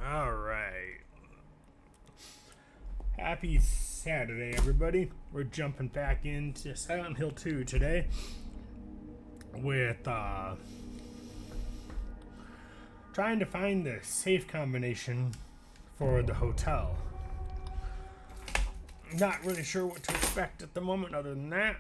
All right. Happy Saturday, everybody. We're jumping back into Silent Hill 2 today with trying to find the safe combination for the hotel. Not really sure what to expect at the moment other than that.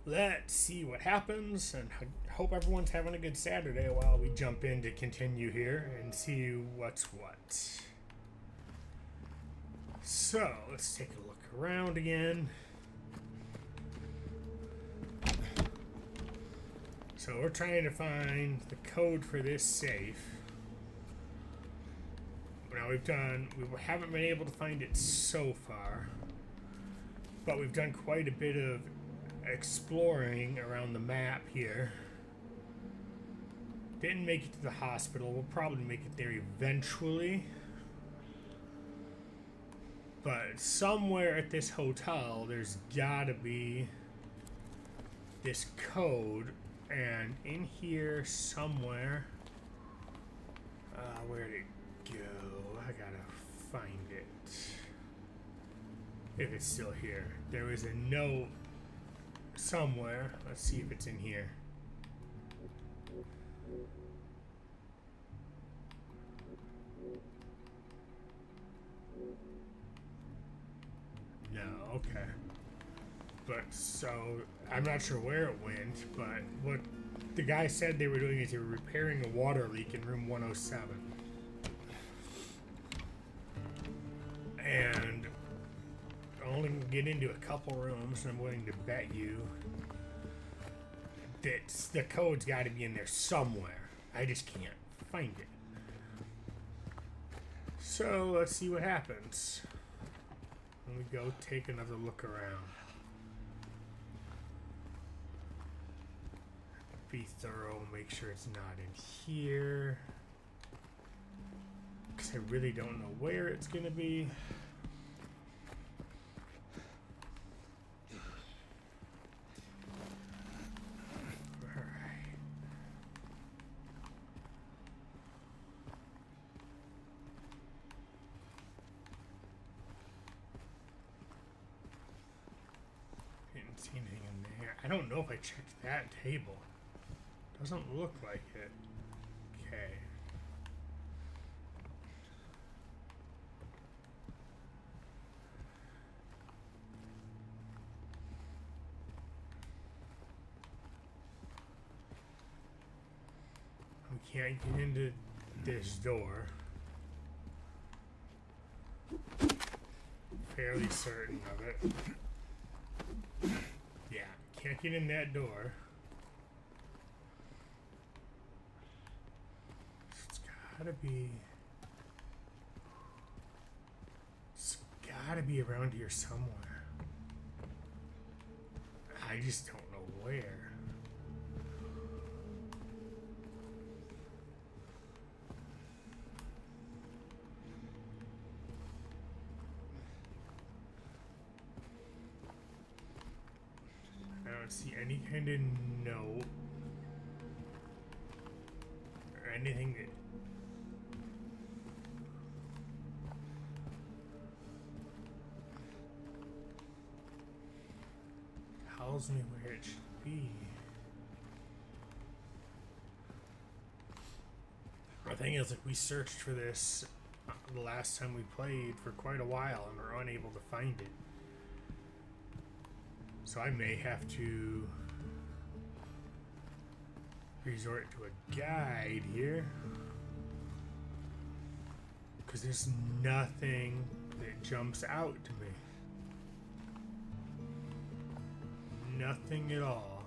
Let's see what happens, and I hope everyone's having a good Saturday while we jump in to continue here and see what's what. So, let's take a look around again. So we're trying to find the code for this safe. Now we haven't been able to find it so far, but we've done quite a bit of exploring around the map here. Didn't make it to the hospital. We'll probably make it there eventually. But somewhere at this hotel, there's gotta be this code. And in here somewhere, where'd it go? I gotta find it. If it's still here. There was a note somewhere. Let's see if it's in here. No, okay. But so I'm not sure where it went, but what the guy said they were doing is they were repairing a water leak in room 107. And I only can get into a couple rooms, and I'm willing to bet you that the code's got to be in there somewhere. I just can't find it. So let's see what happens. Let me go take another look around. Be thorough, make sure it's not in here. Because I really don't know where it's going to be. Alright. Didn't see anything in there. I don't know if I checked that table. Doesn't look like it. Okay. We can't get into this door. Fairly certain of it. Yeah, can't get in that door. It's gotta be around here somewhere. I just don't know where. I don't see any kind of note or anything that tells me where it should be. The thing is, like, we searched for this the last time we played for quite a while and we're unable to find it. So I may have to resort to a guide here. Because there's nothing that jumps out to me. Nothing at all.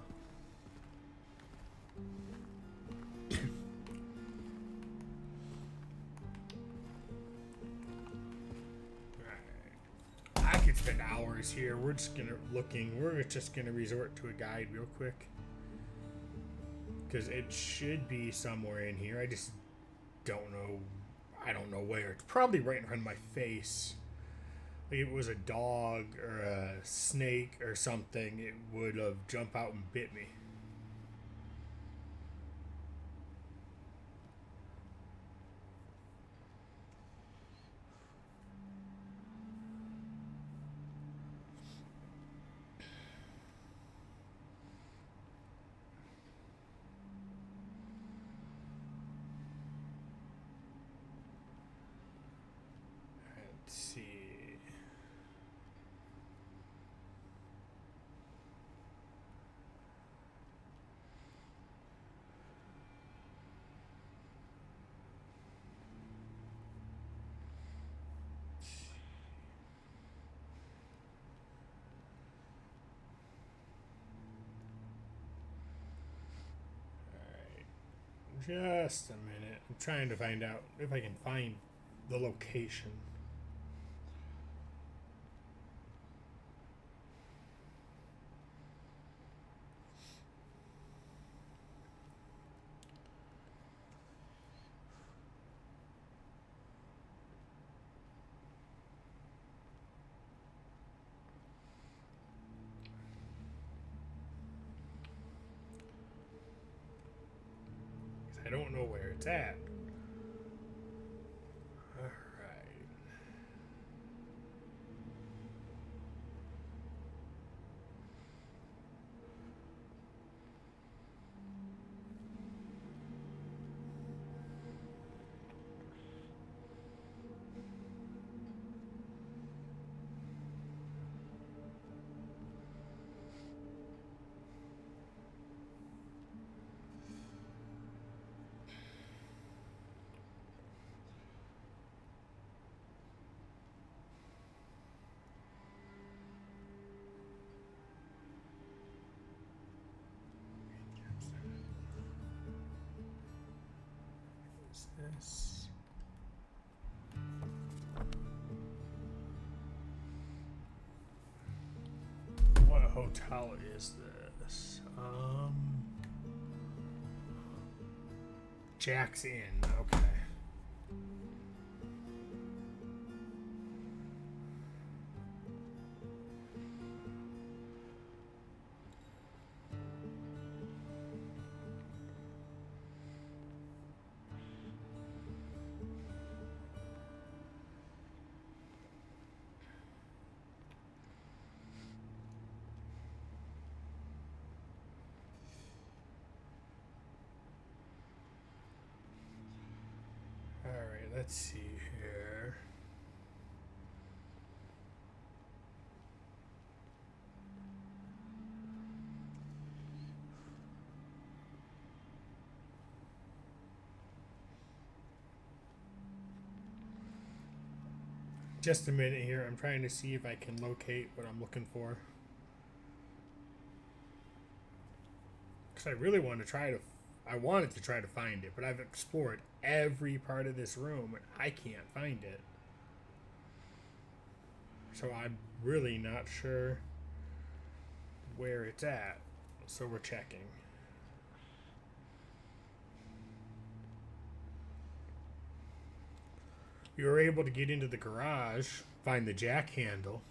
I could spend hours here. We're just gonna resort to a guide real quick. Because it should be somewhere in here. I just don't know. I don't know where. It's probably right in front of my face. Like if it was a dog or a snake or something, it would have jumped out and bit me. Just a minute. I'm trying to find out if I can find the location. I don't know where it's at. Alright. This. What hotel is this? Jack's Inn. Okay. Alright, let's see here. Just a minute here. I'm trying to see if I can locate what I'm looking for. Because I really want to try to... I wanted to try to find it, but I've explored every part of this room and I can't find it. So I'm really not sure where it's at. So we're checking. You were able to get into the garage, find the jack handle.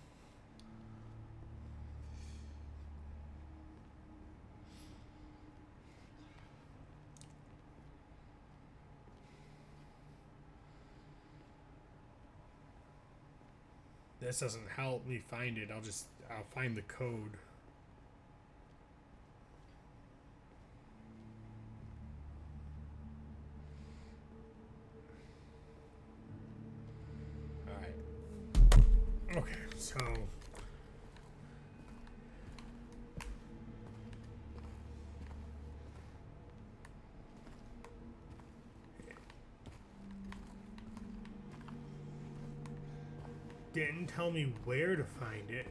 This doesn't help me find it. I'll find the code. Alright. Okay, so didn't tell me where to find it,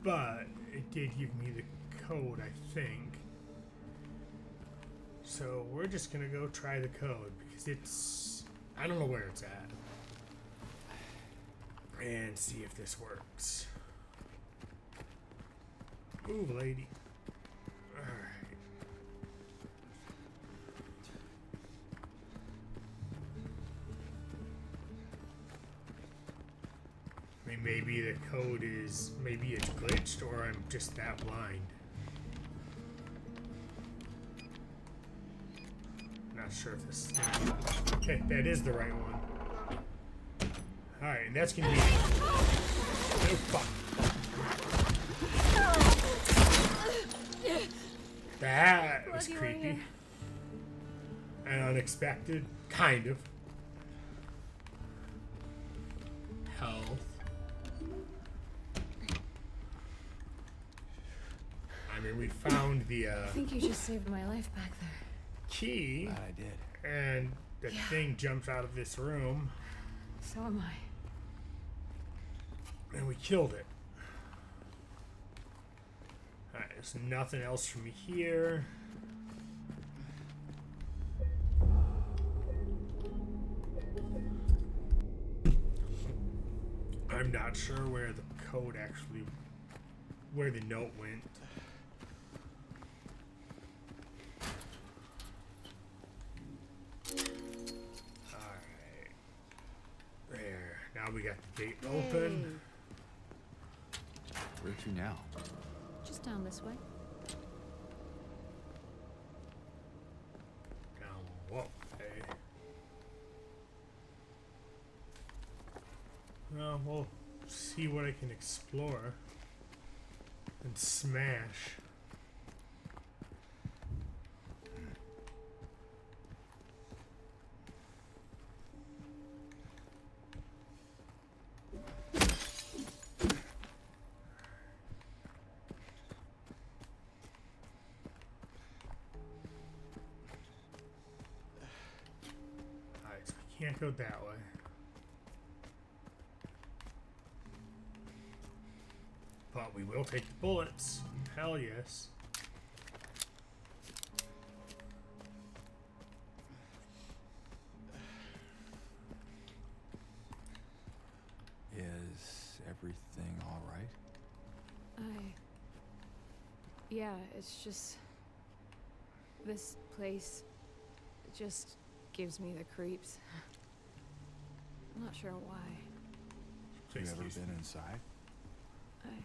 but it did give me the code, I think. So we're just gonna go try the code because it's... I don't know where it's at. And see if this works. Ooh, lady. Alright. I mean, maybe the code is... Maybe it's glitched or I'm just that blind. Not sure if this is gonna be... Okay, that is the right one. Alright, and that's gonna be... Oh, fuck. That was creepy. And unexpected. Kind of. Health. I mean, we found the, I think you just saved my life back there. Key. Glad I did. And the thing jumps out of this room. So am I. And we killed it. Alright, there's nothing else from here. I'm not sure where the code actually, where the note went. Alright. There. Now we got the gate open. Where to now? Just down this way. Down what way? Well, we'll see what I can explore and smash. Alright, so we can't go that way. But we will take the bullets. Hell yes. Is everything all right? Yeah, it's just. This place just gives me the creeps. I'm not sure why. Have you ever Excuse been me. inside? I'm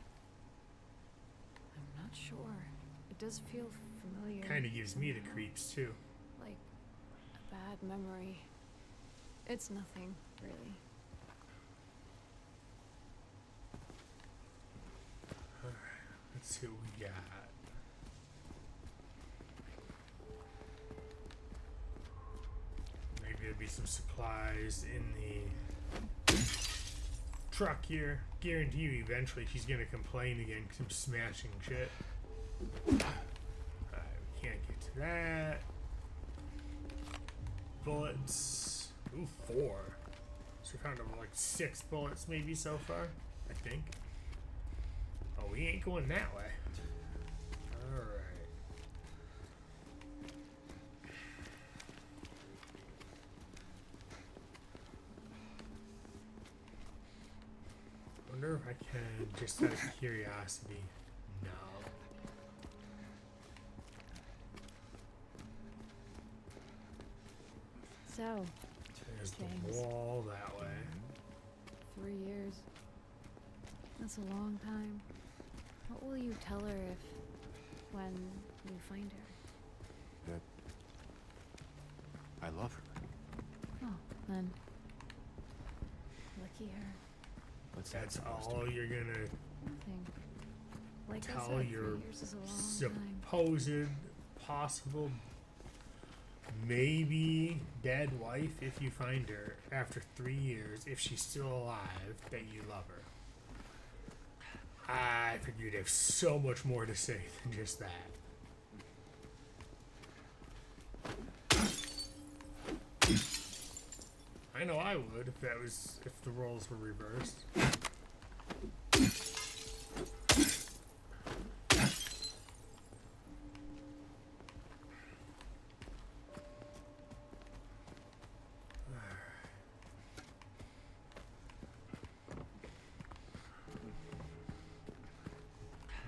not sure. It does feel familiar. Kind of gives me the creeps too. Like a bad memory. It's nothing, really. Let's see what we got. Maybe there'll be some supplies in the truck here. Guarantee you eventually she's gonna complain again because I'm smashing shit. Alright, we can't get to that. Bullets. Ooh, 4. So we found like 6 bullets maybe so far, I think. Oh, we ain't going that way. Alright. Wonder if I can, just out of curiosity. No. So, There's James. the wall that way. 3 years. That's a long time. What will you tell her when you find her? That I love her. Oh, then. Lucky her. What's that That's supposed all to mean? you're gonna Nothing. Like I tell said, 3 your years is a long time. supposed possible maybe dead wife, if you find her after 3 years, if she's still alive, that you love her. I figured you'd have so much more to say than just that. I know I would if the roles were reversed.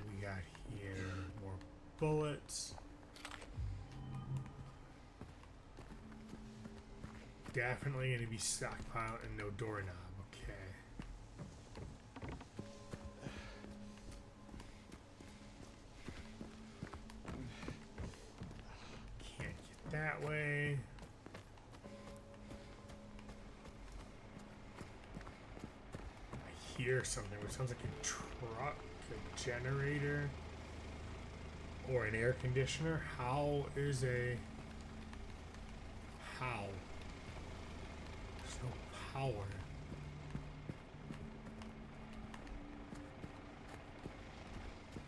We got here more bullets. Definitely gonna be stockpiled and no doorknob. Okay. Can't get that way. I hear something which sounds like a truck, a generator, or an air conditioner. How? There's no power.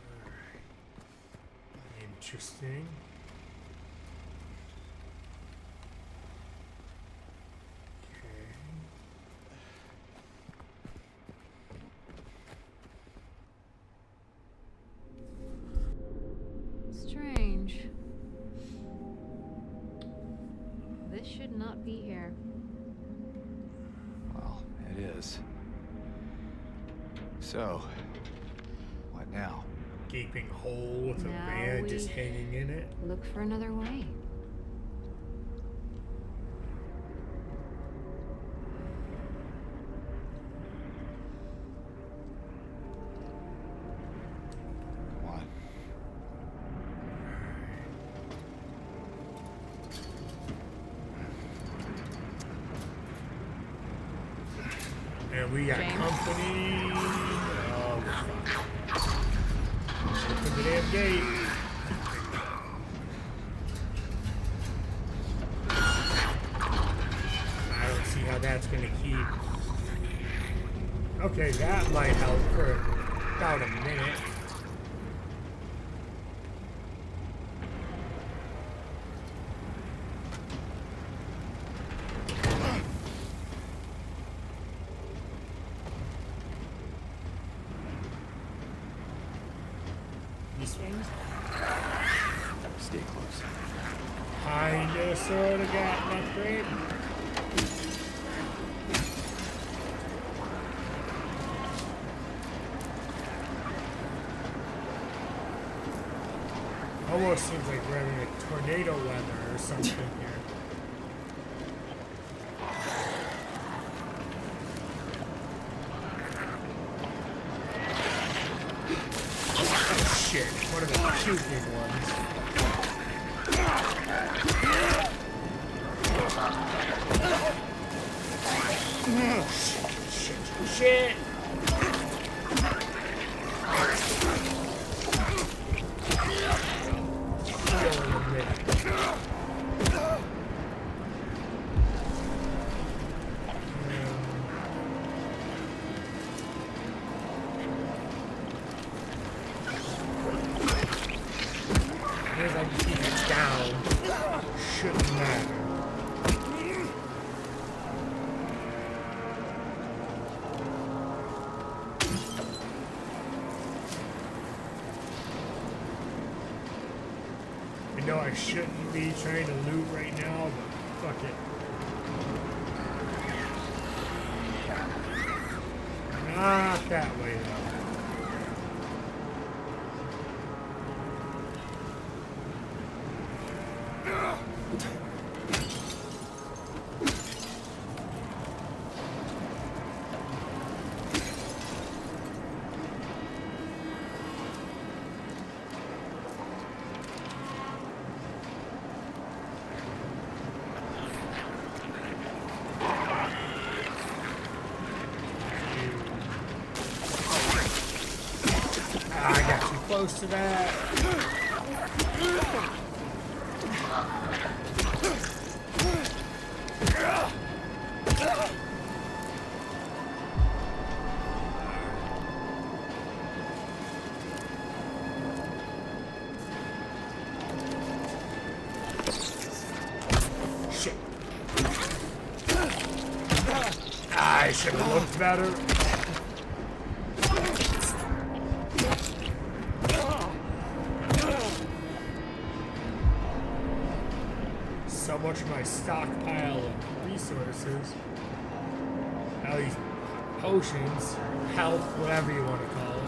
Alright. Interesting. Okay. Strange. This should not be here. Well, it is. So, what now? Gaping hole with a Now van just we hanging in it. look for another way. Come on. And we got James? company. Oh, fuck. Open the damn gate. I don't see how that's gonna keep. Okay, that might help for about a minute. This one's Stay close. kinda sorta got an upgrade. Almost seems like we're having a tornado weather or something here. Oh shit, one of the puking ones. Oh, shit. As I keep it down, shouldn't matter. I know I shouldn't be trying to loot right now, but fuck it. Not that way though. I got too close to that. Shit. I should have looked better. So much of my stockpile of resources. All these potions, health, whatever you want to call it.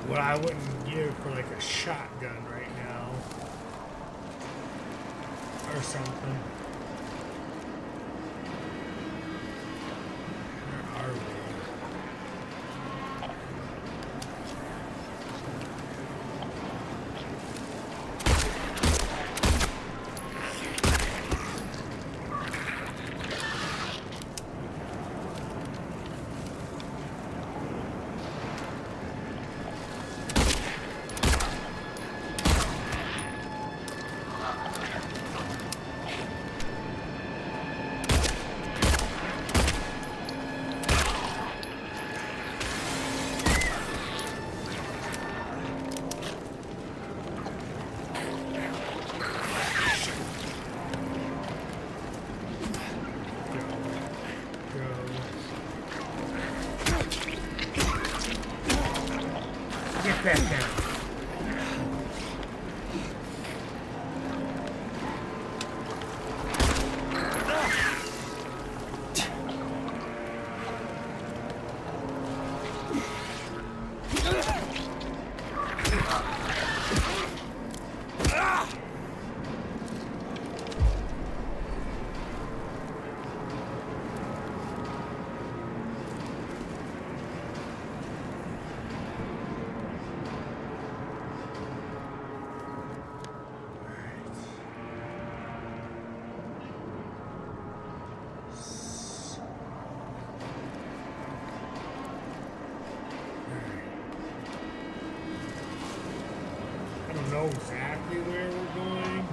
What I wouldn't give for like a shotgun right now. Or something. Where are we? know exactly where we're going.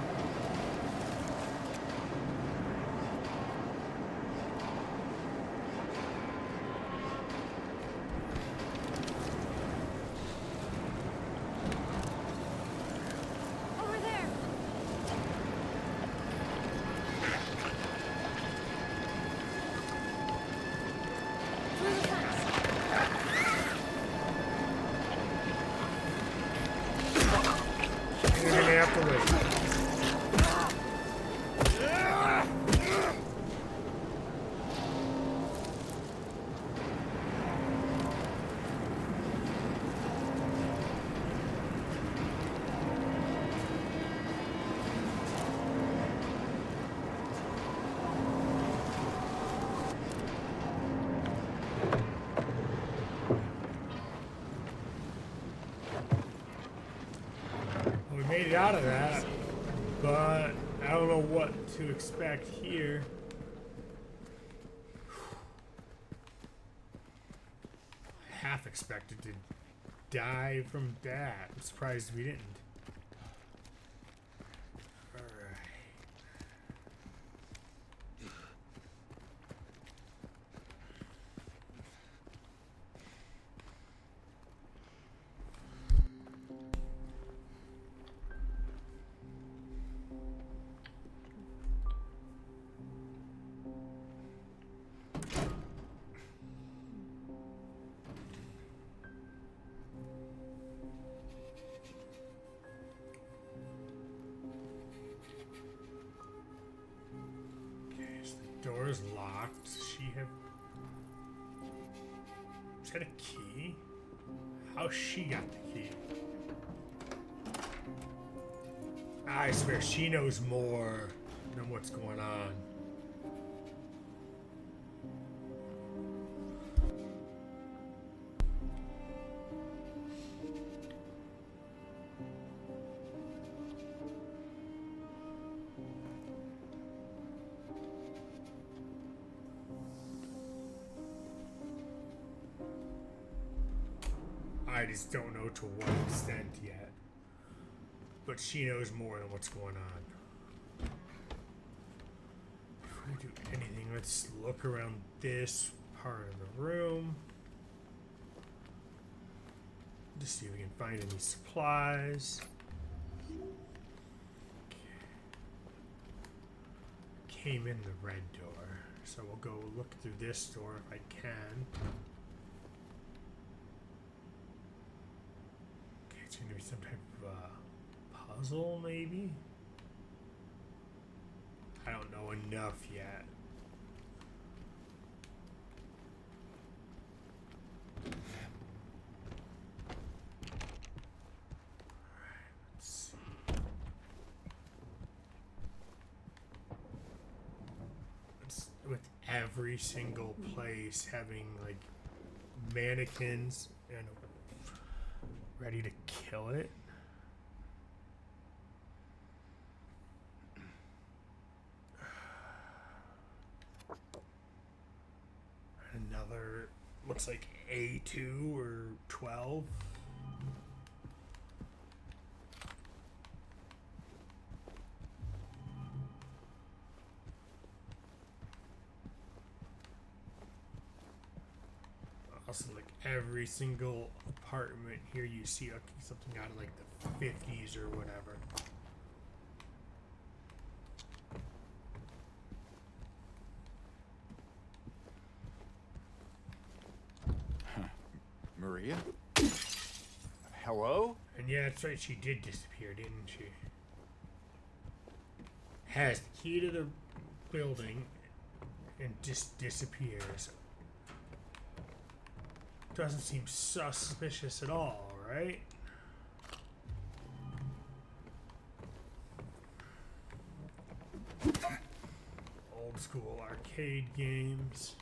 Over there. Through the fence. You're gonna have to wait. We made it out of that, but I don't know what to expect here. Half expected to die from that. I'm surprised we didn't. Alright. Okay, so the door is locked. She have. Is that a key? How she got the key? I swear she knows more than what's going on. I just don't know to what extent yet. But she knows more than what's going on. Before we do anything, let's look around this part of the room. Just see if we can find any supplies. Came in the red door, so we'll go look through this door if I can. Okay, it's gonna be some type of puzzle, maybe? I don't know enough yet. With every single place having like mannequins and ready to kill it. Another looks like A2 or 12. Also, like every single apartment here, you see something out of like the 50s or whatever. Maria? Hello? And yeah, that's right, she did disappear, didn't she? Has the key to the building and just disappears. Doesn't seem suspicious at all, right? Old school arcade games.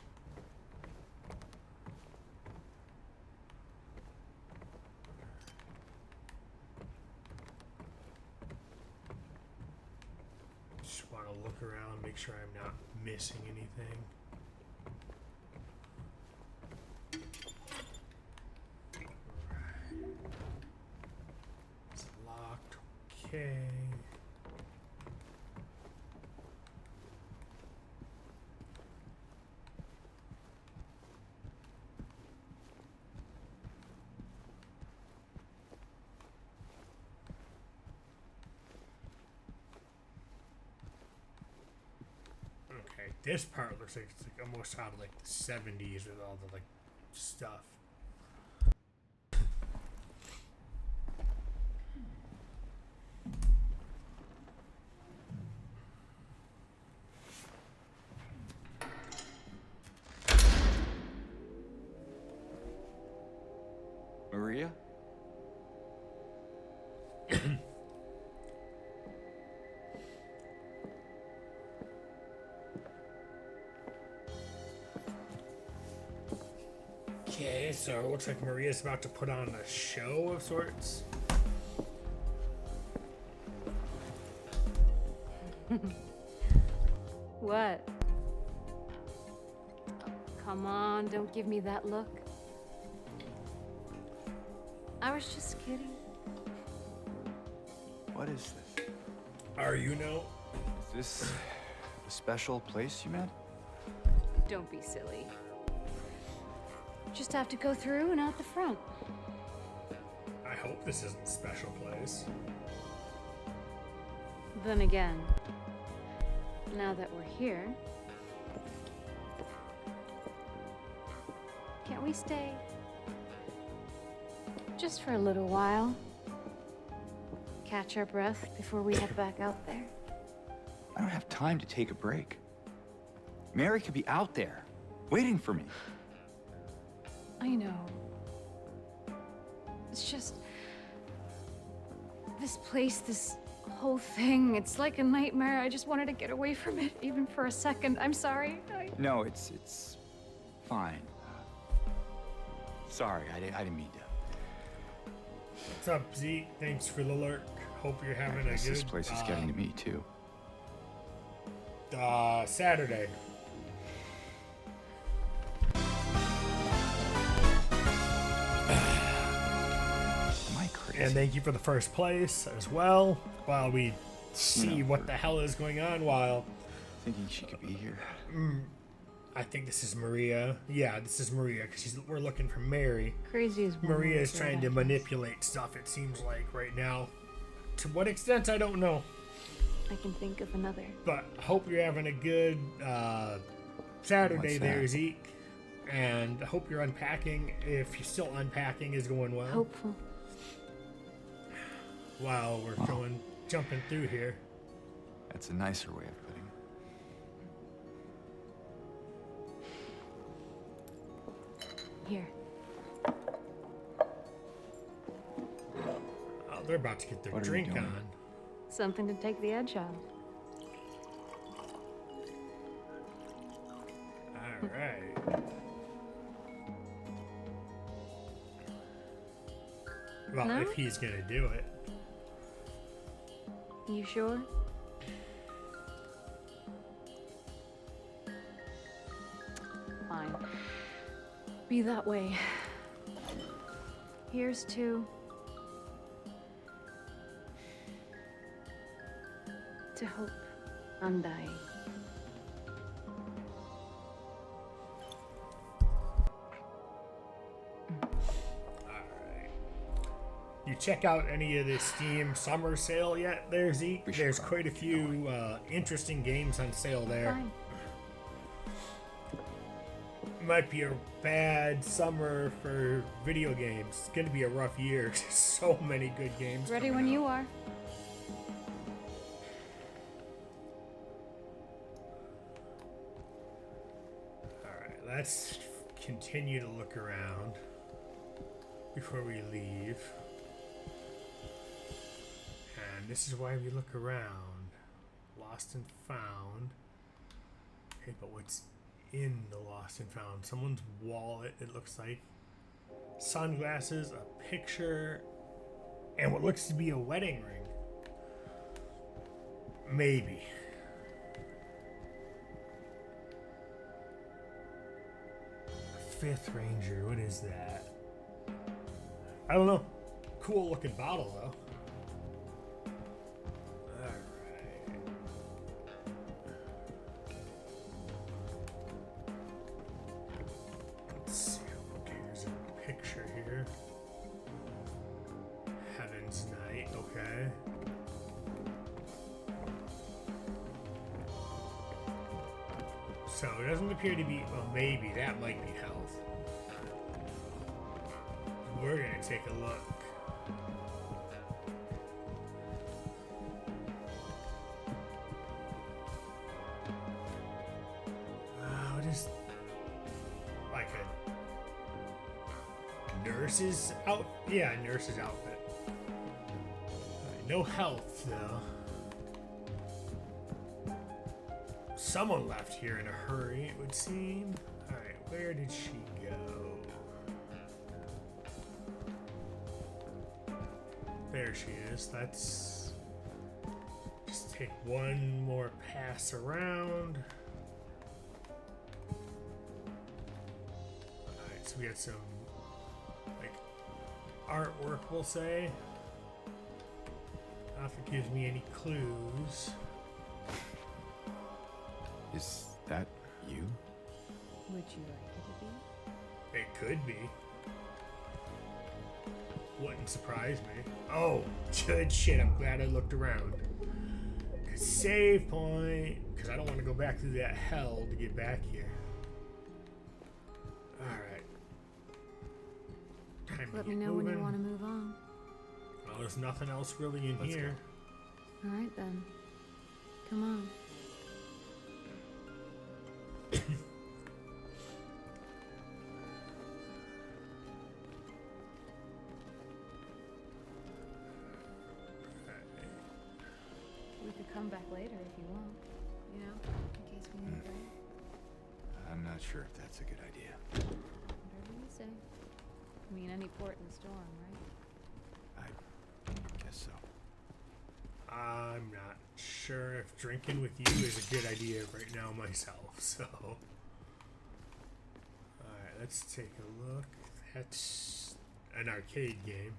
Just want to look around, make sure I'm not missing anything. It's locked. Okay. Okay, this part looks like it's like almost out of like the 70s with all the like stuff. Maria? Okay, so it looks like Maria's about to put on a show of sorts. What? Oh, come on, don't give me that look. I was just kidding. What is this? Are you know? Is this a special place you met? Don't be silly. Just have to go through and out the front. I hope this isn't a special place. Then again, now that we're here, can't we stay? Just for a little while. Catch our breath before we head back out there. I don't have time to take a break. Mary could be out there, waiting for me. I know. It's just... this place, this whole thing, it's like a nightmare. I just wanted to get away from it, even for a second. I'm sorry. No, it's fine. Sorry, I didn't mean to. What's up, Zeke? Thanks for the lurk. Hope you're having I a guess good this place is getting to me too. Saturday. Am I crazy? And thank you for the first place as well. While we see Yeah, what for- the hell is going on, while Thinking she could be here. I think this is Maria. Yeah, this is Maria because we're looking for Mary. Crazy is one Maria word is for trying it, to I guess. manipulate stuff. It seems like right now. To what extent, I don't know. I can think of another. But hope you're having a good Saturday What's there, that? Zeke. And I hope you're unpacking. If you're still unpacking, is going well. Hopeful. While we're jumping through here. That's a nicer way of putting it. Here. Oh, they're about to get their What are you drink doing? on. Something to take the edge off. All right. Well, No? if he's gonna do it. You sure? Fine. Be that way. Here's to... hope. Undying. You check out any of the Steam summer sale yet there, Zeke? We should There's probably quite a few interesting games on sale there. Fine. Might be a bad summer for video games. It's gonna be a rough year. So many good games. Ready coming when out. you are. Alright, let's continue to look around before we leave. And this is why we look around. Lost and found. Okay, but what's in the lost and found? Someone's wallet, it looks like. Sunglasses, a picture, and what looks to be a wedding ring. Maybe. Fifth Ranger, what is that? I don't know. Cool looking bottle though. So it doesn't appear to be. Well, maybe that might be health. We're gonna take a look. What is like a nurse's out? Yeah, nurse's outfit. Alright, no health though. Someone left here in a hurry, it would seem. Alright, where did she go? There she is. Let's just take one more pass around. Alright, so we got some like artwork, we'll say. Not if it gives me any clues. Is that you? Would you like it to be? It could be. Wouldn't surprise me. Oh, good shit. I'm glad I looked around. Save point. Because I don't want to go back through that hell to get back here. Alright. Time to Let get me know when you moving. want to move on. Well, there's nothing else really in Let's here. Alright then. Come on. We could come back later if you want. You know, in case we need a break. I'm not sure if that's a good idea. Whatever you say. I mean, any port in a storm, right? I guess so. I'm not sure if drinking with you is a good idea right now myself, so. Alright, let's take a look. That's an arcade game.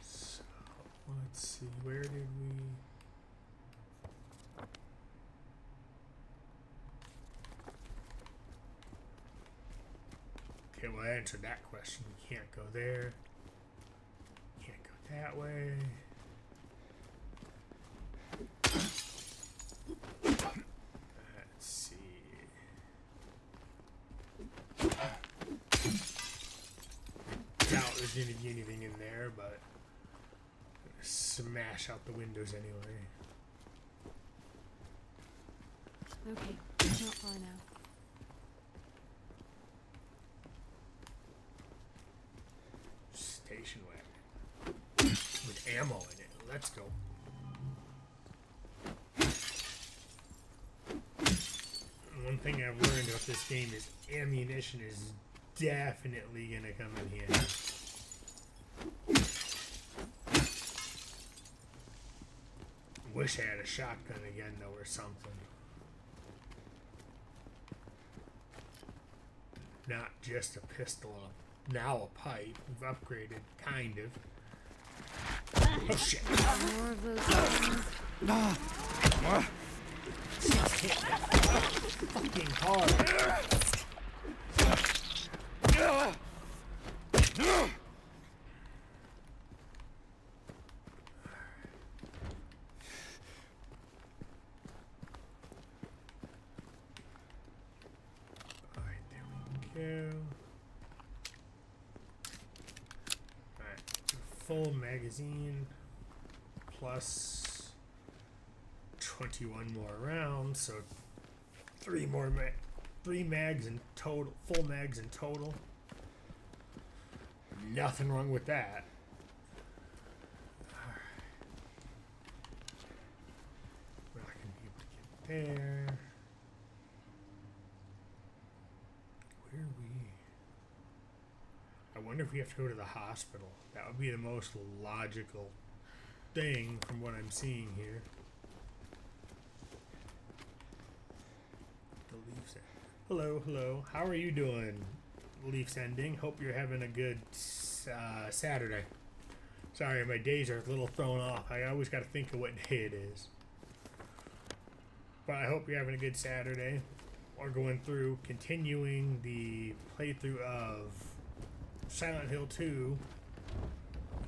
So, let's see, where did we... Okay, well, I answered that question. We can't go there. Can't go that way. Let's see. Doubt there's going to be anything in there, but I'm gonna smash out the windows anyway. Okay, it's not far now. Station wagon with ammo in it. Let's go. One thing I've learned about this game is ammunition is definitely gonna come in handy. Wish I had a shotgun again though, or something. Not just a pistol. Now a pipe. We've upgraded, kind of. Oh shit! More of those things. Just hit that fucking hard. Alright, there we go. Alright, full magazine plus 21 more rounds, so three mags in total, full mags in total. Nothing wrong with that. Alright. We're not gonna be able to get there. Where are we? I wonder if we have to go to the hospital. That would be the most logical thing from what I'm seeing here. The Leafs. Hello, hello. How are you doing, Leafs ending? Hope you're having a good Saturday. Sorry, my days are a little thrown off. I always got to think of what day it is. But I hope you're having a good Saturday. We're going through, continuing the playthrough of Silent Hill 2.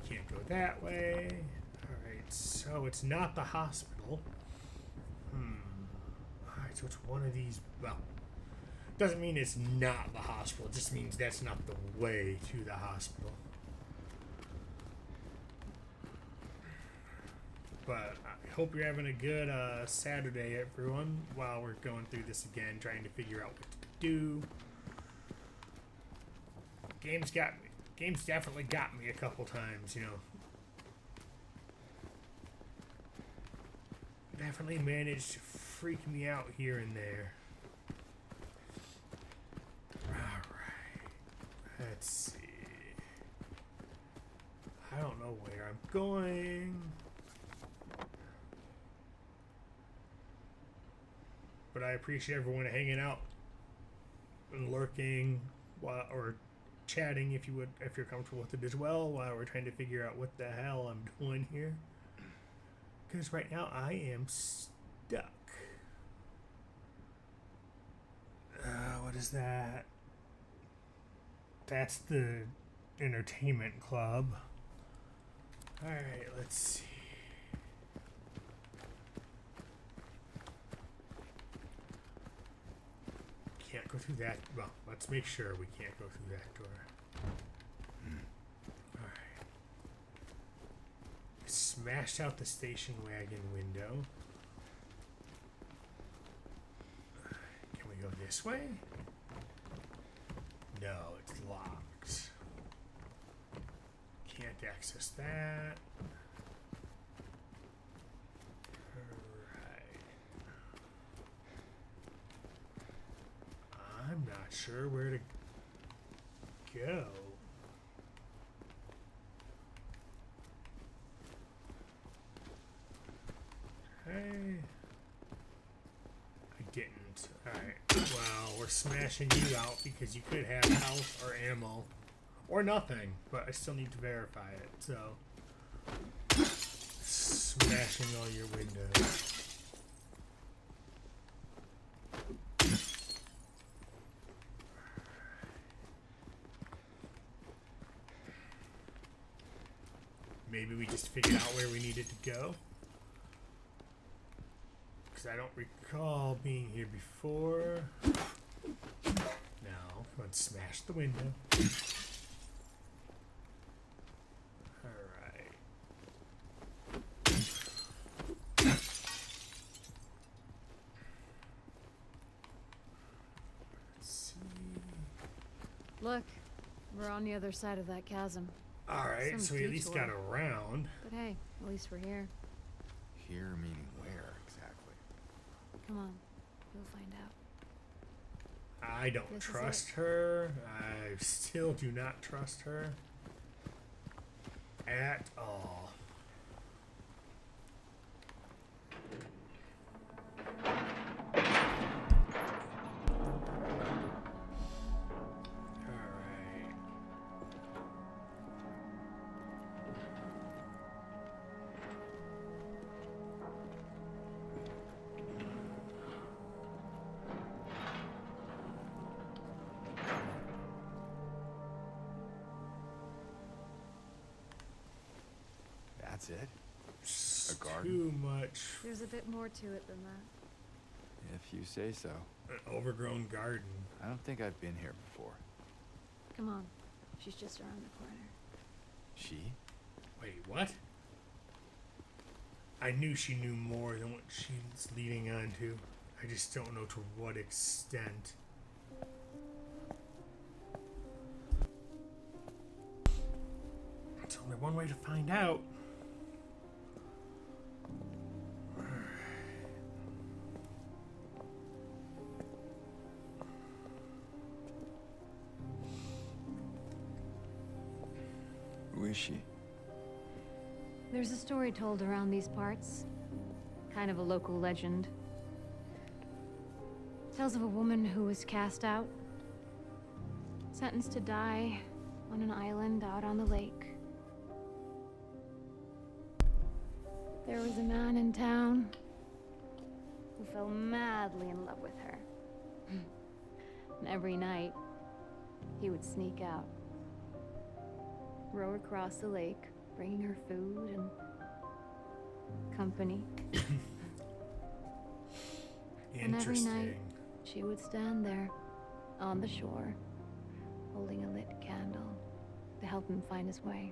can't go that way. Alright, so it's not the hospital. Alright, so it's one of these. Well, doesn't mean it's not the hospital. It just means that's not the way to the hospital. But I hope you're having a good Saturday, everyone, while we're going through this again, trying to figure out what to do. Game's definitely got me a couple times, you know. Definitely managed to freak me out here and there. Alright. Let's see. I don't know where I'm going. But I appreciate everyone hanging out and lurking or chatting if you're comfortable with it as well, while we're trying to figure out what the hell I'm doing here. Because right now I am stuck. What is that? That's the entertainment club. Alright, let's see. Can't go through that. Well, let's make sure we can't go through that door. Alright. Smashed out the station wagon window. Can we go this way? No, it's locked. Can't access that. I'm not sure where to go. Hey. I didn't. Alright. Well, we're smashing you out because you could have health or ammo. Or nothing. But I still need to verify it, so. Smashing all your windows. Maybe we just figured out where we needed to go. Because I don't recall being here before. No, come on, smash the window. Alright. Let's see. Look, we're on the other side of that chasm. Alright, Some so we at least got detour. around. But hey, at least we're here. Here meaning where exactly? Come on, you'll find out. I don't This is trust her. I still do not trust her. At all. Alright. That's it? It's A garden? too much. There's a bit more to it than that. If you say so. An overgrown garden. I don't think I've been here before. Come on, she's just around the corner. She? Wait, what? I knew she knew more than what she's leading on to. I just don't know to what extent. There's only one way to find out. Who is she? There's a story told around these parts. Kind of a local legend. Tells of a woman who was cast out. Sentenced to die on an island out on the lake. There was a man in town who fell madly in love with her. And every night, he would sneak out, row across the lake, bringing her food and company. And every night, Interesting. she would stand there on the shore, holding a lit candle to help him find his way.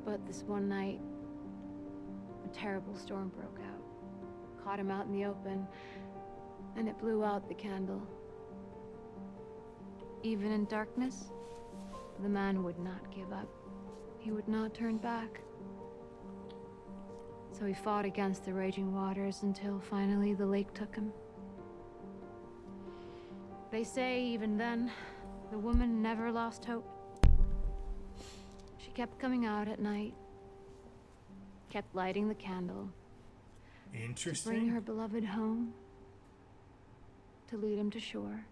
But this one night, a terrible storm broke out, caught him out in the open, and it blew out the candle. Even in darkness, the man would not give up. He would not turn back. So he fought against the raging waters until finally the lake took him. They say even then, the woman never lost hope. She kept coming out at night, kept lighting the candle, to bring Interesting. her beloved home, to lead him to shore.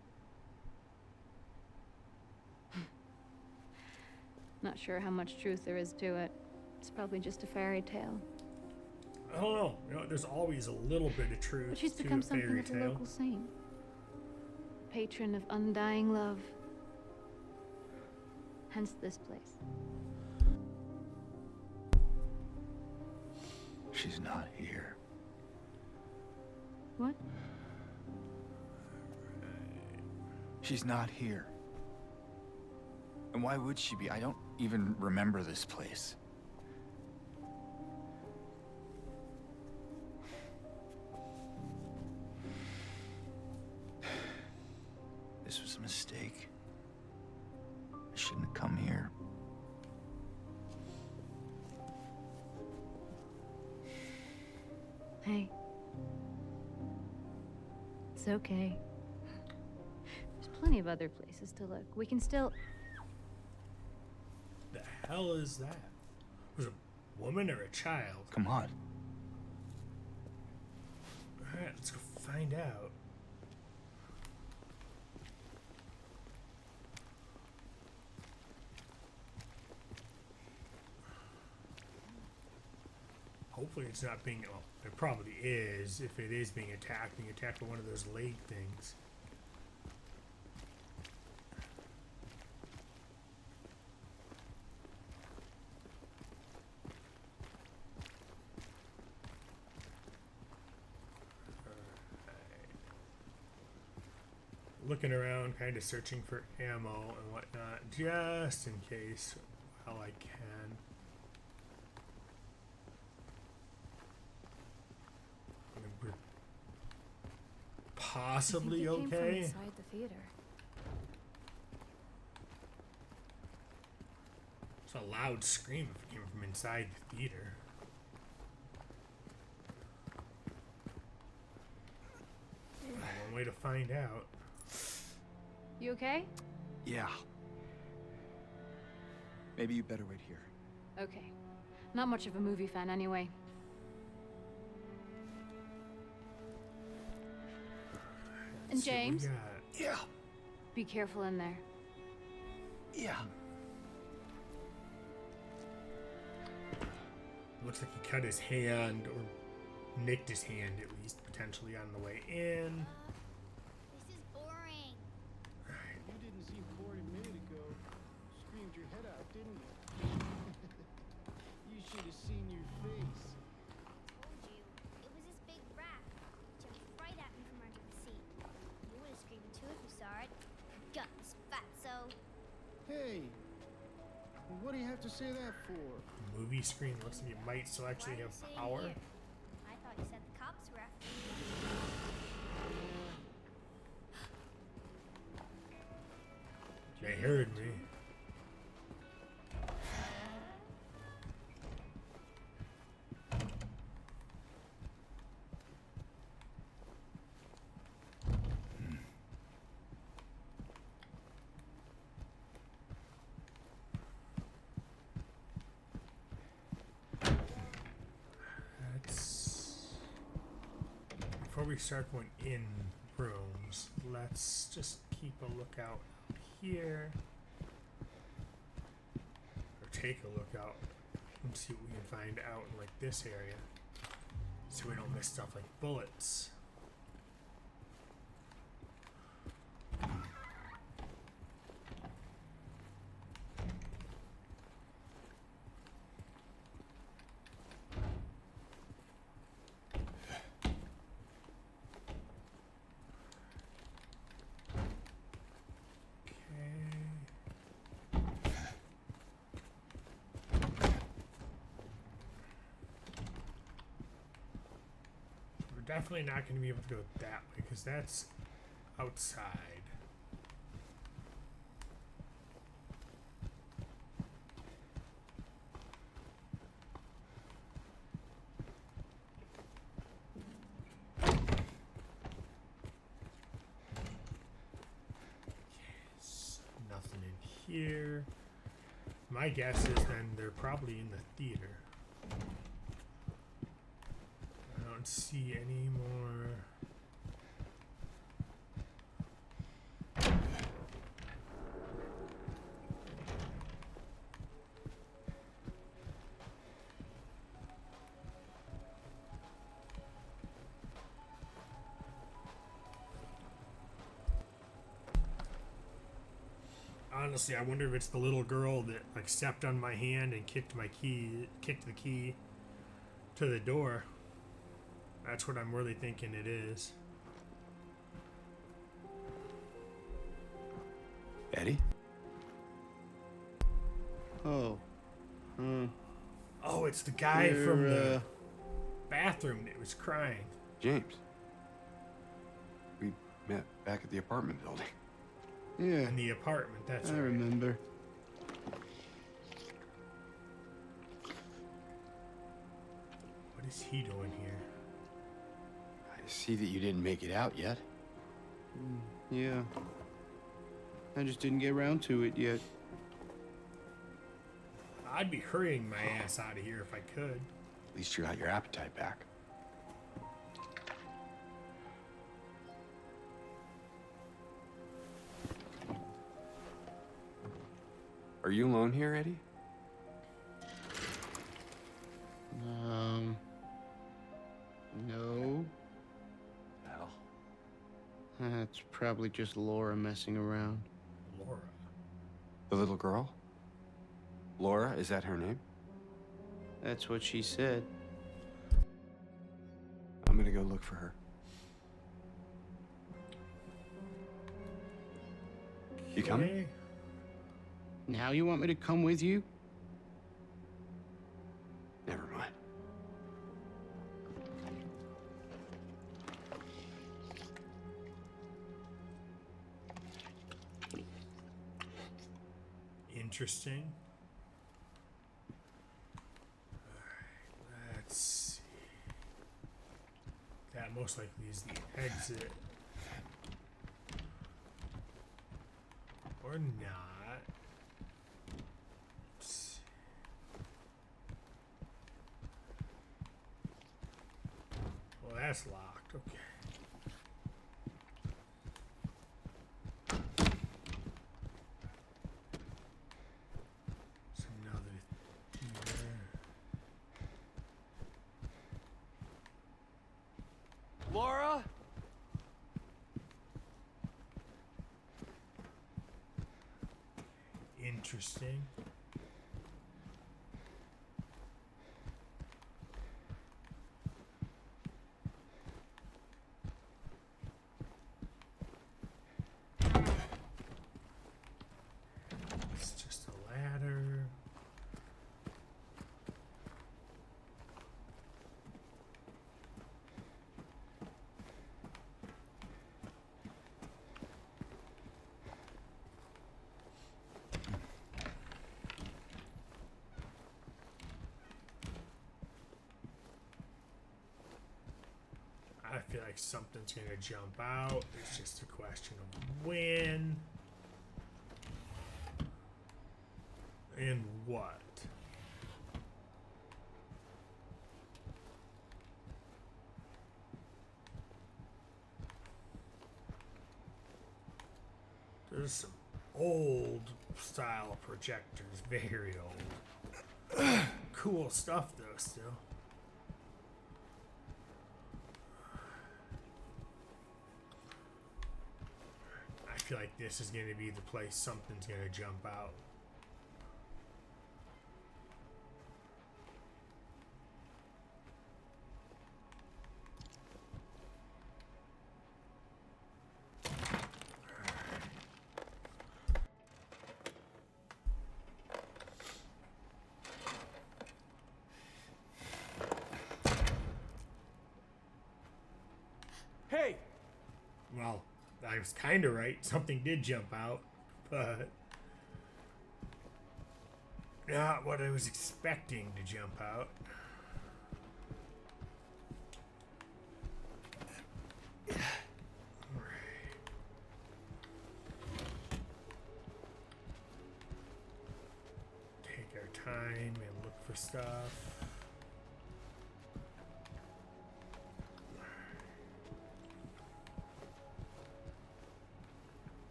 Not sure how much truth there is to it. It's probably just a fairy tale. I don't know. You know, there's always a little bit of truth But she's to become a something fairy of a tale. local saint. Patron of undying love. Hence this place. She's not here. What? She's not here. And why would she be? I don't even remember this place. This was a mistake. I shouldn't have come here. Hey. It's okay. There's plenty of other places to look. We can still... The hell is that? Was it a woman or a child? Come on. Alright, let's go find out. Hopefully it's not being... Well, it probably is. If it is being attacked by one of those leg things. Looking around, kind of searching for ammo and whatnot, just in case while I can. I mean, we're possibly I think it came okay. from inside the theater. It's a loud scream if it came from inside the theater. One way to find out. You okay? Yeah. Maybe you better wait here. Okay. Not much of a movie fan anyway. And Let's see what we James? got. Yeah. Be careful in there. Yeah. Looks like he cut his hand, or nicked his hand at least, potentially on the way in. This is boring. You didn't seem bored a minute ago. Screamed your head out, didn't you? You should have seen your face. Told you. It was this big rat. Jumped right at me from under the seat. You would have screamed too if you saw it. Guns, fatso. Hey, what do you have to say that for? Movie screen looks like it might still actually Why are have you sitting power. here? I thought you said the cops were after you. They heard me. Let's, before we start going in rooms, let's just keep a lookout here. Or take a look out and see what we can find out in like this area. So we don't miss stuff like bullets. definitely not going to be able to go that way because that's outside. Yes, nothing in here. My guess is then they're probably in the theater. I don't see any more. Honestly, I wonder if it's the little girl that like stepped on my hand and kicked the key to the door. That's what I'm really thinking it is. Eddie? Oh. Oh, it's the guy from the bathroom that was crying. James. We met back at the apartment building. Yeah, In the apartment, that's I right. remember. What is he doing here? I see that you didn't make it out yet. Yeah. I just didn't get around to it yet. I'd be hurrying my ass out of here if I could. At least you got your appetite back. Are you alone here, Eddie? No. Well, That's probably just Laura messing around. Laura. the little girl? Laura, is that her name? That's what she said. I'm gonna go look for her. You coming? Okay. Now you want me to come with you? Never mind. Interesting. Alright, let's see. That most likely is the exit. Or not. Let's see. Well, that's locked. Okay. There's another theater. Laura? Interesting. It's just a ladder. I feel like something's gonna jump out. It's just a question of when and what. There's some old style projectors, very old. Cool stuff though, still. I feel like this is going to be the place something's going to jump out. Well, I was kind of right. Something did jump out, but not what I was expecting to jump out. Take our time and look for stuff.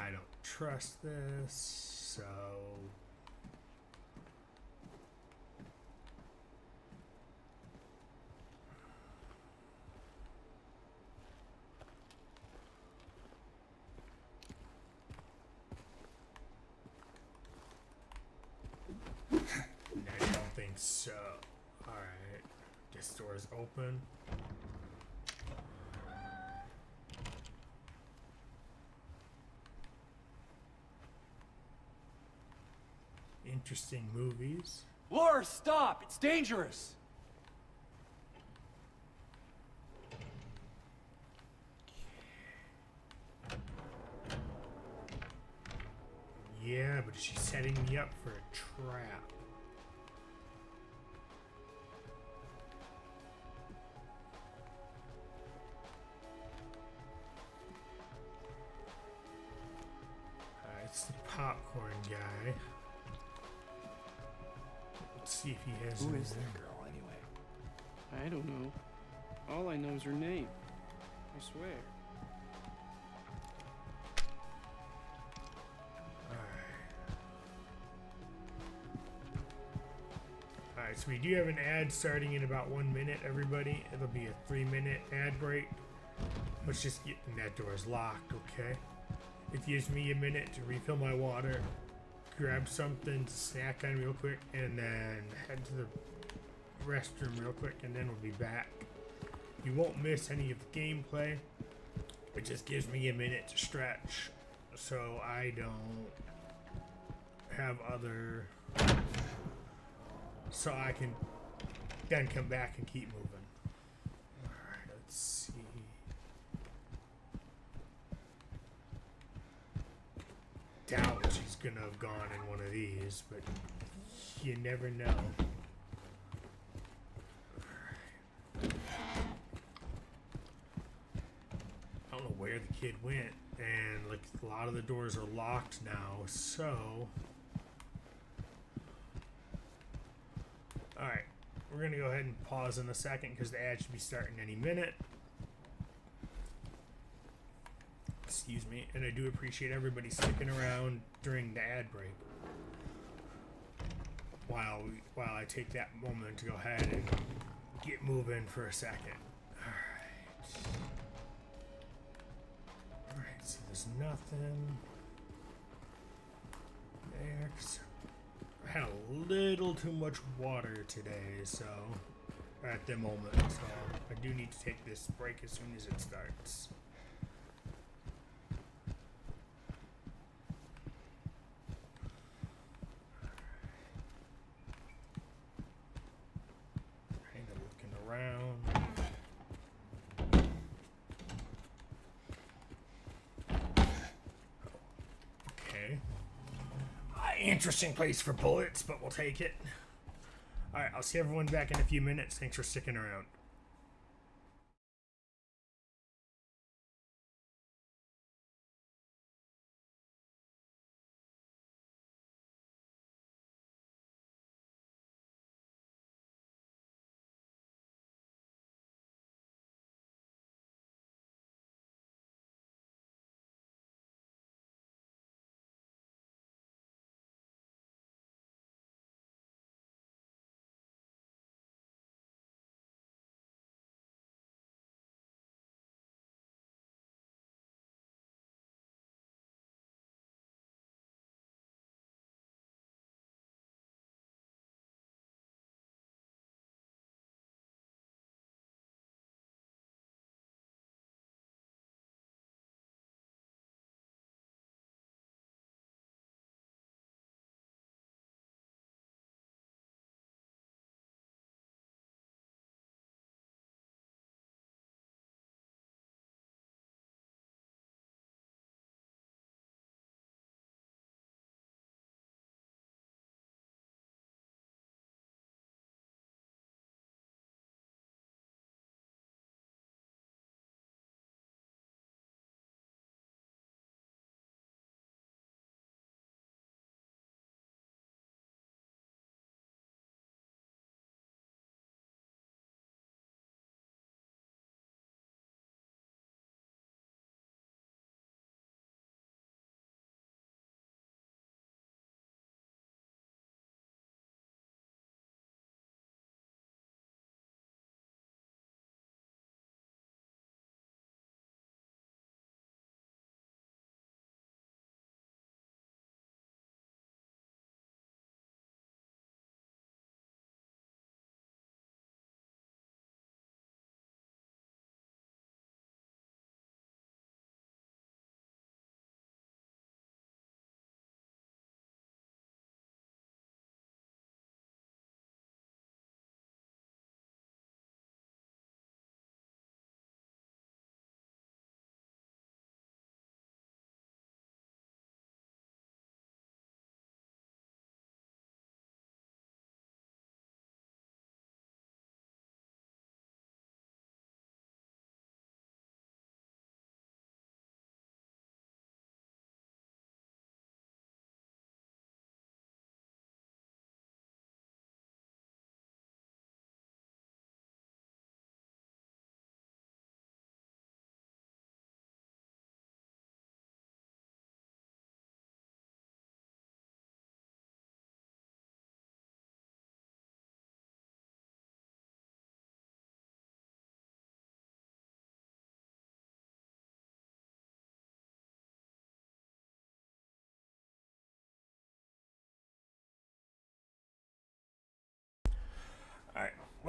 I don't trust this, so I don't think so. Alright. This door's open. Interesting movies. Laura, stop! It's dangerous! Yeah, but she's setting me up for a trap. It's the popcorn guy. Let's see if he has. Who is that girl, anyway? I don't know. All I know is her name. I swear. Alright, so we do have an ad starting in about 1 minute, everybody. It'll be a 3-minute ad break. Let's just get, and that door is locked, okay? It gives me a minute to refill my water, grab something to snack on real quick, and then head to the restroom real quick, and then we'll be back. You won't miss any of the gameplay. It just gives me a minute to stretch, so I don't have other... So I can then come back and keep moving. Alright, let's see. Doubt she's gonna have gone in one of these, but you never know. I don't know where the kid went, and like a lot of the doors are locked now, so alright, we're going to go ahead and pause in a second because the ad should be starting any minute. Excuse me, and I do appreciate everybody sticking around during the ad break while I take that moment to go ahead and get moving for a second. Alright, so there's nothing there. I had a little too much water today, so at the moment, so I do need to take this break as soon as it starts. Kind of looking around. Okay. Interesting place for bullets, but we'll take it. Alright, I'll see everyone back in a few minutes. Thanks for sticking around.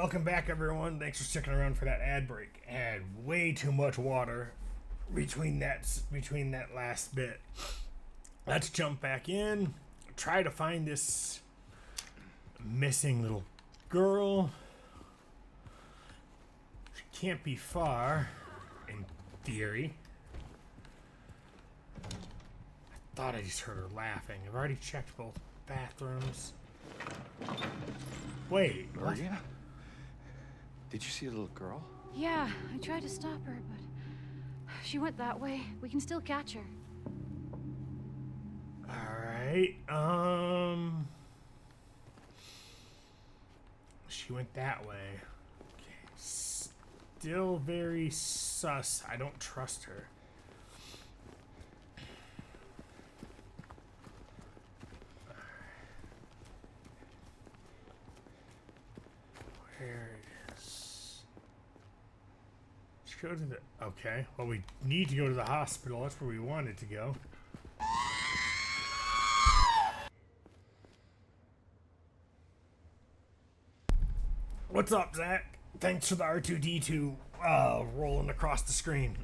Welcome back, everyone. Thanks for sticking around for that ad break. I had way too much water between that last bit. Let's jump back in. Try to find this missing little girl. She can't be far, in theory. I thought I just heard her laughing. I've already checked both bathrooms. Wait, what? Maria? Did you see a little girl? Yeah, I tried to stop her, but she went that way. We can still catch her. Alright, she went that way. Okay. Still very sus. I don't trust her. Where it is. Let's go to the... Okay, well, we need to go to the hospital. That's where we wanted to go. What's up, Zach? Thanks for the R2-D2 rolling across the screen.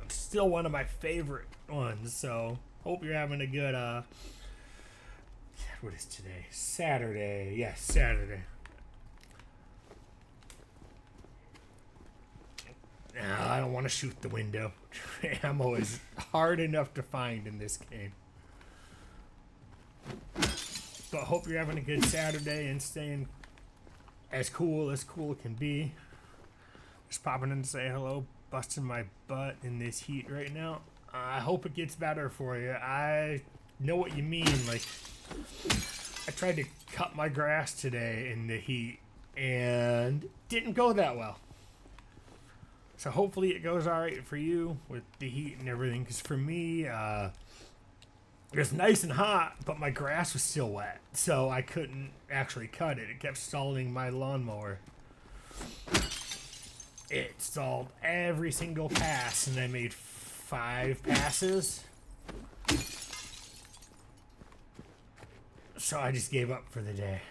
It's still one of my favorite ones, so hope you're having a good, what is today? Saturday. Yes, Saturday. I don't want to shoot the window. Ammo is hard enough to find in this game. But hope you're having a good Saturday and staying as cool can be. Just popping in to say hello, busting my butt in this heat right now. I hope it gets better for you. I know what you mean. Like, I tried to cut my grass today in the heat and didn't go that well. So hopefully it goes all right for you with the heat and everything. Because for me, it was nice and hot, but my grass was still wet. So I couldn't actually cut it. It kept stalling my lawnmower. It stalled every single pass, and I made 5 passes. So I just gave up for the day.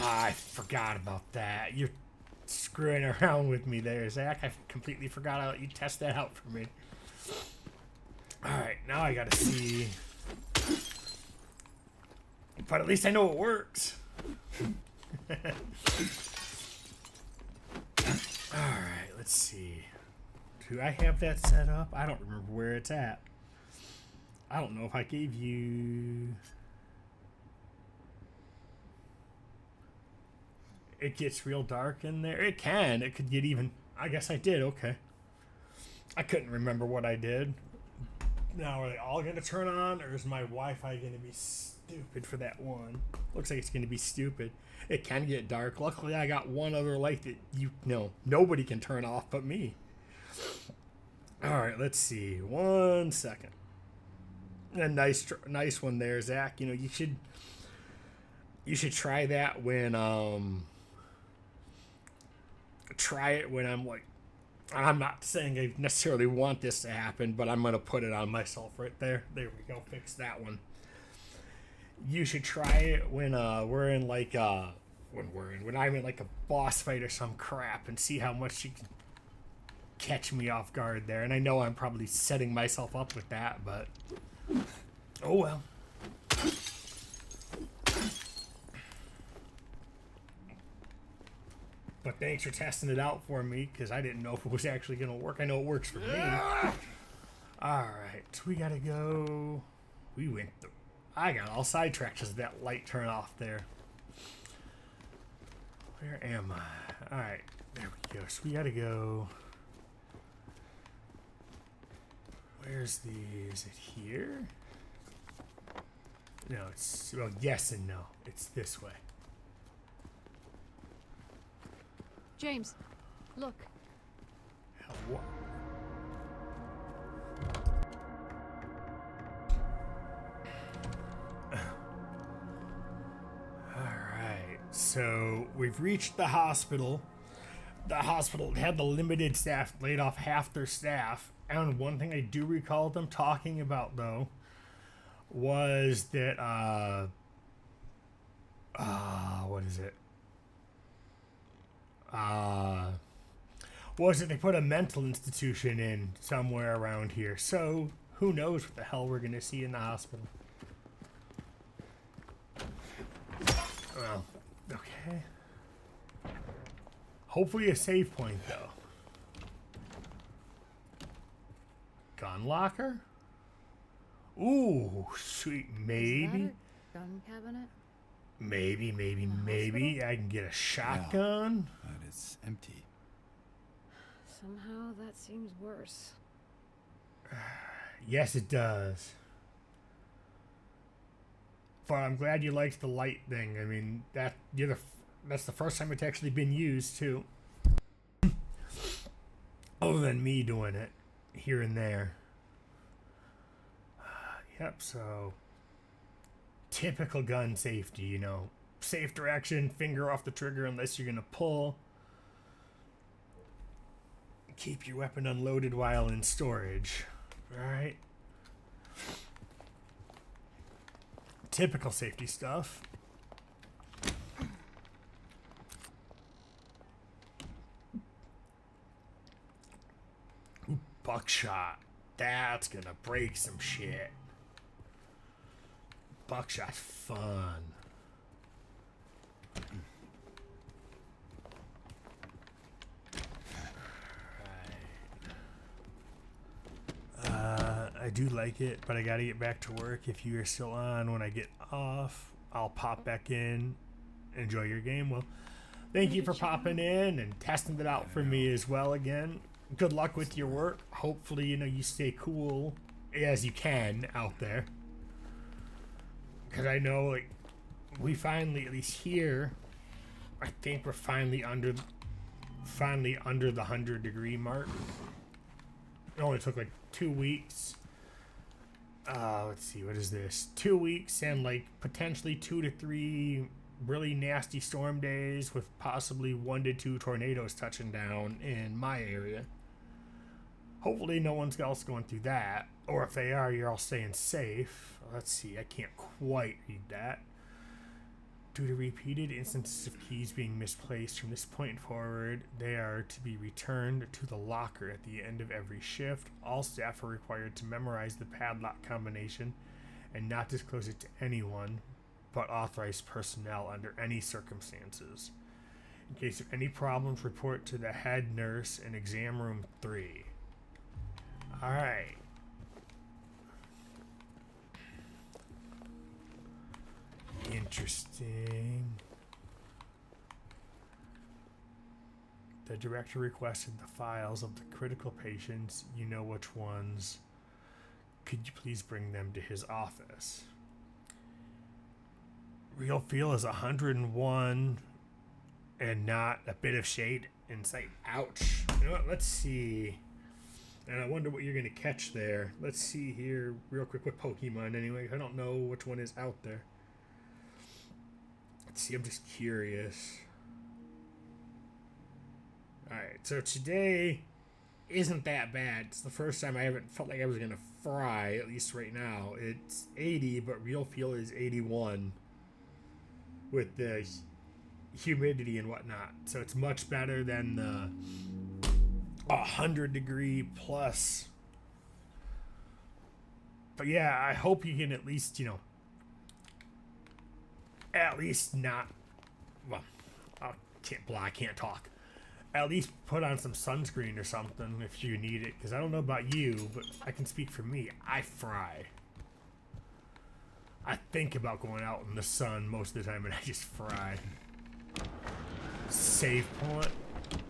I forgot about that. You're screwing around with me there, Zach. I completely forgot I let you test that out for me. Alright, now I gotta see. But at least I know it works. Alright, let's see. Do I have that set up? I don't remember where it's at. I don't know if I gave you... It gets real dark in there. It can. It could get even... I guess I did. Okay. I couldn't remember what I did. Now, are they all going to turn on, or is my Wi-Fi going to be stupid for that one? Looks like it's going to be stupid. It can get dark. Luckily, I got one other light that nobody can turn off but me. All right, let's see. 1 second. A nice one there, Zach. You should try that when try it when I'm not saying I necessarily want this to happen, but I'm going to put it on myself right there. There we go. Fix that one. You should try it when I'm in like a boss fight or some crap, and see how much you can catch me off guard there. And I know I'm probably setting myself up with that, but oh well. But thanks for testing it out for me, because I didn't know if it was actually going to work. I know it works for me. Alright, so we got to go... I got all sidetracked because of that light turn off there. Where am I? Alright, there we go. So we got to go... Is it here? No, it's... Well, yes and no. It's this way. James, look. What? Alright, so we've reached the hospital. The hospital had the limited staff, laid off half their staff. And one thing I do recall them talking about, though, was that What is it? Was it they put a mental institution in somewhere around here? So who knows what the hell we're gonna see in the hospital? Well, okay. Hopefully a save point though. Gun locker? Ooh, sweet. Maybe. Is that a gun cabinet? Maybe. I can get a shotgun. But it's empty. Somehow that seems worse. Yes, it does. But I'm glad you liked the light thing. I mean, that's the first time it's actually been used too. Other than me doing it here and there. Yep, so typical gun safety, you know. Safe direction, finger off the trigger unless you're gonna pull. Keep your weapon unloaded while in storage. Alright. Typical safety stuff. Ooh, buckshot. That's gonna break some shit. Buckshot's fun. I do like it, but I gotta get back to work. If you are still on when I get off, I'll pop back in. Enjoy your game. Well, thank you for popping in and testing it out for me as well again. Good luck with your work. Hopefully, you know, you stay cool as you can out there. Because I know, like, we finally, at least here, I think we're finally under the 100-degree mark. It only took like 2 weeks. Let's see, what is this? 2 weeks and like potentially 2 to 3 really nasty storm days with possibly 1 to 2 tornadoes touching down in my area. Hopefully no one's else going through that. Or if they are, you're all staying safe. Let's see, I can't quite read that. Due to repeated instances of keys being misplaced from this point forward, they are to be returned to the locker at the end of every shift. All staff are required to memorize the padlock combination and not disclose it to anyone but authorized personnel under any circumstances. In case of any problems, report to the head nurse in exam room 3. Alright. Interesting. The director requested the files of the critical patients. You know which ones. Could you please bring them to his office? Real feel is 101 and not a bit of shade in sight. Ouch. You know what? Let's see. And I wonder what you're going to catch there. Let's see here real quick with Pokemon anyway. I don't know which one is out there. Let's see, I'm just curious. Alright, so today isn't that bad. It's the first time I haven't felt like I was going to fry, at least right now. It's 80, but real feel is 81 with the humidity and whatnot. So it's much better than the 100-degree plus. But yeah, I hope you can at least, you know, at least not, well, I can't talk. At least put on some sunscreen or something if you need it, because I don't know about you, but I can speak for me. I fry. I think about going out in the sun most of the time, and I just fry. Save point.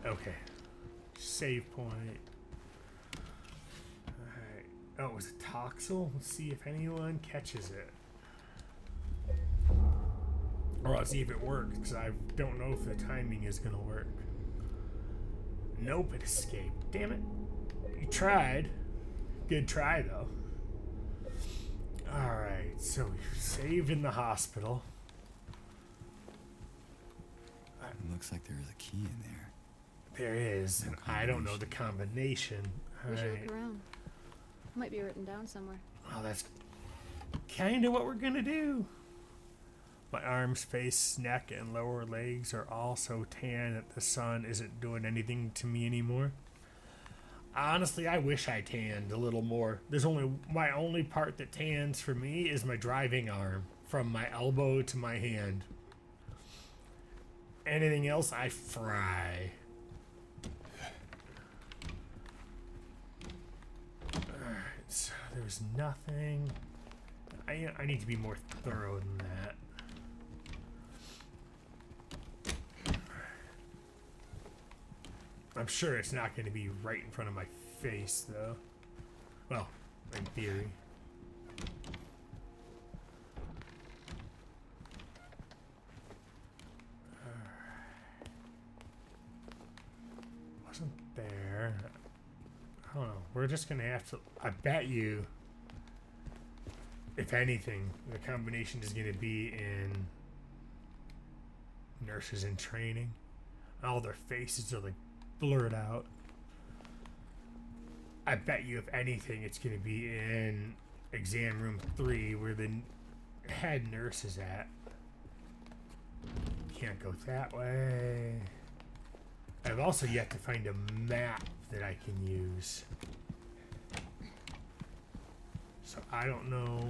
Okay. Save point. Alright. Oh, it was a Toxel? Let's see if anyone catches it. Or I'll see if it works, because I don't know if the timing is going to work. Nope, it escaped. Damn it. You tried. Good try, though. Alright, so we saved in the hospital. It looks like there's a key in there. There is, and I don't know the combination. We should Alright. look around. Might be written down somewhere. Well, that's kind of what we're going to do. My arms, face, neck, and lower legs are all so tan that the sun isn't doing anything to me anymore. Honestly, I wish I tanned a little more. My only part that tans for me is my driving arm, from my elbow to my hand. Anything else, I fry. Alright, so there's nothing. I need to be more thorough than that. I'm sure it's not going to be right in front of my face, though. Well, in theory. Wasn't there. I don't know. We're just going to have to... I bet you, if anything, the combination is going to be in nurses in training. All their faces are like blurred out. I bet you, if anything, it's going to be in exam room 3 where the head nurse is at. Can't go that way. I've also yet to find a map that I can use. So I don't know.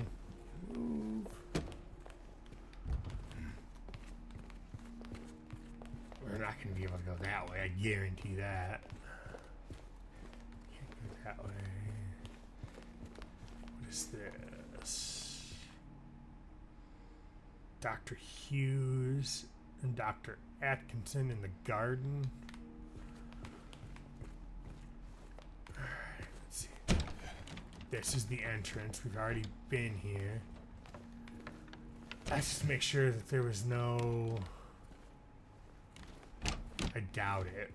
Move. We're not going to be able to go that way. I guarantee that. Can't go that way. What is this? Dr. Hughes and Dr. Atkinson in the garden. Alright, let's see. This is the entrance. We've already been here. Let's just make sure that there was no... I doubt it,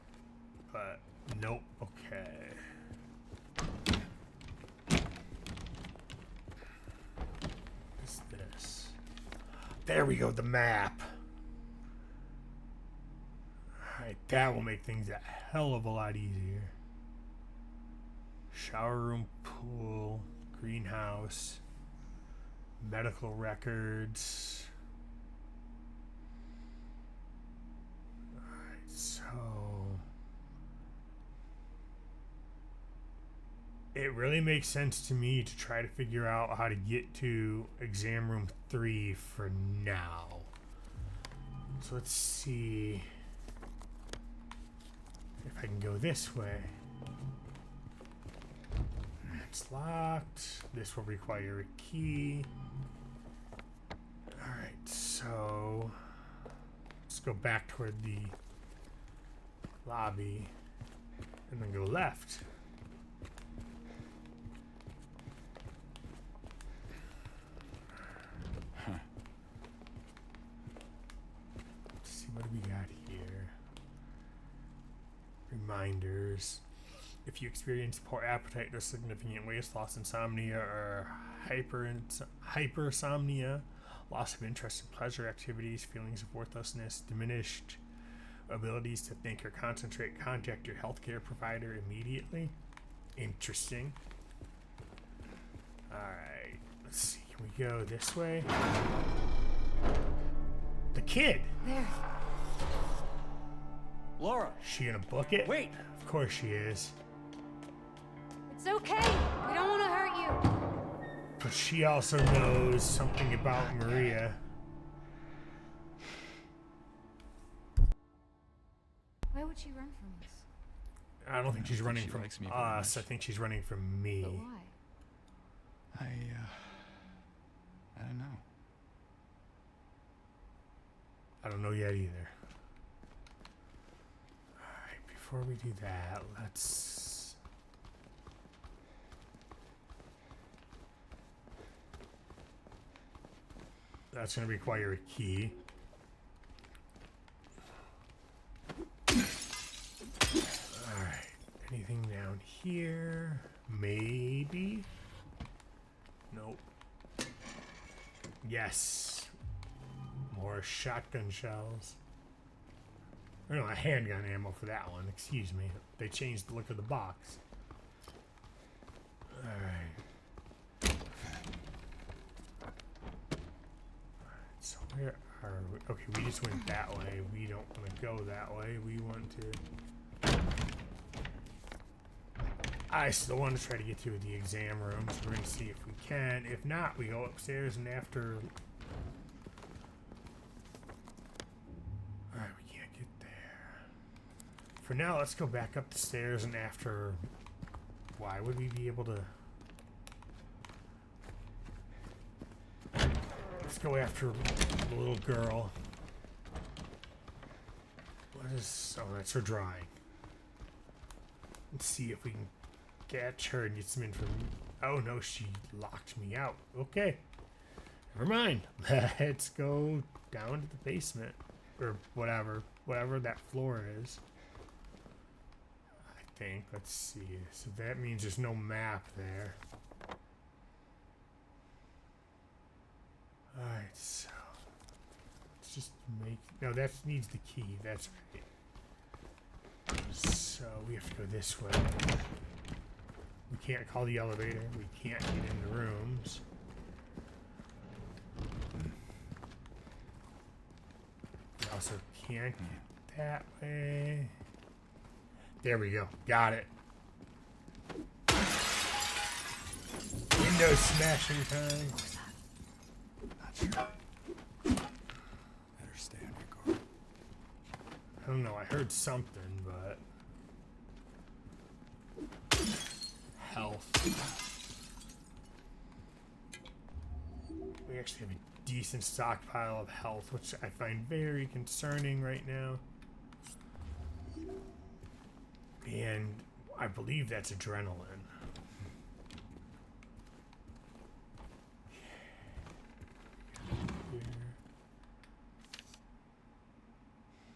but nope. Okay. What's this? There we go, the map. Alright, that will make things a hell of a lot easier. Shower room, pool, greenhouse, medical records. So it really makes sense to me to try to figure out how to get to exam room 3 for now. So let's see if I can go this way. It's locked. This will require a key. Alright, so let's go back toward the lobby and then go left. Let's see, what do we got here? Reminders. If you experience poor appetite or significant weight loss, insomnia, or hypersomnia, loss of interest in pleasure activities, feelings of worthlessness, diminished abilities to think or concentrate, contact your healthcare provider immediately. Interesting. Alright, let's see. Can we go this way? The kid! There. Laura! She gonna book it? Wait! Of course she is. It's okay. We don't want to hurt you. But she also knows something about Maria. Why would she run from us? I don't think she's running she from likes me very us. I much. think she's running from me. But why? I don't know. I don't know yet either. Alright, before we do that, let's... That's going to require a key. Alright, anything down here? Maybe? Nope. Yes. More shotgun shells. Or no, a handgun ammo for that one. Excuse me. They changed the look of the box. Alright. So where Okay, we just went that way. We don't want to go that way. We want to... I still want to try to get to the exam room, so we're going to see if we can. If not, we go upstairs and after... Alright, we can't get there. For now, let's go back up the stairs and after... Why would we be able to... Let's go after the little girl. What is... Oh, that's her drawing. Let's see if we can catch her and get some information. Oh no, she locked me out. Okay. Never mind. Let's go down to the basement. Or whatever. Whatever that floor is. I think. Let's see. So that means there's no map there. Alright, so let's just make... No, that needs the key. That's right. So we have to go this way. We can't call the elevator. We can't get into rooms. We also can't get that way. There we go. Got it. Window smashing time. Not sure. Better stay on your guard. I don't know. I heard something, but... Health. We actually have a decent stockpile of health, which I find very concerning right now. And I believe that's adrenaline. Here.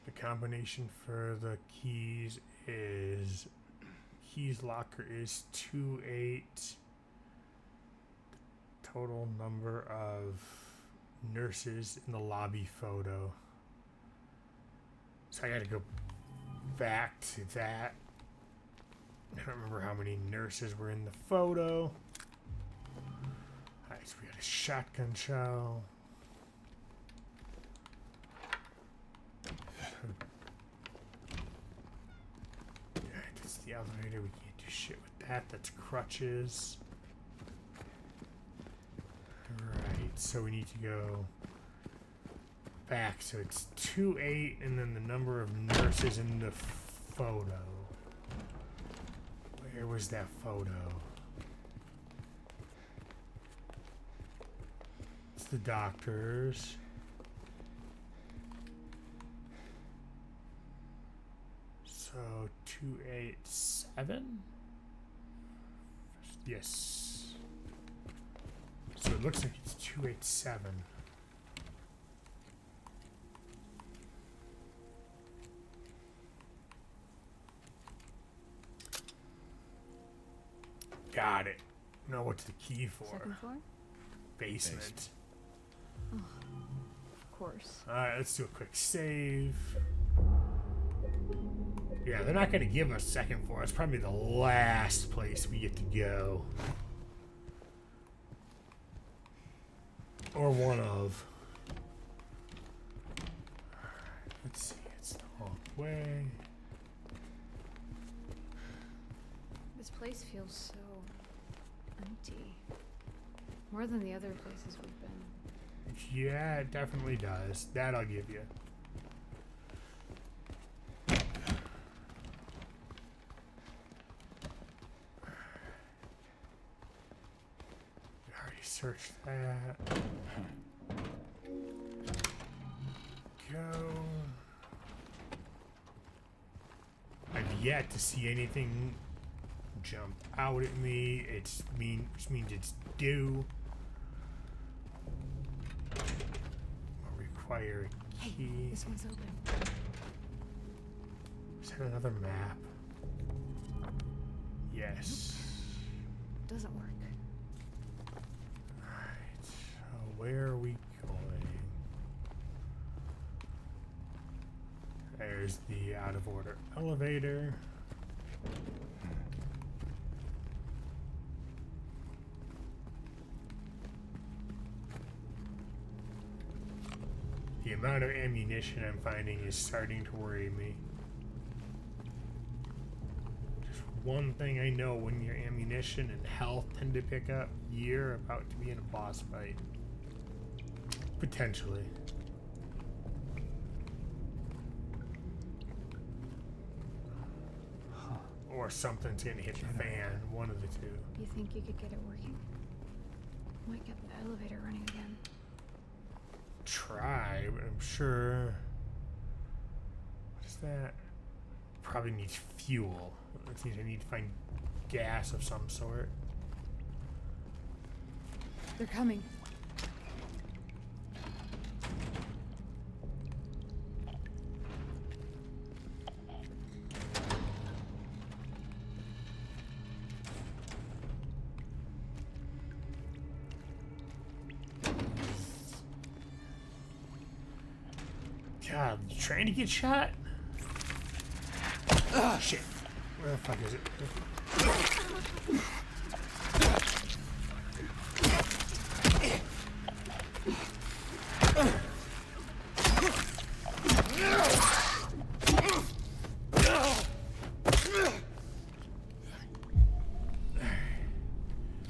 The combination for the keys is... Keys locker is 28. Total number of nurses in the lobby photo. So I gotta go back to that. I don't remember how many nurses were in the photo. Alright, so we got a shotgun shell. Alright, that's the elevator. We can't do shit with that. That's crutches. Right, so we need to go back. So it's 28 and then the number of nurses in the photo. Where was that photo? It's the doctors. So 287? Yes. So it looks like it's 287. Got it. Now what's the key for? Second floor? Basement. Of course. Alright, let's do a quick save. Yeah, they're not going to give us second floor. It's probably the last place we get to go. Or one of. Let's see, it's the wrong way. This place feels so empty. More than the other places we've been. Yeah, it definitely does. That I'll give you. We already searched that. Go. I've yet to see anything jump out at me. Which means it's due. I'll require a key. Hey, this one's open. Is that another map? Yes. Doesn't work. Alright, so where are we going? There's the out of order elevator. The amount of ammunition I'm finding is starting to worry me. Just one thing I know, when your ammunition and health tend to pick up, you're about to be in a boss fight. Potentially. Or something's gonna hit the fan, one of the two. You think you could get it working? Might get the elevator running again. Try, but I'm sure. What is that? Probably needs fuel. It means I need to find gas of some sort. They're coming. God, you trying to get shot? Oh, shit. Where the fuck is it?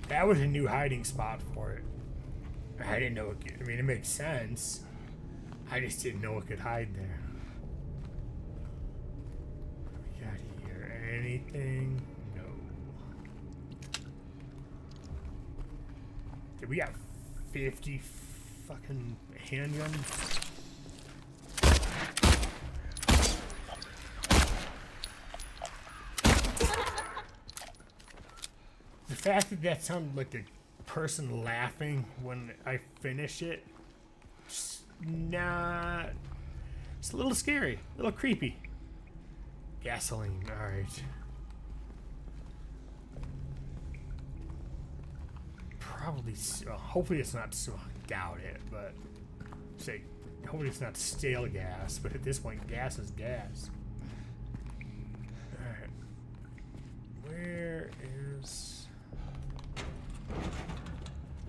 That was a new hiding spot for it. I didn't know it could, I mean, it makes sense. I just didn't know it could hide there. What do we got here? Anything? No. Did we got 50 fucking handguns? The fact that that sounded like a person laughing when I finish it, just not. It's a little scary, a little creepy. Gasoline, alright. Probably, hopefully it's not, I doubt it, but say, hopefully it's not stale gas, but at this point, gas is gas. Alright. Where is.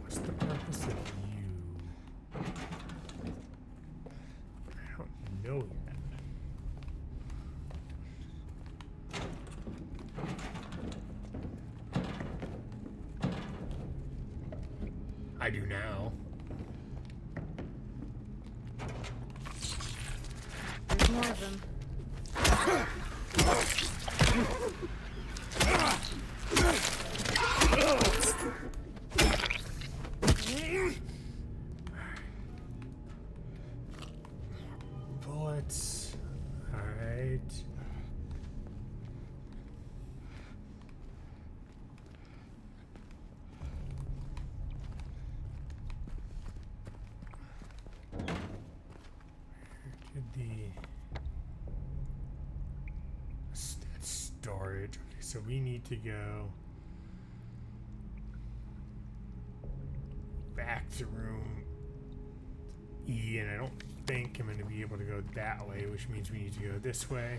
What's the purpose of you? I don't know yet. I do now. There's more of them. Bullets. Alright. Storage. Okay, so we need to go back to room E, and I don't think I'm going to be able to go that way, which means we need to go this way.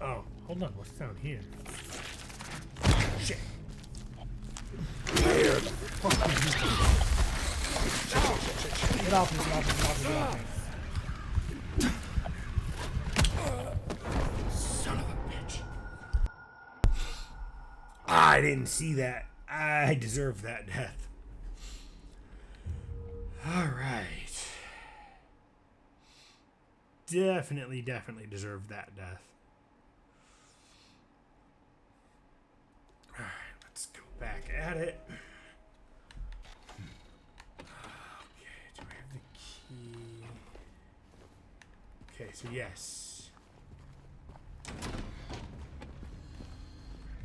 Oh, hold on, what's down here? Shit. Where the fuck is this? Shit. Get off me, get off me, get off me, get off me. Son of a bitch. I didn't see that. I deserve that death. Alright. Definitely deserved that death. Alright, let's go back at it. Okay, do I have the key? Okay, so yes.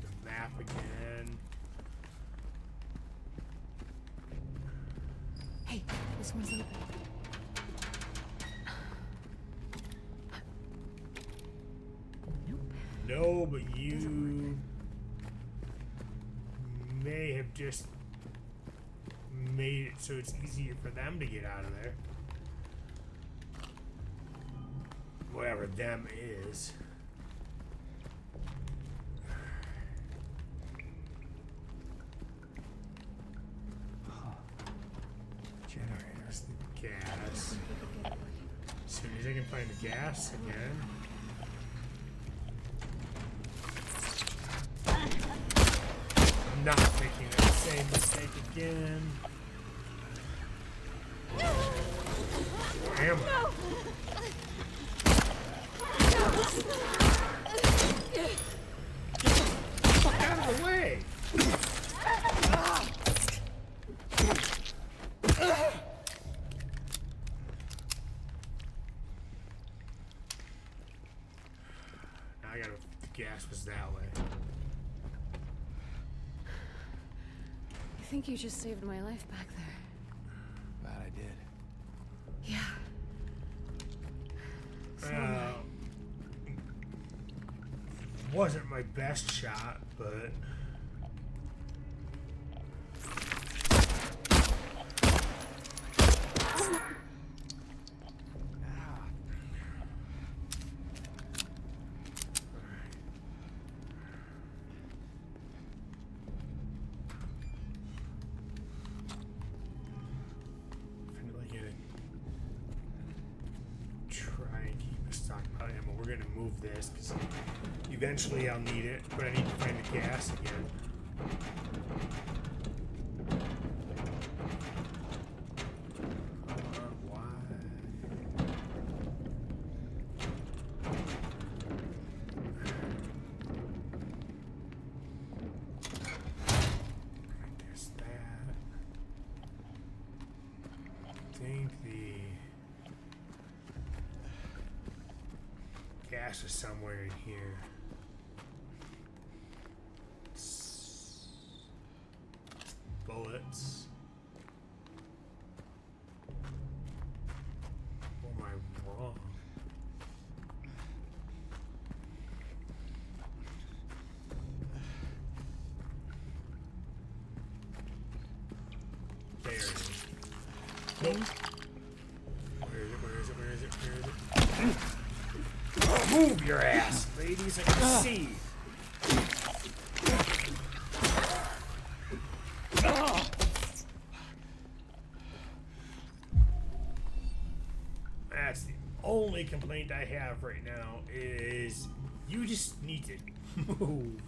The map again. Hey, this one's open. No, but you may have just made it so it's easier for them to get out of there. Whatever them is. Generators. Gas. As soon as I can find the gas again. I'm not making that same mistake again. Where am I? Get out of the way! Now I gotta. The gas was that way. I think you just saved my life back there. Glad I did. Yeah. So am I. Wasn't my best shot, but we're gonna move this because eventually I'll need it, but I need to find the gas again. Why? There's that. I think the gas is somewhere in here. Bullets. Or am I wrong? There it is. Nope. Where is it? Where is it? Where is it? Where is it? Move your ass, ladies, I can see. That's the only complaint I have right now is you just need to move.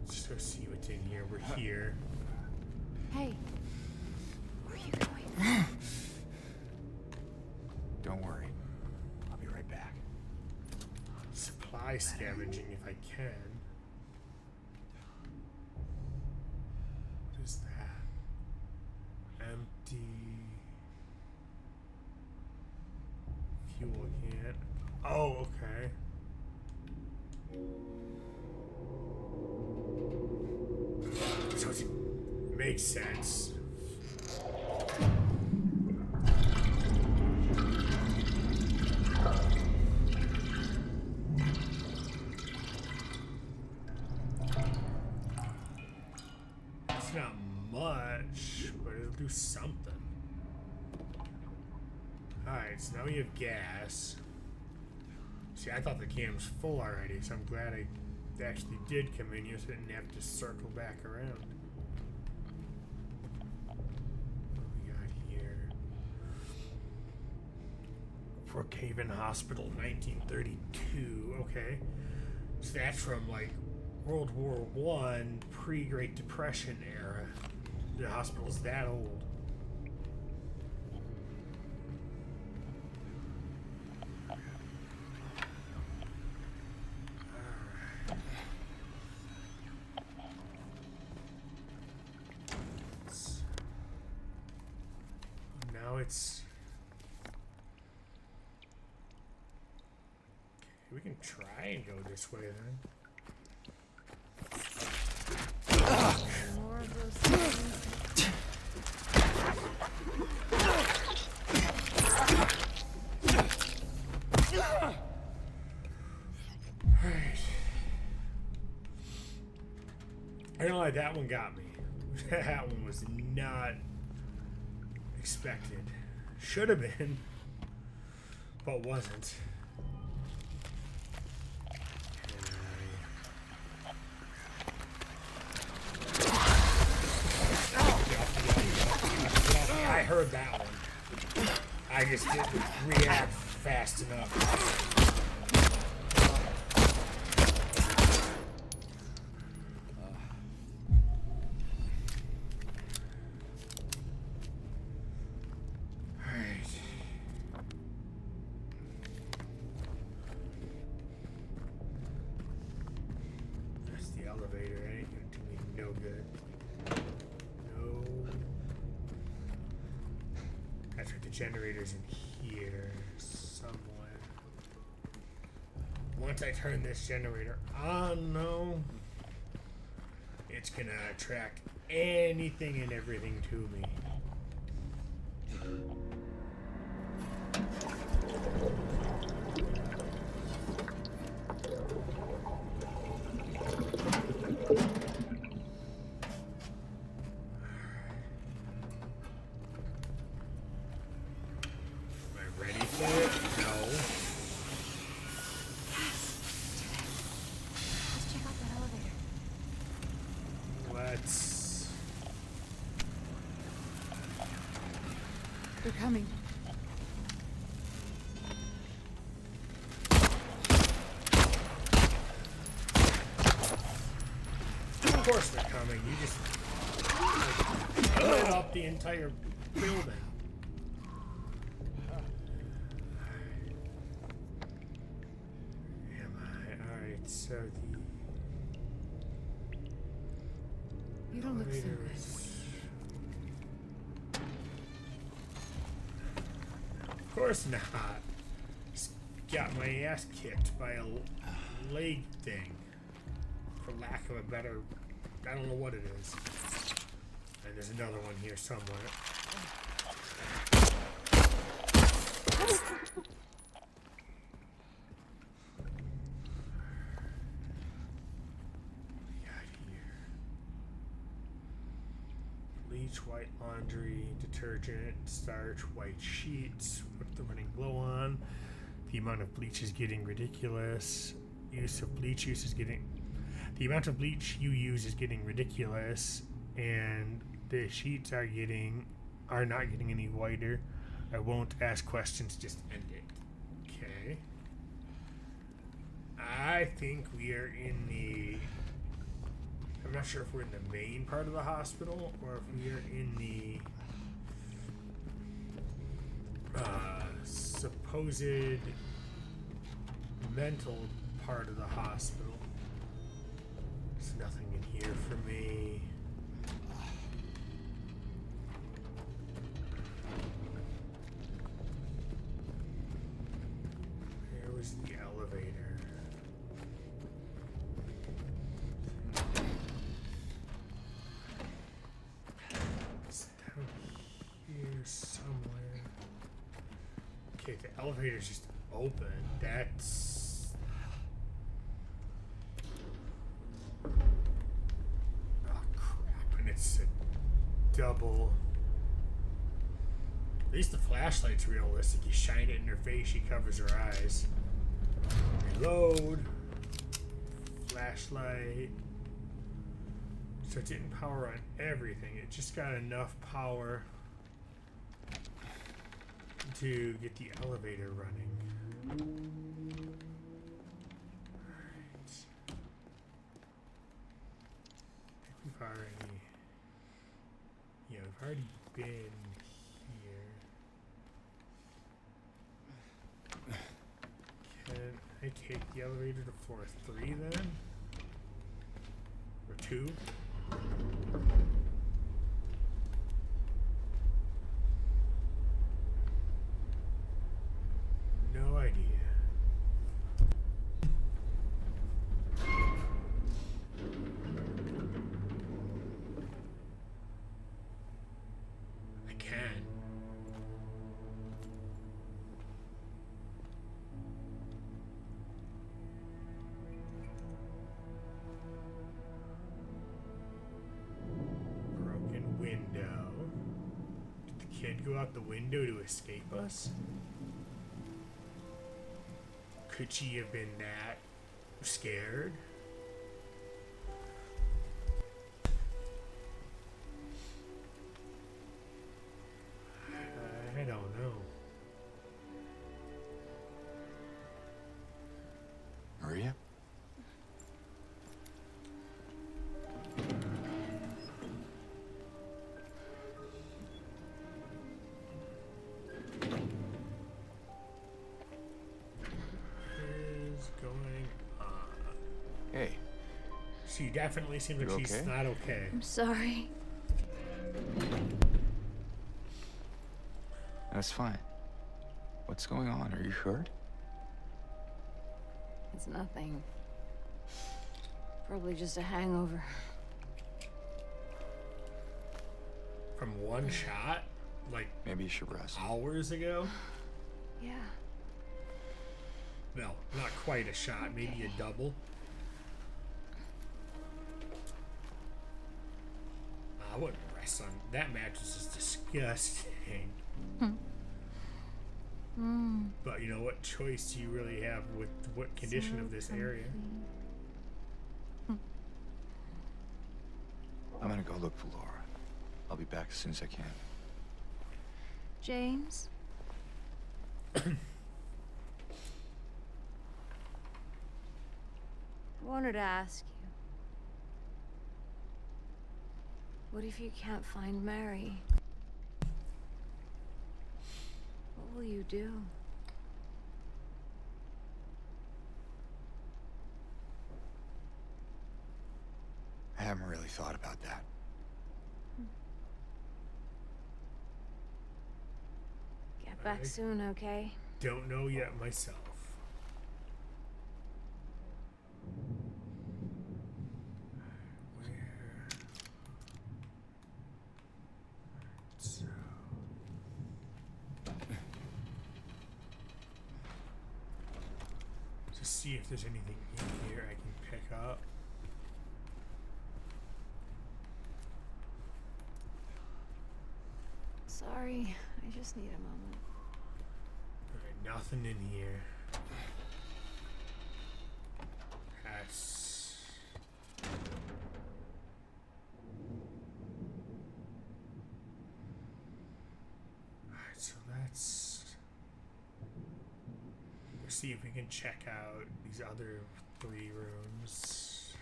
Let's go see what's in here. We're here. Hey, where are you going? Don't worry. I'll be right back. Supply scavenging if I can. What is that? Empty fuel can. Oh, okay. So it makes sense. It's not much, but it'll do something. Alright, so now we have gas. See, I thought the can was full already, so I'm glad I actually did come in here so I didn't have to circle back around. What do we got here? Brookhaven Hospital, 1932. Okay. So that's from like World War One, pre-Great Depression era. The hospital's that old. Now it's... Okay, we can try and go this way then. More of those things. I don't know why that one got me. That one was not expected. Should have been, but wasn't. I heard that one. I just didn't react fast enough. Generators in here somewhere. Once I turn this generator on, though, it's gonna attract anything and everything to me. They're coming. Of course they're coming. You just lit up the entire building. Am I? Alright, so the... You don't look so good. Of course not. Just got my ass kicked by a leg thing. For lack of a better... I don't know what it is. And there's another one here somewhere. Bleach, white laundry, detergent, starch, white sheets with the running glow on. The amount of bleach is getting ridiculous. The amount of bleach you use is getting ridiculous, and the sheets are not getting any whiter. I won't ask questions, just end it. Okay. I think we are in the... I'm not sure if we're in the main part of the hospital or if we are in the supposed mental part of the hospital. There's nothing in here for me. Where was the elevator? It's down here somewhere. Okay, the elevator's just open. That's... It's a double. At least the flashlight's realistic. You shine it in her face, she covers her eyes. Reload. Flashlight. So it didn't power on everything. It just got enough power to get the elevator running. Alright. I think we've already... Yeah, we've already been here. Can I take the elevator to floor 3 then? Or 2? No idea. I can. did go out the window to escape us? Could she have been that scared? I don't know. Maria? What is going on? Hey, She definitely seems like You she's okay? not okay. I'm sorry. that's fine. What's going on? Are you hurt? It's nothing. Probably just a hangover. From one shot? Like Maybe you should rest. hours ago? Yeah. No, not quite a shot, maybe a double. I wouldn't rest on that mattress is disgusting. But you know what choice do you really have with what condition of this area? I'm gonna go look for Laura. I'll be back as soon as I can. James? I wanted to ask you. What if you can't find Mary? What will you do? I haven't really thought about that. Get back Alright. soon, okay? Don't know yet myself. Where? So. Just see if there's anything in here I can pick up. Sorry, I just need a moment. Alright, nothing in here. That's. Alright, so that's. Let's see if we can check out these other 3 rooms.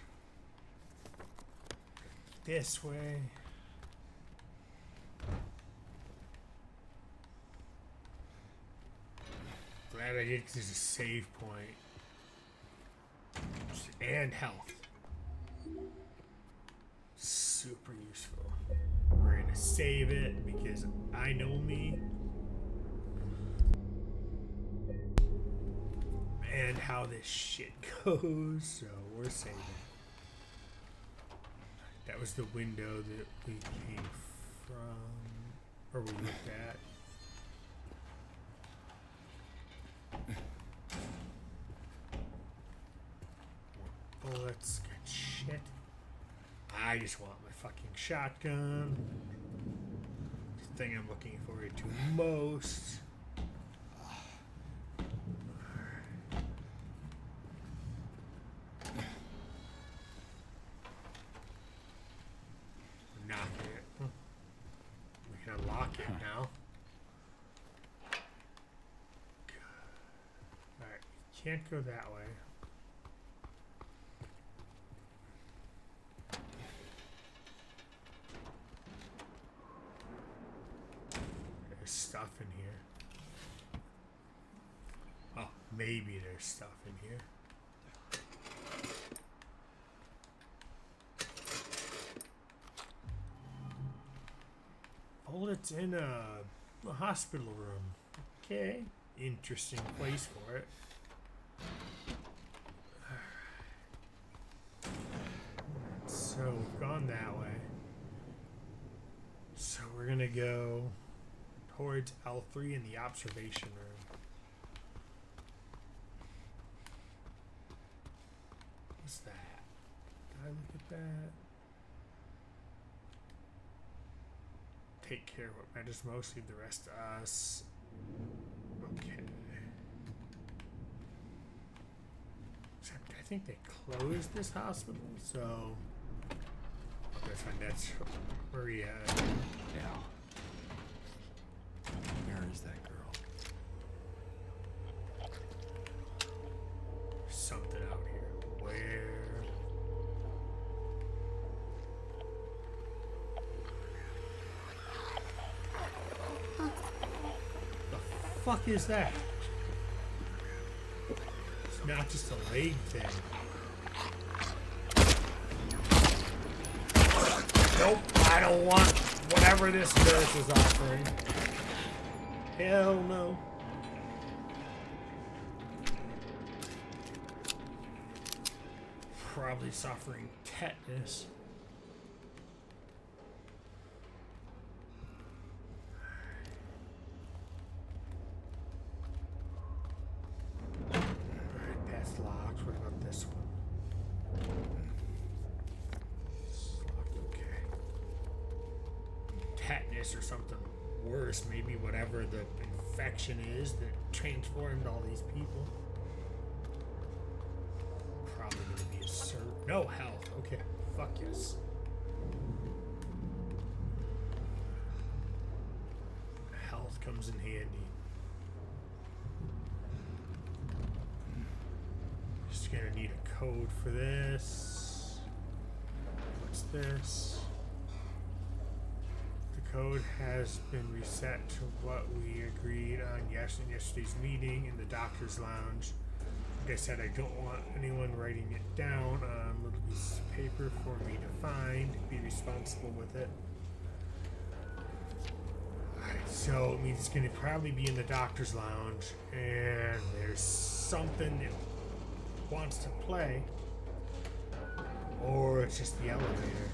This way. Glad I did because there's a save point. And health. Super useful. We're gonna save it because I know me. And how this shit goes, so we're saving. That was the window that we came from, or we looked at. Bullets, good shit. I just want my fucking shotgun. The thing I'm looking forward to most. Knock it. We can unlock it now. Alright, can't go that way. There's stuff in here. Oh, maybe there's stuff in here. Oh, it's in a hospital room. Okay. Interesting place for it. So we've gone that way. So we're gonna go towards L3 in the observation room. What's that? Did I look at that? take care of what matters most, leave the rest to us. Okay. Except I think they closed this hospital, so... Okay, fine, that's Maria. Now, where is that girl? Something out here. Where? The fuck is that? It's not just a leg thing. Nope, I don't want whatever this nurse is offering. Hell no. Probably suffering tetanus. Alright, that's locked. What about this one? It's locked, okay. Tetanus or something worse, maybe whatever the infection is that transformed all these people. Probably gonna be a no health. Okay, fuck yes. Health comes in handy. Just gonna need a code for this. What's this? The code has been reset to what we agreed on in yesterday's meeting in the doctor's lounge. Like I said, I don't want anyone writing it down on a little piece of paper for me to find, be responsible with it. Alright, so it means it's going to probably be in the doctor's lounge, and there's something that wants to play, or it's just the elevator.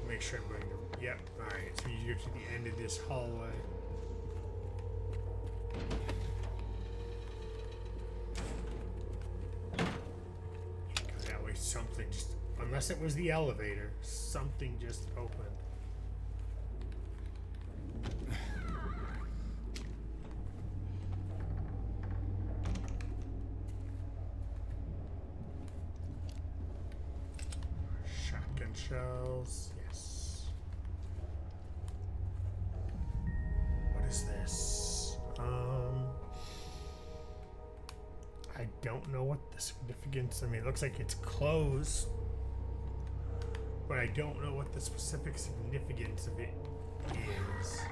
Make sure I'm going to. Yep. Alright, so you get to the end of this hallway. That way, something just. Unless it was the elevator, something just opened. Shotgun shells. Is this? I don't know what the significance. I mean, it looks like it's closed, but I don't know what the specific significance of it is.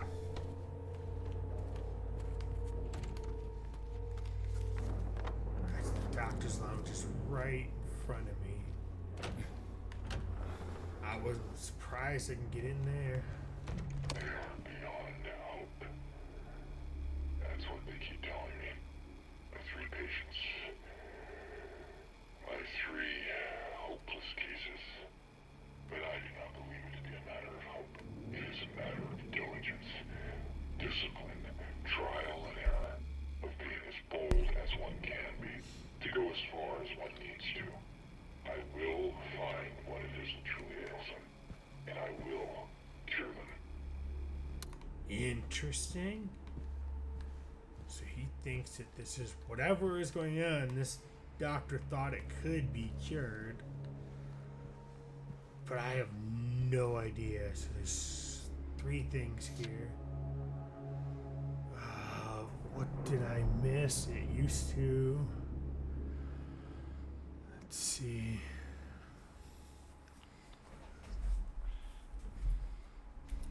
The doctor's lounge is right in front of me. I wasn't surprised I can get in there. That's what they keep telling me. My 3 patients. My 3 hopeless cases. But I do not believe it to be a matter of hope. It is a matter of diligence, discipline, trial and error, of being as bold as one can be, to go as far as one needs to. I will find what it is that truly ails them, and I will cure them. Interesting. So he thinks that this is whatever is going on. This doctor thought it could be cured, but I have no idea. So there's 3 things here. What did I miss? It used to. Let's see.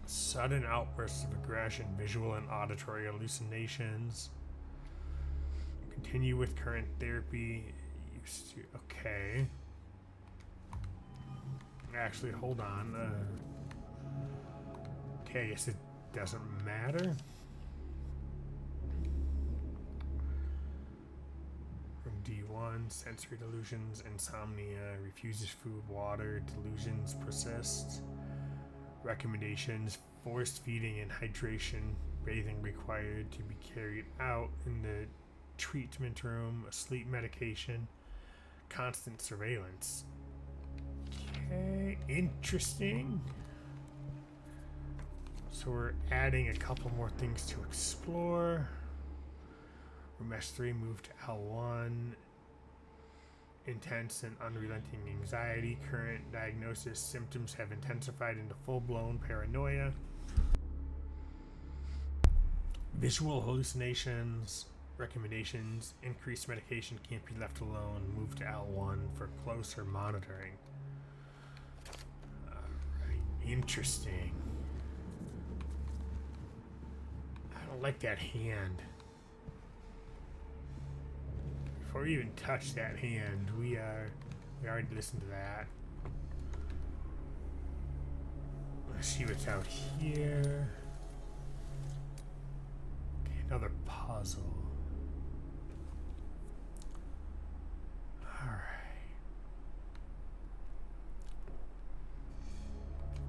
Sudden outbursts of aggression, visual and auditory hallucinations. Continue with current therapy. Used to. Okay. Actually, hold on. Okay, I guess it doesn't matter. Room D1, sensory delusions, insomnia, refuses food, water, delusions persist. Recommendations, forced feeding and hydration, bathing required to be carried out in the treatment room, sleep medication, constant surveillance. Okay, interesting. So we're adding a couple more things to explore. Room S3 moved to L1. Intense and unrelenting anxiety. Current diagnosis symptoms have intensified into full-blown paranoia. Visual hallucinations. Recommendations. Increased medication can't be left alone. Move to L1 for closer monitoring. Alright, interesting. I don't like that hand. Before we even touch that hand, we already listened to that. Let's see what's out here. Okay, another puzzle. Alright.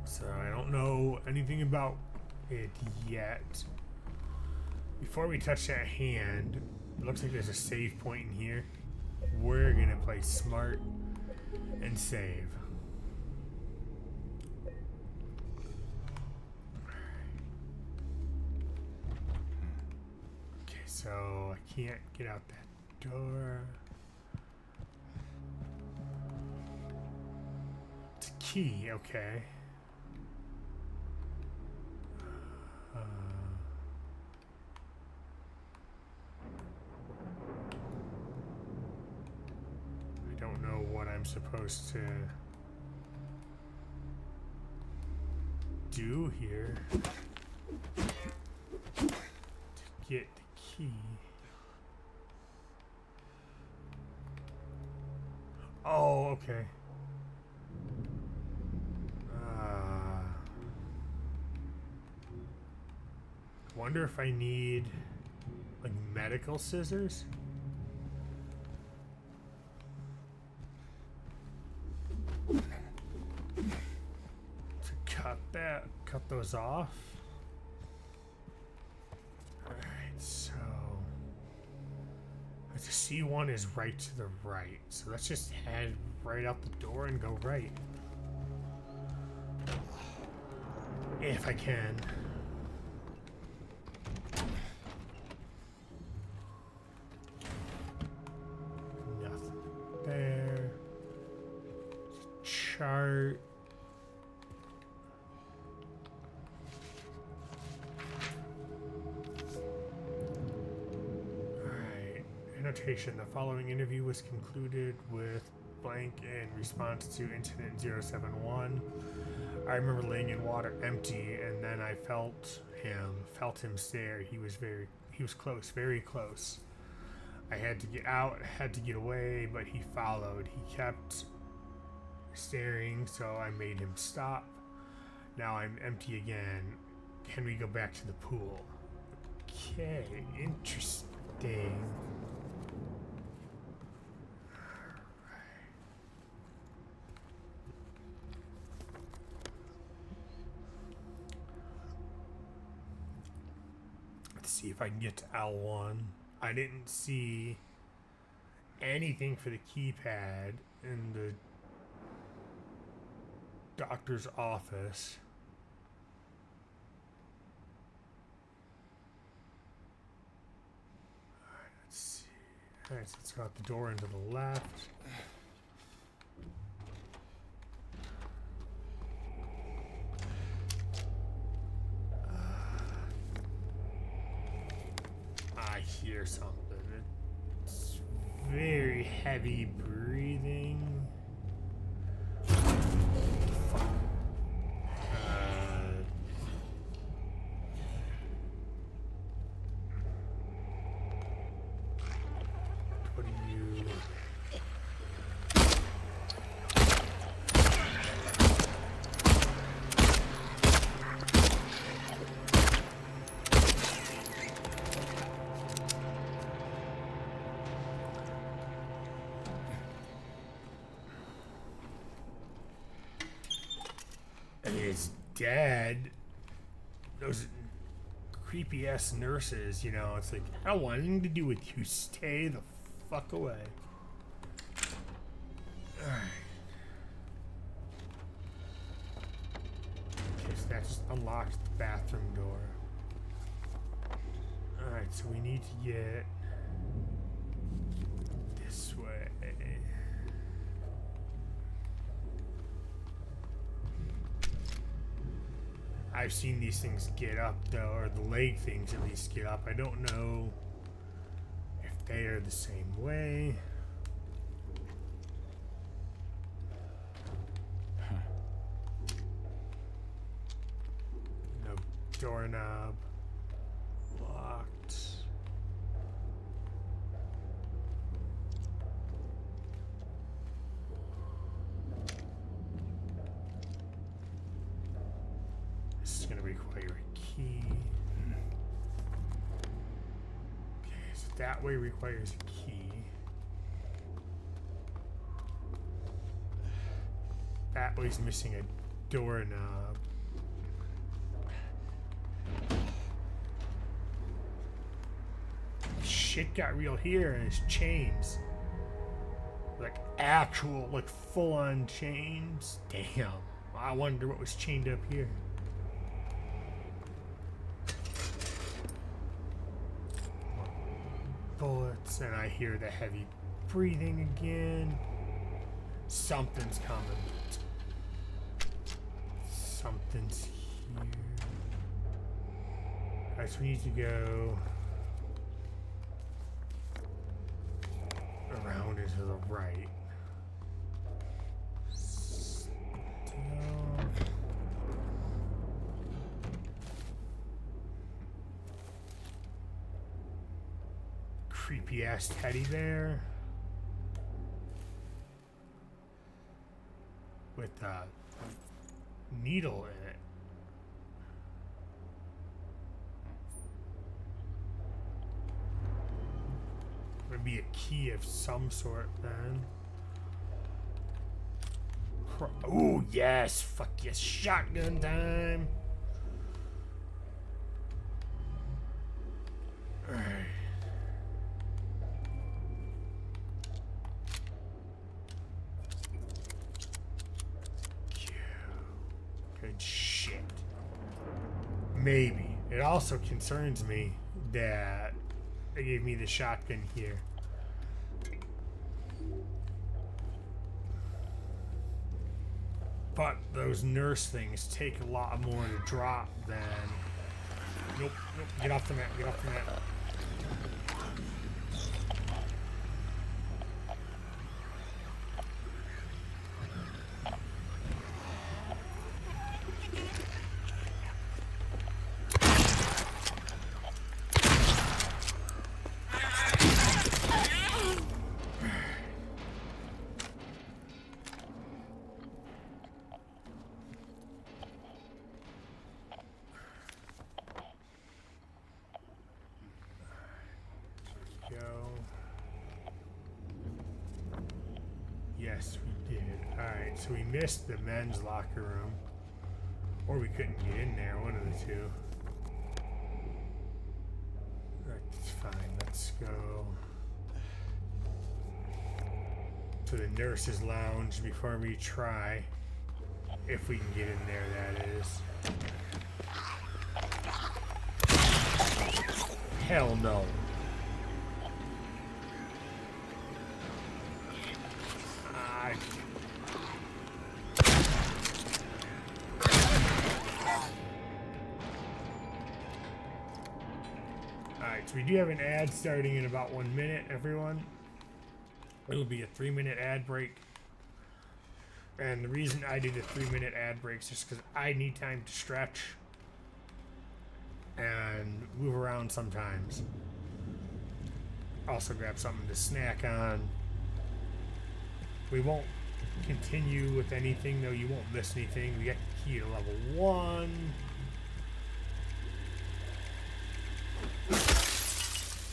So I don't know anything about it yet. Before we touch that hand, it looks like there's a save point in here. We're gonna play smart and save. Okay, so I can't get out that door. It's a key, okay. I don't know what I'm supposed to do here to get the key. Oh, okay. Wonder if I need like medical scissors. Cut those off. Alright, so the C1 is right to the right. So let's just head right out the door and go right. If I can. Nothing there. Chart. The following interview was concluded with blank in response to incident 071. I remember laying in water empty, and then I felt him stare. He was close, very close. I had to get out, had to get away, but he followed. He kept staring, so I made him stop. Now I'm empty again. Can we go back to the pool? Okay, interesting. See if I can get to L1. I didn't see anything for the keypad in the doctor's office. Alright, let's see. Alright, so let's go out the door into the left. I hear something. It's very heavy breathing. Fuck. What do you... I mean, it's dead. Those creepy ass nurses, you know, it's like, I don't want anything to do with you. Stay the fuck away. Alright. Okay, so that just unlocks the bathroom door. Alright, so we need to get this way. I've seen these things get up though, or the leg things at least get up. I don't know if they are the same way. No doorknob. Locked. This is going to require a key. Okay, so that way requires a key. That way's missing a doorknob. Shit got real here, and it's chains. Like actual, like full-on chains. Damn. I wonder what was chained up here. Bullets, and I hear the heavy breathing again. Something's coming. Something's here. Alright, so we need to go around and to the right. Still. Creepy ass teddy bear with a needle in it. Would be a key of some sort then. Oh yes, fuck yes, shotgun time. Alright. Good shit. Maybe. It also concerns me that they gave me the shotgun here. But those nurse things take a lot more to drop than... Nope, nope, get off the mat, get off the mat. Yes, we did. Alright, so we missed the men's locker room. Or we couldn't get in there, one of the two. That's fine, let's go to the nurse's lounge before we try. If we can get in there, that is. Hell no. Alright, so we do have an ad starting in about 1 minute, everyone. It'll be a 3-minute ad break. And the reason I do the 3-minute ad breaks is because I need time to stretch and move around sometimes. Also grab something to snack on. We won't continue with anything, though. You won't miss anything. We got the key to level 1.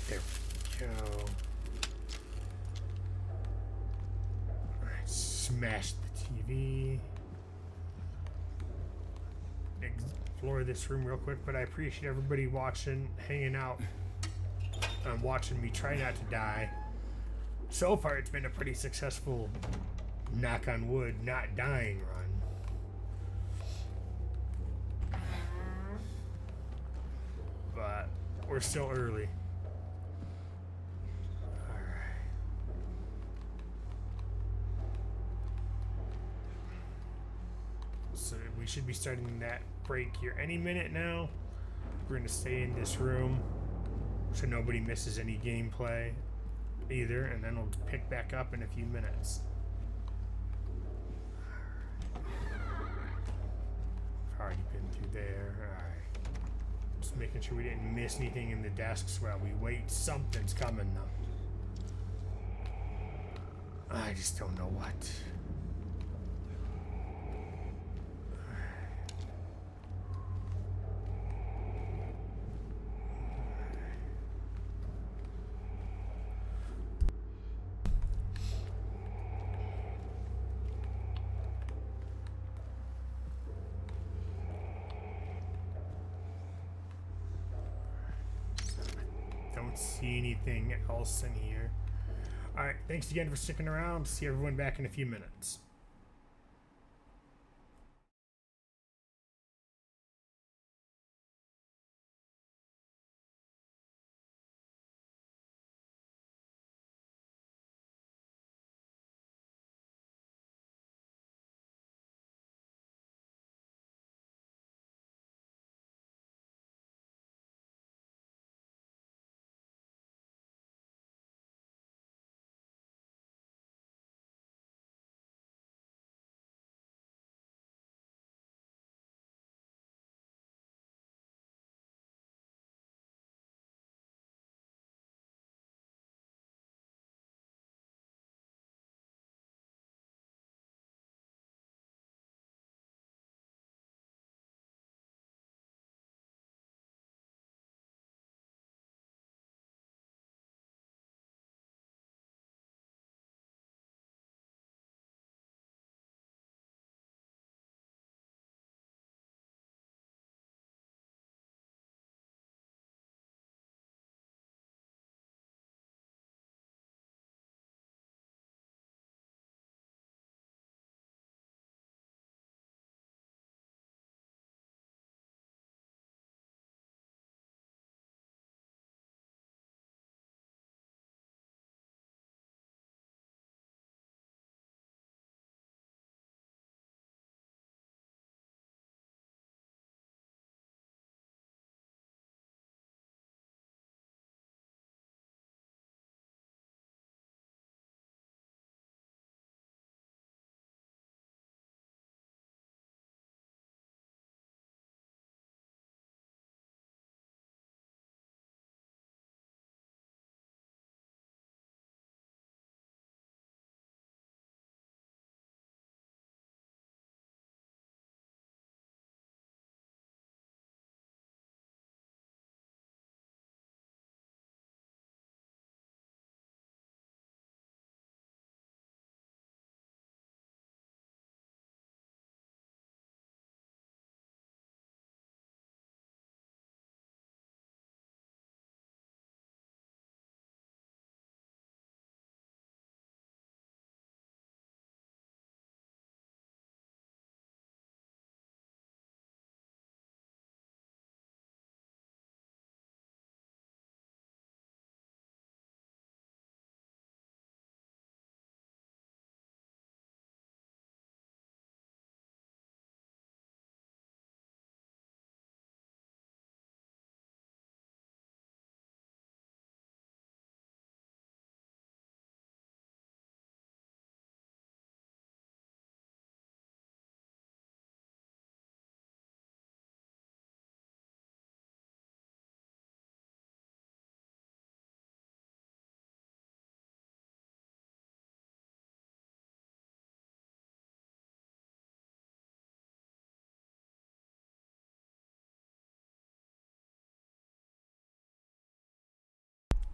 There we go. Alright, smash the TV. explore this room real quick, but I appreciate everybody watching, hanging out, and watching me try not to die. So far, it's been a pretty successful, knock on wood, not dying run. But we're still early. So we should be starting that break here any minute now. We're going to stay in this room so nobody misses any gameplay either, and then we'll pick back up in a few minutes. I've already been through there. Alright. Just making sure we didn't miss anything in the desks while we wait. Something's coming though. I just don't know what. Don't see anything else in here. Alright, thanks again for sticking around. See everyone back in a few minutes.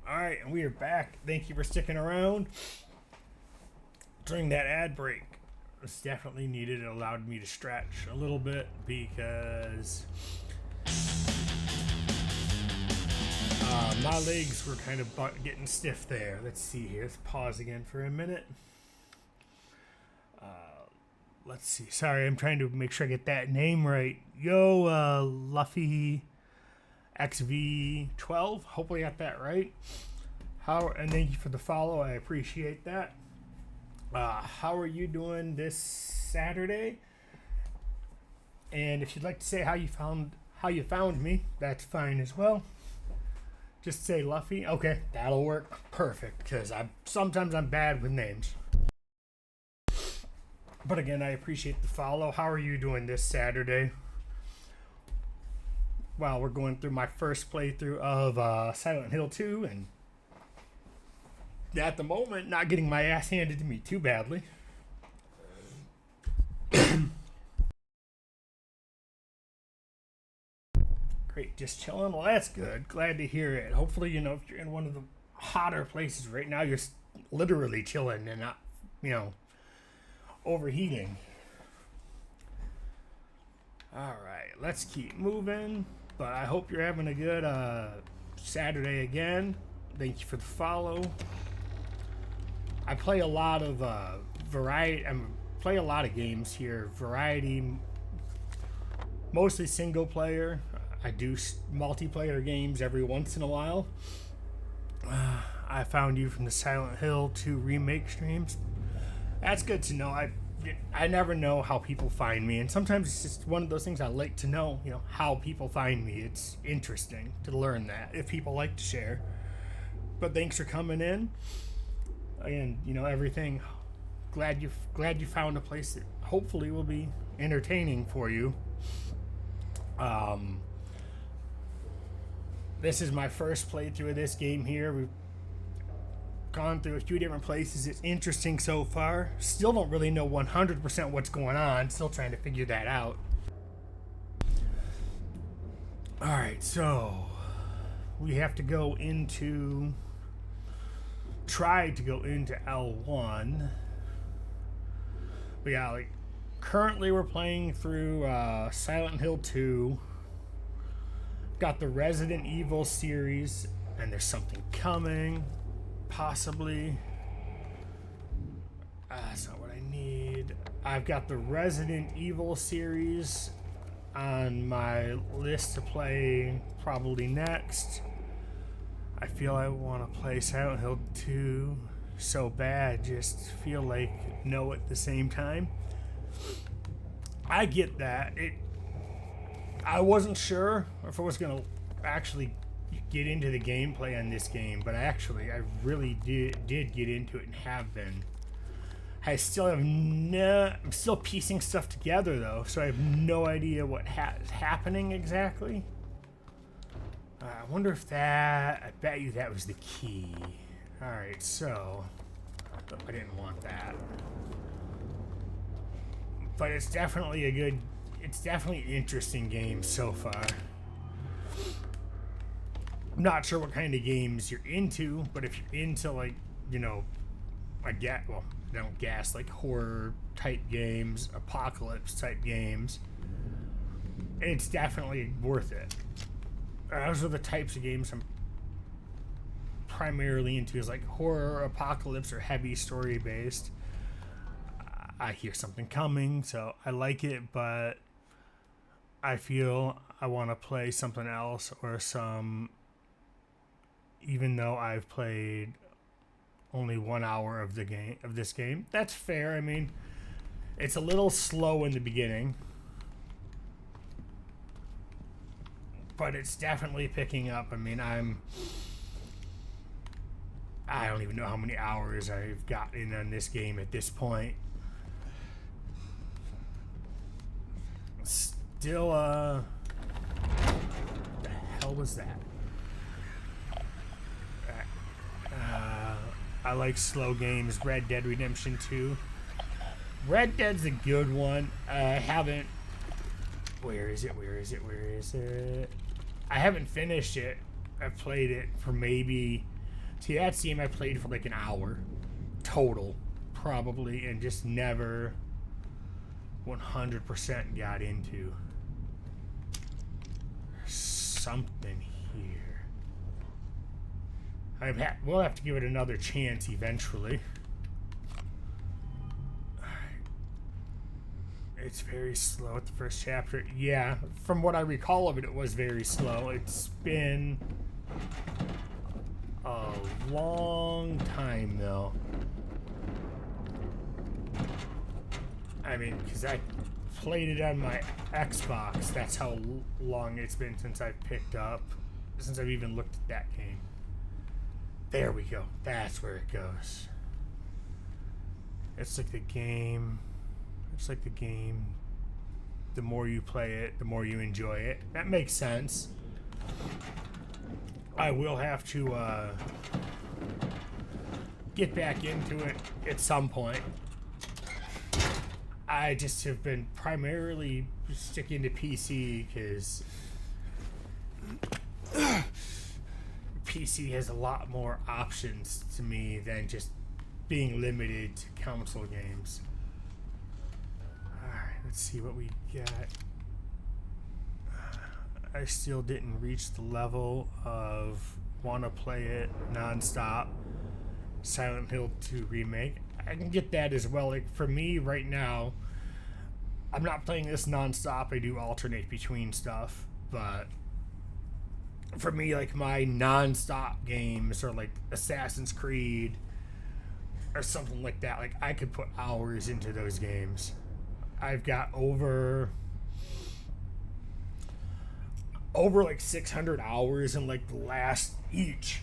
Alright, and we are back. Thank you for sticking around during that ad break. it's definitely needed. It allowed me to stretch a little bit because my legs were kind of getting stiff there. Let's see here. Let's pause again for a minute. Let's see. Sorry, I'm trying to make sure I get that name right. Yo, Luffy XV12. Hopefully I got that right. And thank you for the follow. I appreciate that. How are you doing this Saturday? And if you'd like to say how you found me, that's fine as well. Just say Luffy. Okay, that'll work perfect because sometimes I'm bad with names. But again, I appreciate the follow. How are you doing this Saturday? Well, we're going through my first playthrough of Silent Hill 2, and at the moment, not getting my ass handed to me too badly. Great, just chilling. Well, that's good. Glad to hear it. Hopefully, if you're in one of the hotter places right now, you're literally chilling and not, overheating. All right, let's keep moving. But I hope you're having a good Saturday again. Thank you for the follow. I play a lot of variety. I play a lot of games here. Variety, mostly single player. I do multiplayer games every once in a while. I found you from the Silent Hill 2 remake streams. That's good to know. I never know how people find me, and sometimes it's just one of those things I like to know, how people find me. It's interesting to learn that if people like to share. But thanks for coming in. And everything. Glad you found a place that hopefully will be entertaining for you. This is my first playthrough of this game here. We've gone through a few different places. It's interesting so far. Still don't really know 100% what's going on. Still trying to figure that out. Alright, so we have to go into... Try to go into L1. But yeah, currently we're playing through Silent Hill 2. Got the Resident Evil series, and there's something coming, possibly. That's not what I need. I've got the Resident Evil series on my list to play probably next. I feel I want to play Silent Hill 2 so bad, just feel like no at the same time. I get that. I wasn't sure if I was going to actually get into the gameplay on this game, but I really did get into it and have been. I'm still piecing stuff together though, so I have no idea what is happening exactly. I wonder if I bet you that was the key. Alright, so I didn't want that. But it's definitely it's definitely an interesting game so far. I'm not sure what kind of games you're into, but if you're into horror type games, apocalypse type games, it's definitely worth it. Those are the types of games I'm primarily into, is horror, apocalypse, or heavy story based. I hear something coming, so I like it, but I feel I want to play something else even though I've played only 1 hour of this game. That's fair. I mean, it's a little slow in the beginning, but it's definitely picking up. I mean, I don't even know how many hours I've gotten on this game at this point. Still, what the hell was that? I like slow games. Red Dead Redemption 2. Red Dead's a good one. I haven't... Where is it? I haven't finished it. I've played it for maybe... See, that game I played for an hour. Total. Probably. And just never 100% got into. Something here. We'll have to give it another chance eventually. It's very slow at the first chapter. Yeah, from what I recall of it, it was very slow. It's been a long time, though. I mean, because I played it on my Xbox. That's how long it's been since I've since I've even looked at that game. There we go. That's where it goes. It's like the game. It's like the game. The more you play it, the more you enjoy it. That makes sense. I will have to get back into it at some point. I just have been primarily sticking to PC because PC has a lot more options to me than just being limited to console games. Alright, let's see what we got. I still didn't reach the level of want to play it non-stop. Silent Hill 2 Remake. I can get that as well. Like, for me right now, I'm not playing this non-stop. I do alternate between stuff, but for me, like, my non-stop games are like Assassin's Creed or something like that. Like, I could put hours into those games. I've got over like 600 hours in like the last each.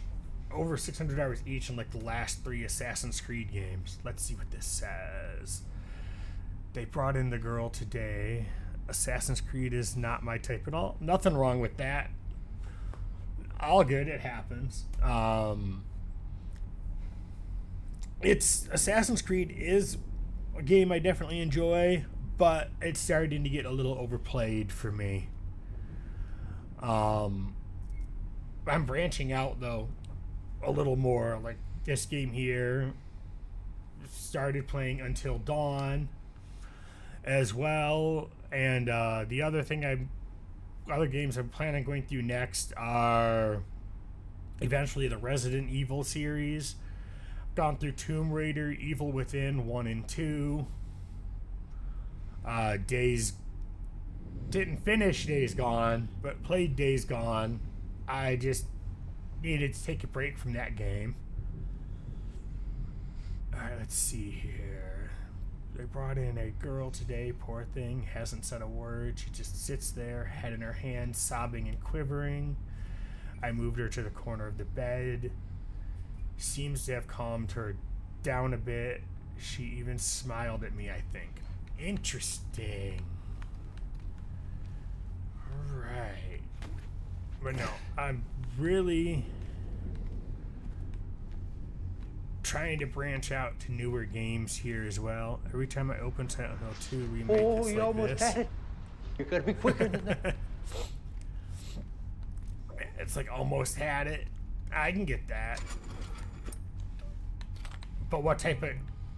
Over 600 hours each in like the last 3 Assassin's Creed games. Let's see what this says. They brought in the girl today. Assassin's Creed is not my type at all. Nothing wrong with that. All good, it happens. It's Assassin's Creed is a game I definitely enjoy, but it's starting to get a little overplayed for me. I'm branching out though a little more. Like this game here, started playing Until Dawn as well, and the other games I'm planning on going through next are eventually the Resident Evil series. Gone through Tomb Raider, Evil Within 1 and 2. Didn't finish Days Gone, but played Days Gone. I just needed to take a break from that game. Alright, let's see here. They brought in a girl today, poor thing, hasn't said a word. She just sits there, head in her hand, sobbing and quivering. I moved her to the corner of the bed. Seems to have calmed her down a bit. She even smiled at me, I think. Interesting. Right. But no, I'm really trying to branch out to newer games here as well. Every time I open Silent Hill 2 Remake, it's you like almost this. had it. You gotta be quicker than that. It's like almost had it. I can get that. But what type of,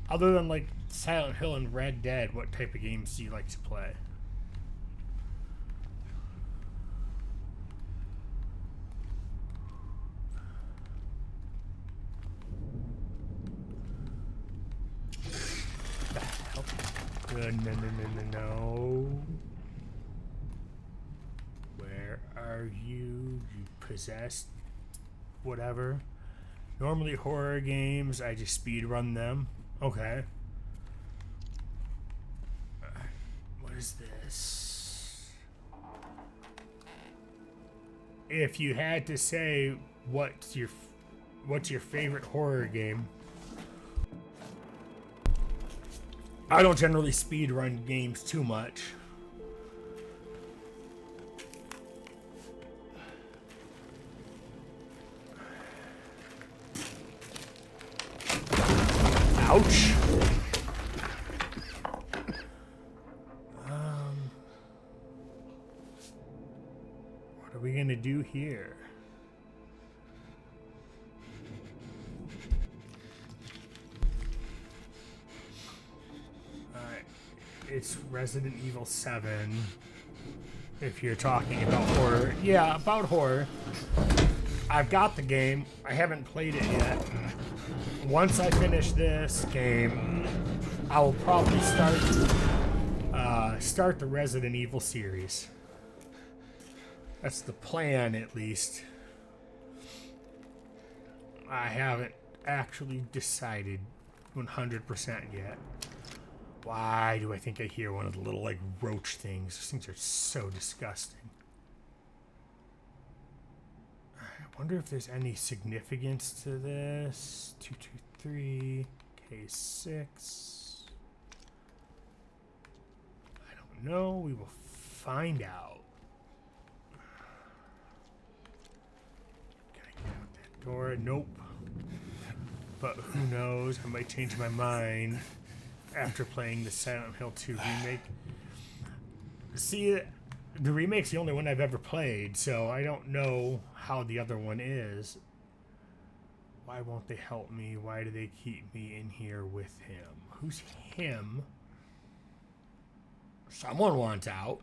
other than like Silent Hill and Red Dead, what type of games do you like to play? The hell? No. Where are you? You possessed? Whatever. Normally horror games, I just speed run them. Okay. What is this? If you had to say what's your favorite horror game? I don't generally speed run games too much. Ouch. What are we gonna do here? Alright. it's Resident Evil 7. If you're talking about horror. Yeah, about horror. I've got the game. I haven't played it yet. Once I finish this game, I will probably start the Resident Evil series. That's the plan, at least. I haven't actually decided 100% yet. Why do I think I hear one of the little, like, roach things? Those things are so disgusting. I wonder if there's any significance to this. 223, K6. I don't know. We will find out. Can I get out that door? Nope. But who knows? I might change my mind after playing the Silent Hill 2 remake. See, the remake's the only one I've ever played, so I don't know how the other one is. Why won't they help me? Why do they keep me in here with him? Who's him? Someone wants out.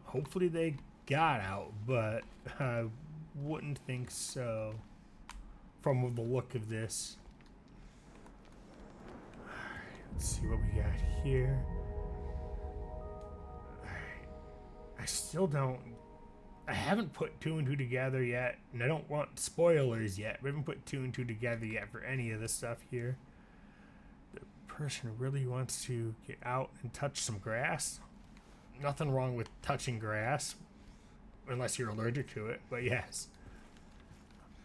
Hopefully they got out, but I wouldn't think so from the look of this. Let's see what we got here. I still don't... I haven't put 2 and 2 together yet, and I don't want spoilers yet. We haven't put 2 and 2 together yet for any of this stuff here. The person really wants to get out and touch some grass. Nothing wrong with touching grass, unless you're allergic to it, but yes.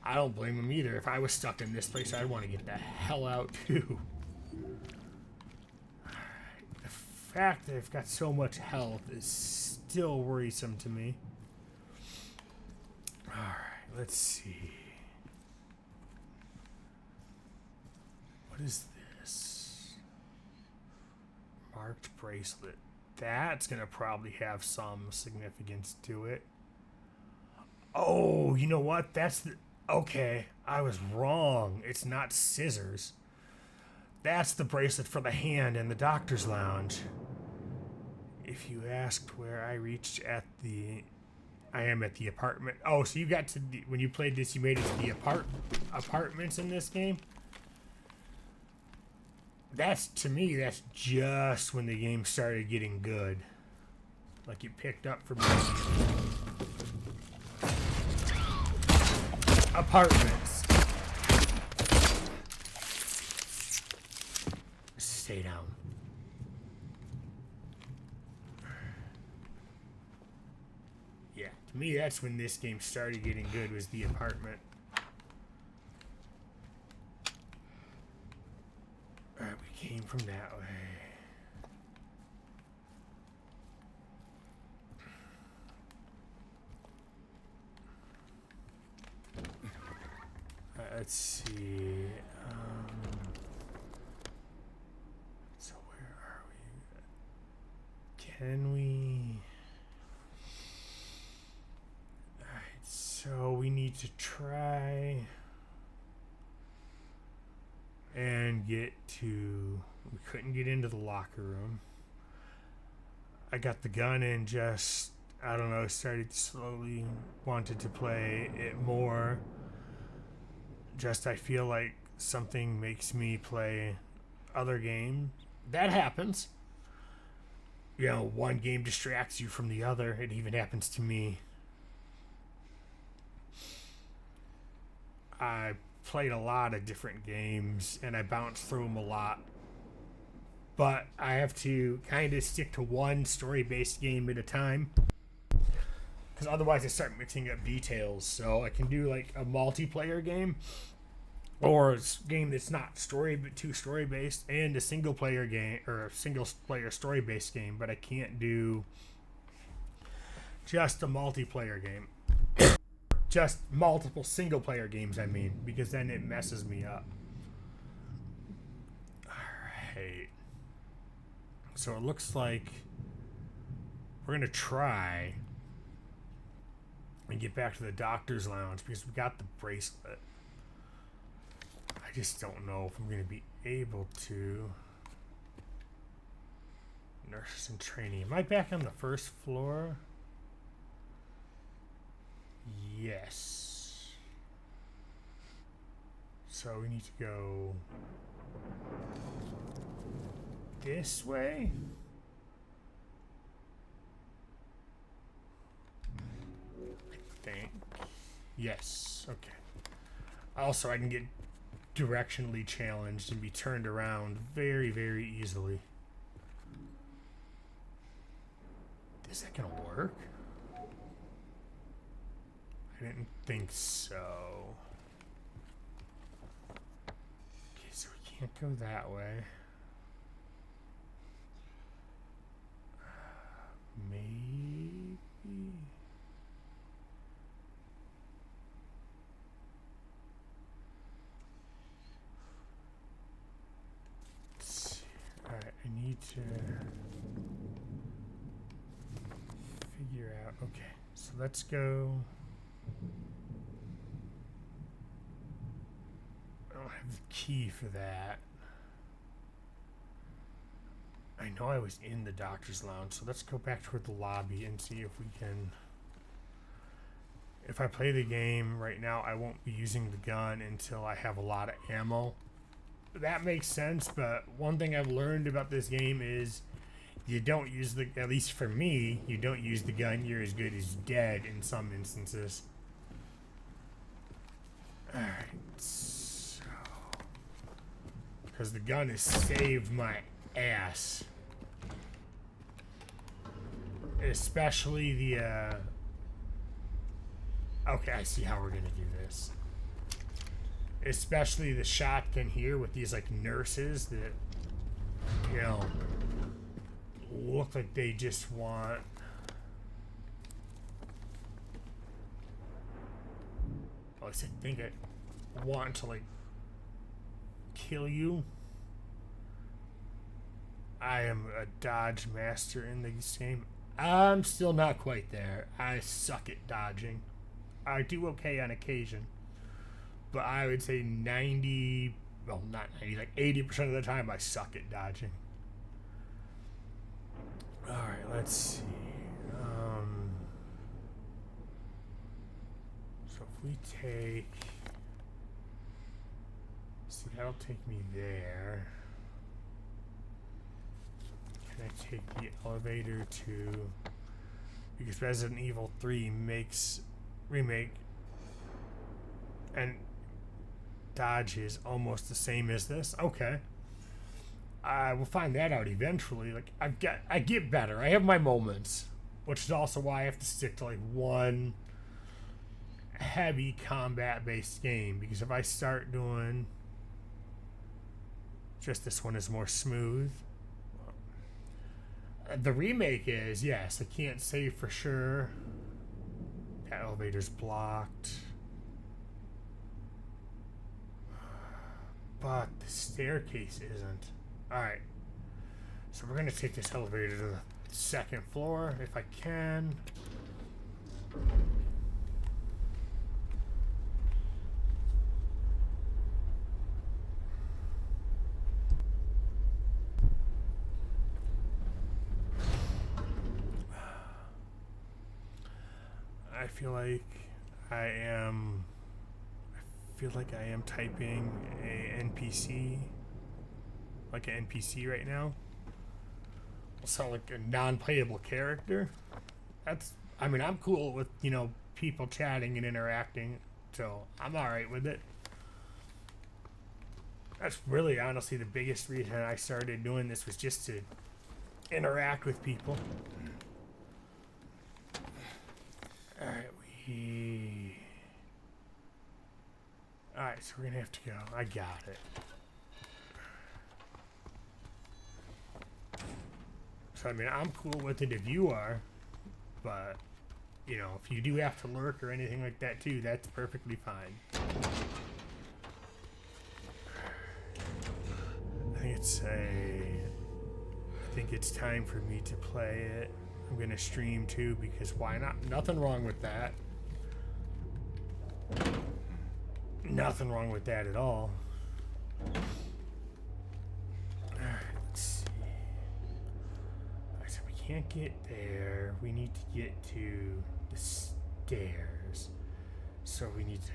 I don't blame him either. If I was stuck in this place, I'd want to get the hell out too. The fact that I've got so much health is still worrisome to me. Alright, let's see. What is this? Marked bracelet. That's gonna probably have some significance to it. Oh, you know what? That's the... Okay, I was wrong. It's not scissors. That's the bracelet for the hand in the doctor's lounge. If you asked where I reached at the... I am at the apartment. Oh, so you got to... When you played this, you made it to the apartments in this game? That's, to me, that's just when the game started getting good. Like, you picked up from... apartments. Stay down. Yeah, to me that's when this game started getting good, was the apartment. Alright, we came from that way. Let's see. So where are we? Can we? Alright, so we need to try and get to... We couldn't get into the locker room. I got the gun and just, I don't know, started slowly wanted to play it more. Just I feel like something makes me play other games. That happens. You know, one game distracts you from the other. It even happens to me. I played a lot of different games and I bounced through them a lot. But I have to kind of stick to one story-based game at a time. Because otherwise I start mixing up details. So I can do like a multiplayer game. Or a game that's not story but too story based, and a single player game or a single player story based game, but I can't do just a multiplayer game. Just multiple single player games, I mean, because then it messes me up. Alright. So it looks like we're gonna try and get back to the doctor's lounge because we got the bracelet. I just don't know if I'm going to be able to. Nurses in training. Am I back on the first floor? Yes. So we need to go this way? I think. Yes. Okay. Also, I can get directionally challenged and be turned around very, very easily. Is that gonna work? I didn't think so. Okay, so we can't go that way. Maybe. Let's see. Alright, I need to figure out. Okay, so let's go. I don't have the key for that. I know I was in the doctor's lounge, so let's go back toward the lobby and see if we can. If I play the game right now, I won't be using the gun until I have a lot of ammo. That makes sense, but one thing I've learned about this game is you don't use the, at least for me, you don't use the gun, you're as good as dead in some instances. Alright, so. Because the gun has saved my ass. Especially the, okay, I see how we're gonna do this. Especially the shotgun here with these, like, nurses that, you know, look like they just want... At least I think I want to, like, kill you. I am a dodge master in this game. I'm still not quite there. I suck at dodging. I do okay on occasion. But I would say 90, well, not 90, like 80% of the time I suck at dodging. Alright, let's see. So if we take... See, that'll take me there. Can I take the elevator to... Because Resident Evil 3 remake and dodge is almost the same as this. Okay. I will find that out eventually. Like, I get better. I have my moments. Which is also why I have to stick to, like, one heavy combat-based game. Because if I start doing... Just this one is more smooth. The remake is, yes, I can't say for sure. That elevator's blocked. But the staircase isn't. Alright. So we're gonna take this elevator to the second floor, if I can. I feel like I am typing a NPC, like an NPC right now. So like a non-playable character. I mean, I'm cool with, you know, people chatting and interacting, so I'm alright with it. That's really honestly the biggest reason I started doing this, was just to interact with people. Alright, Alright, so we're gonna have to go. I got it. So, I mean, I'm cool with it if you are. But, you know, if you do have to lurk or anything like that too, that's perfectly fine. I think it's time for me to play it. I'm gonna stream too, because why not? Nothing wrong with that. Nothing wrong with that at all. Alright, let's see. can't get there. We need to get to the stairs. So we need to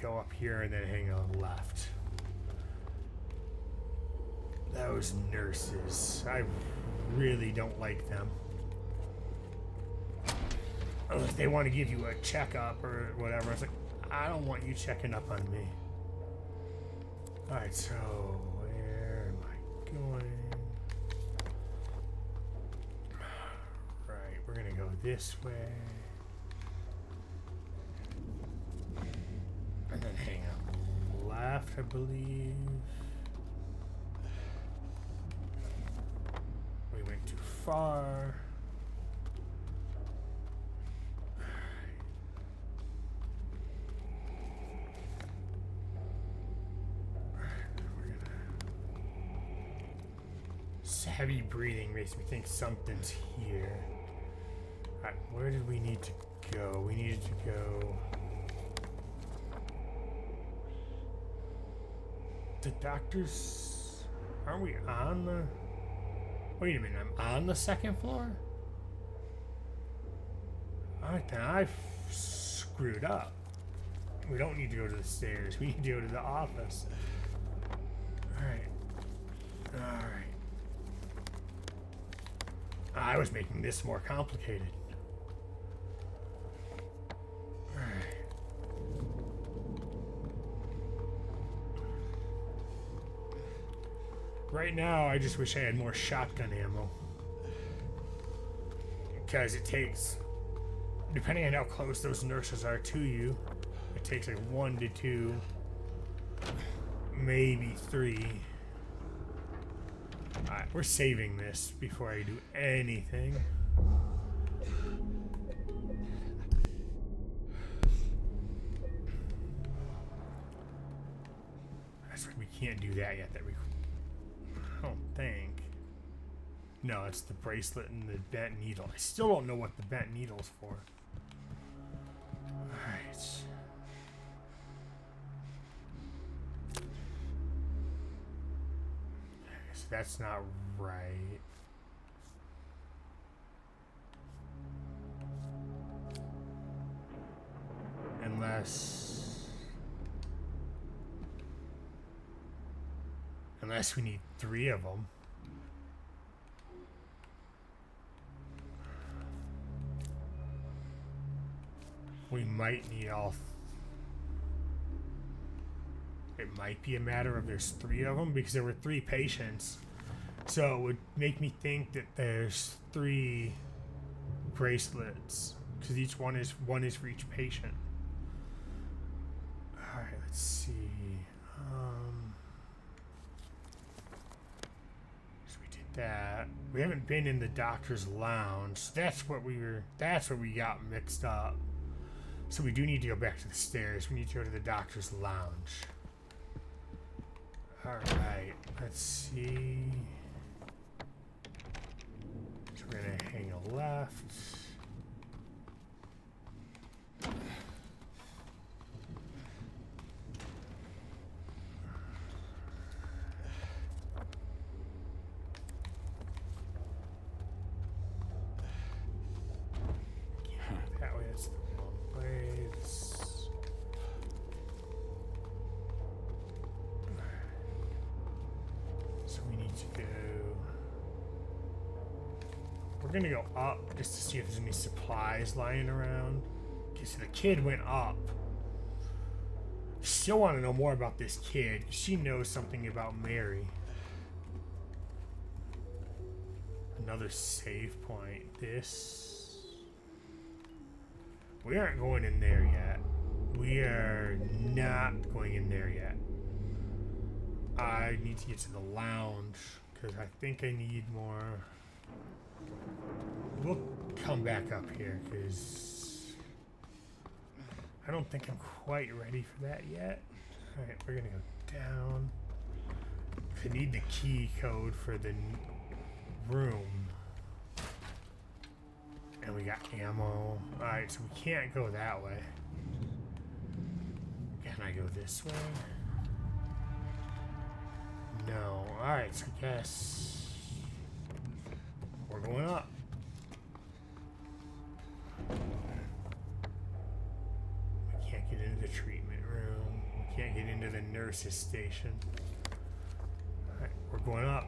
go up here and then hang a left. Those nurses, I really don't like them. Unless they want to give you a checkup or whatever. It's like, I don't want you checking up on me. Alright, so where am I going? Right, we're gonna go this way. And then hang up left, I believe. We went too far. Heavy breathing makes me think something's here. Alright, where did we need to go? We needed to go... The doctor's... Aren't we on the... Wait a minute, I'm on the second floor? Alright, then I screwed up. We don't need to go to the stairs. We need to go to the office. Alright. Alright. I was making this more complicated. Alright. Right now, I just wish I had more shotgun ammo. Because it takes, depending on how close those nurses are to you, it takes like 1 to 2, maybe 3. Alright, we're saving this before I do anything. That's right, we can't do that yet. I don't think. No, it's the bracelet and the bent needle. I still don't know what the bent needle's for. Alright. So that's not right. Unless we need 3 of them. We might need all. It might be a matter of there's 3 of them because there were 3 patients. So it would make me think that there's 3 bracelets because each one is for each patient. All right, let's see. So we did that. We haven't been in the doctor's lounge. That's what we got mixed up. So we do need to go back to the stairs. We need to go to the doctor's lounge. Alright, let's see. So we're gonna hang a left. That way, that's the wrong way. So we need to go. We're gonna go up just to see if there's any supplies lying around. Okay, so the kid went up. Still want to know more about this kid. She knows something about Mary. Another save point. This. We aren't going in there yet. We are not going in there yet. I need to get to the lounge because I think I need more. We'll come back up here because I don't think I'm quite ready for that yet. Alright, we're gonna go down. I need the key code for the room. And we got ammo. Alright, so we can't go that way. Can I go this way? No. Alright, so I guess we're going up. Can't get into the nurse's station. Alright, we're going up.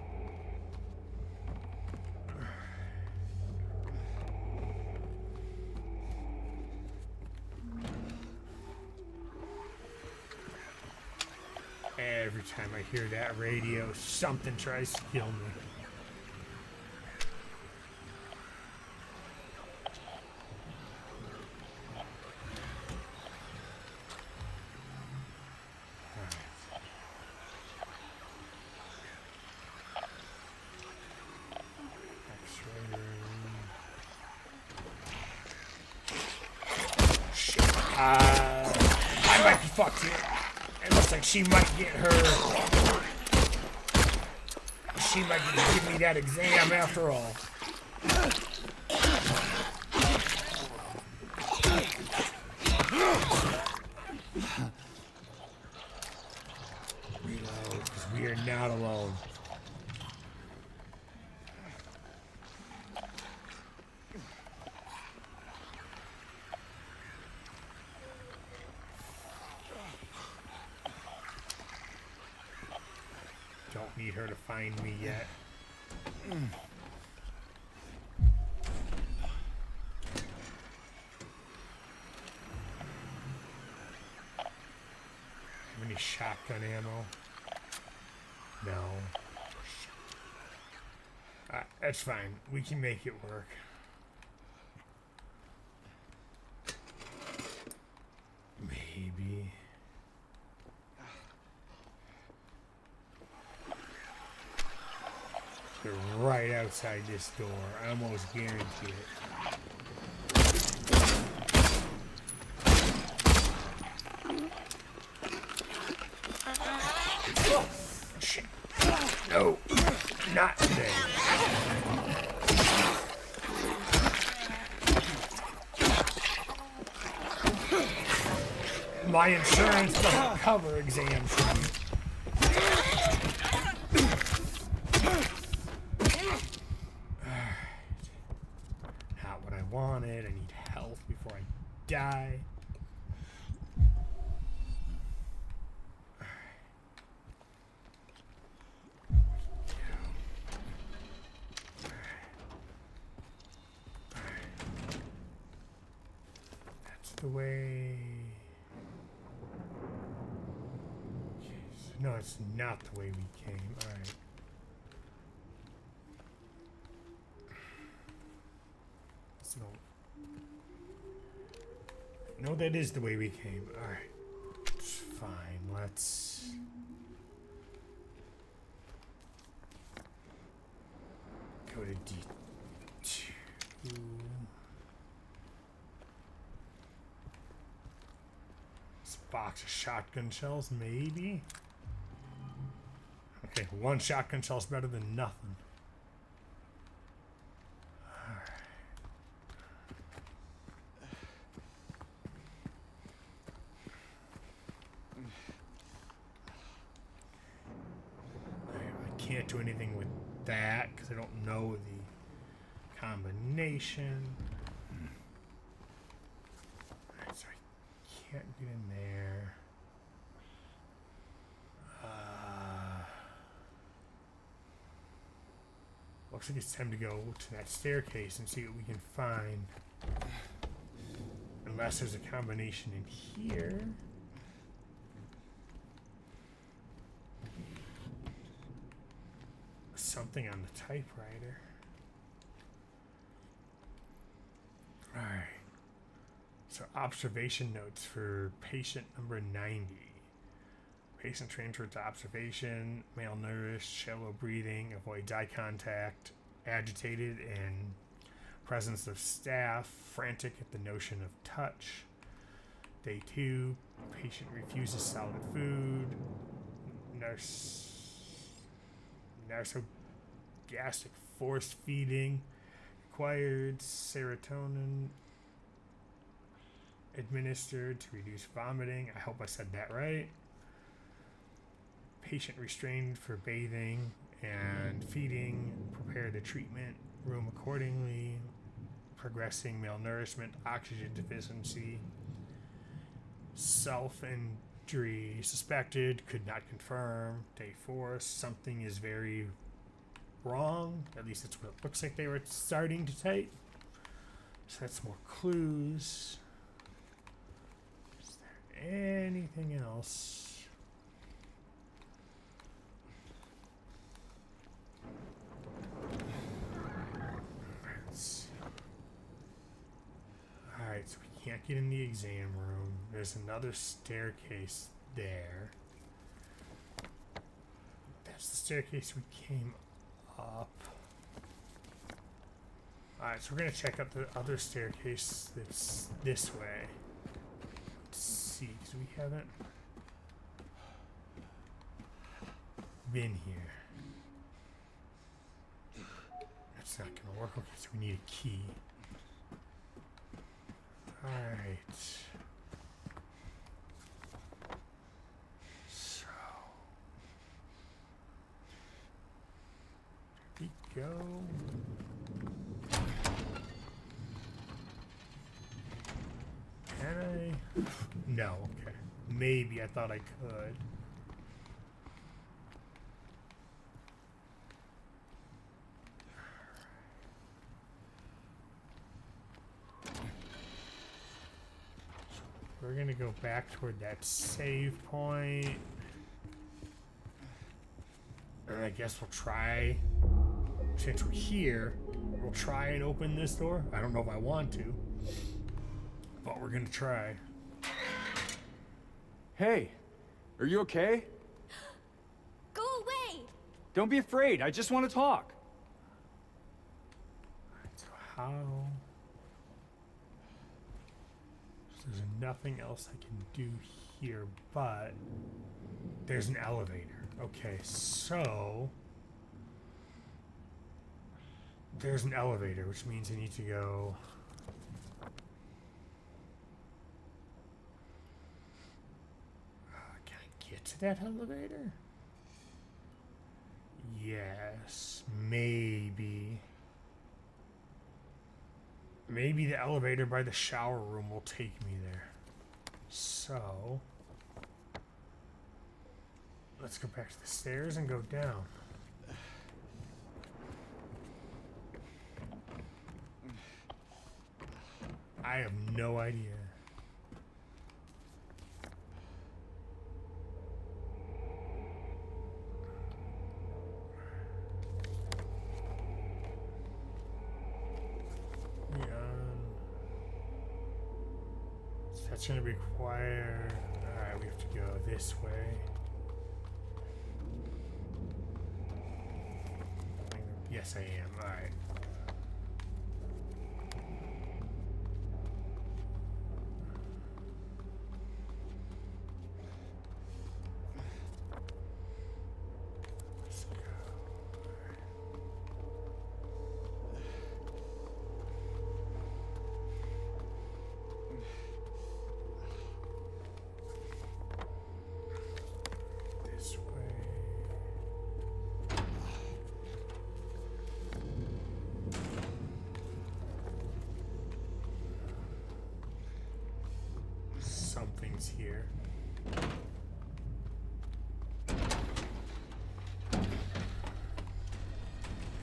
Every time I hear that radio, something tries to kill me. I might be fucked here. It looks like she might get her. She might give me that exam after all. Reload, because we are not alone. Don't need her to find me yet. Have any shotgun ammo? No. That's fine. We can make it work. Maybe. They're right outside this door. I almost guarantee it. Oh, shit. No, not today. My insurance doesn't cover exams for me. Not what I wanted. I need health before I die. That's the way. No, it's not the way we came. Alright. So. No, that is the way we came. Alright. It's fine. Let's. Go to D2. This box of shotgun shells, maybe? Okay, one shotgun shell's better than nothing. I can't do anything with that because I don't know the combination. Alright, so I can't get in there. Looks like it's time to go to that staircase and see what we can find. Unless there's a combination in here. Something on the typewriter. Alright. So observation notes for patient number 90. Patient transferred to observation, malnourished, shallow breathing, avoids eye contact, agitated, and presence of staff, frantic at the notion of touch. Day 2, patient refuses solid food, nasogastric force feeding, required serotonin administered to reduce vomiting. I hope I said that right. Patient restrained for bathing and feeding. Prepare the treatment room accordingly. Progressing malnourishment, oxygen deficiency. Victory suspected, could not confirm. Day 4, something is very wrong. At least that's what it looks like they were starting to type. So that's more clues. Is there anything else? Alright, so we can't get in the exam room. There's another staircase there. That's the staircase we came up. Alright, so we're going to check out the other staircase that's this way. Let's see, because we haven't been here. That's not going to work. Okay, so we need a key. Alright. So. There we go. Can I? No, okay. Maybe I thought I could. We're gonna go back toward that save point. And I guess we'll try, since we're here, we'll try and open this door. I don't know if I want to, but we're gonna try. Hey, are you okay? Go away! Don't be afraid. I just want to talk. So how? There's nothing else I can do here, but there's an elevator. Okay, so there's an elevator, which means I need to go. Can I get to that elevator? Yes, maybe. Maybe the elevator by the shower room will take me there. So, let's go back to the stairs and go down. I have no idea. That's going to require... Alright, we have to go this way. Yes, I am. Alright. Let's go. This way. Something's here.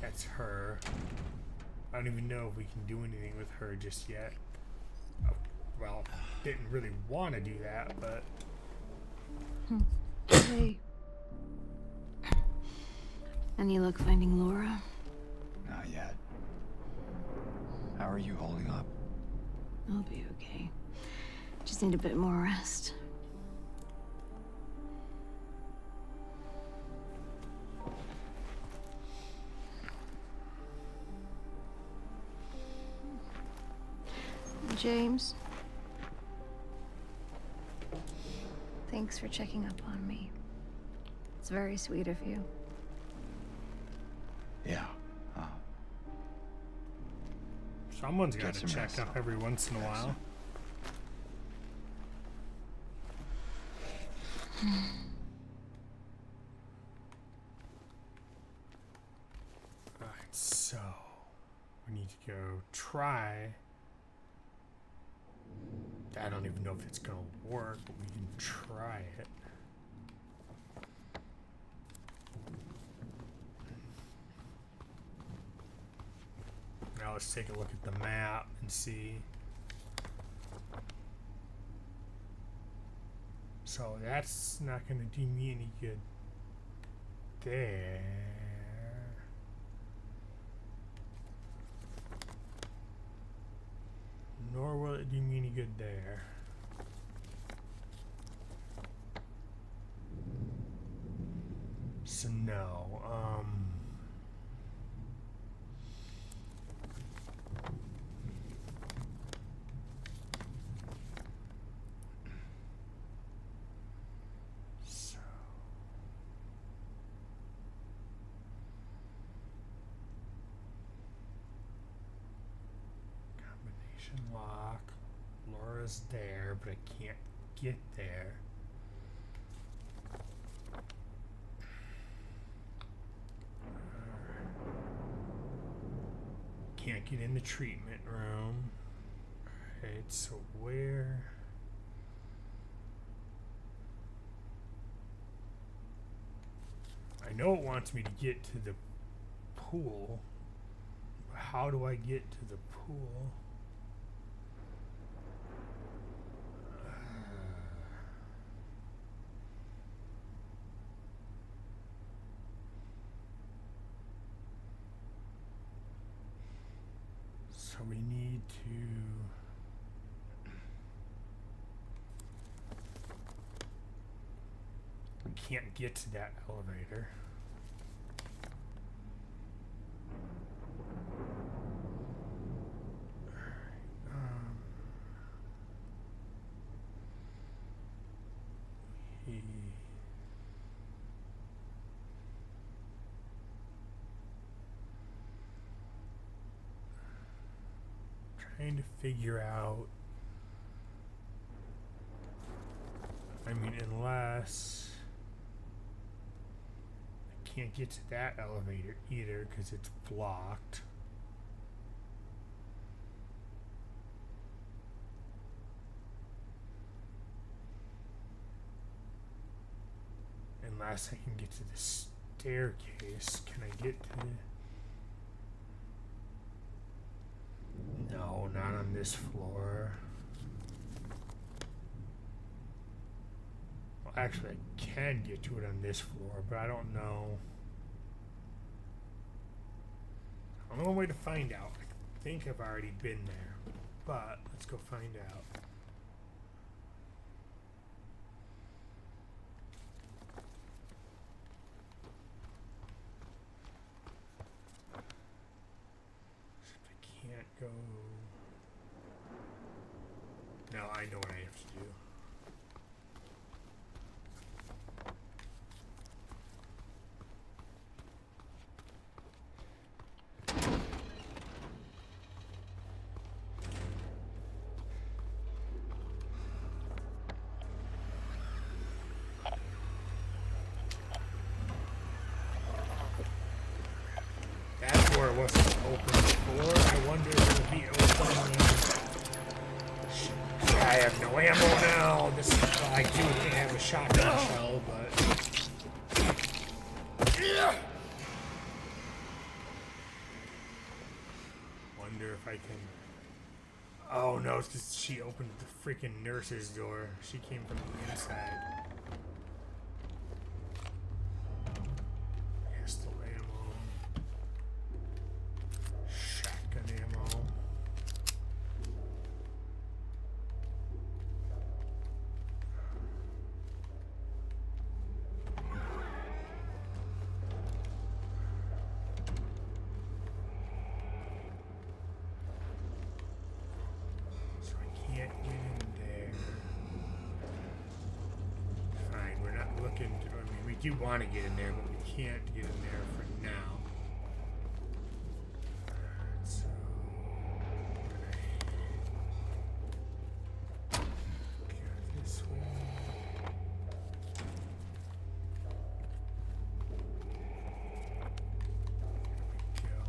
That's her. I don't even know if we can do anything with her just yet. Oh, well, didn't really want to do that, but... Hey. Any luck finding Laura? Not yet. How are you holding up? I'll be okay. Just need a bit more rest. James. Thanks for checking up on me. It's very sweet of you. Yeah. Someone's got Get to some check rest. up every once in a while. Alright, so we need to go try I don't even know if it's gonna work, but we can try it. Now let's take a look at the map and see. So that's not gonna do me any good there. Nor will it do me any good there. So no, so combination lock. Laura's there, but I can't get there. Can't get in the treatment room. Alright, so where? I know it wants me to get to the pool. But how do I get to the pool? So we need to can't get to that elevator. Trying to figure out. I mean, unless I can't get to that elevator either because it's blocked. Unless I can get to the staircase. Can I get to No, not on this floor. Well, actually, I can get to it on this floor, but I don't know. I don't know a way to find out. I think I've already been there, but let's go find out. Can't go. No, I know what I have to do. That door wasn't open before. I wonder if it'll be open. I have no ammo now. This is well, I do have a shotgun shell, but wonder if I can. Oh no! It's just she opened the freaking nurse's door. She came from the inside. Pistol ammo. Shotgun ammo. So I can't get in there. Fine, we're not looking to, I mean, we do want to get in there, but we can't get in there for now. So, go this way. There we go.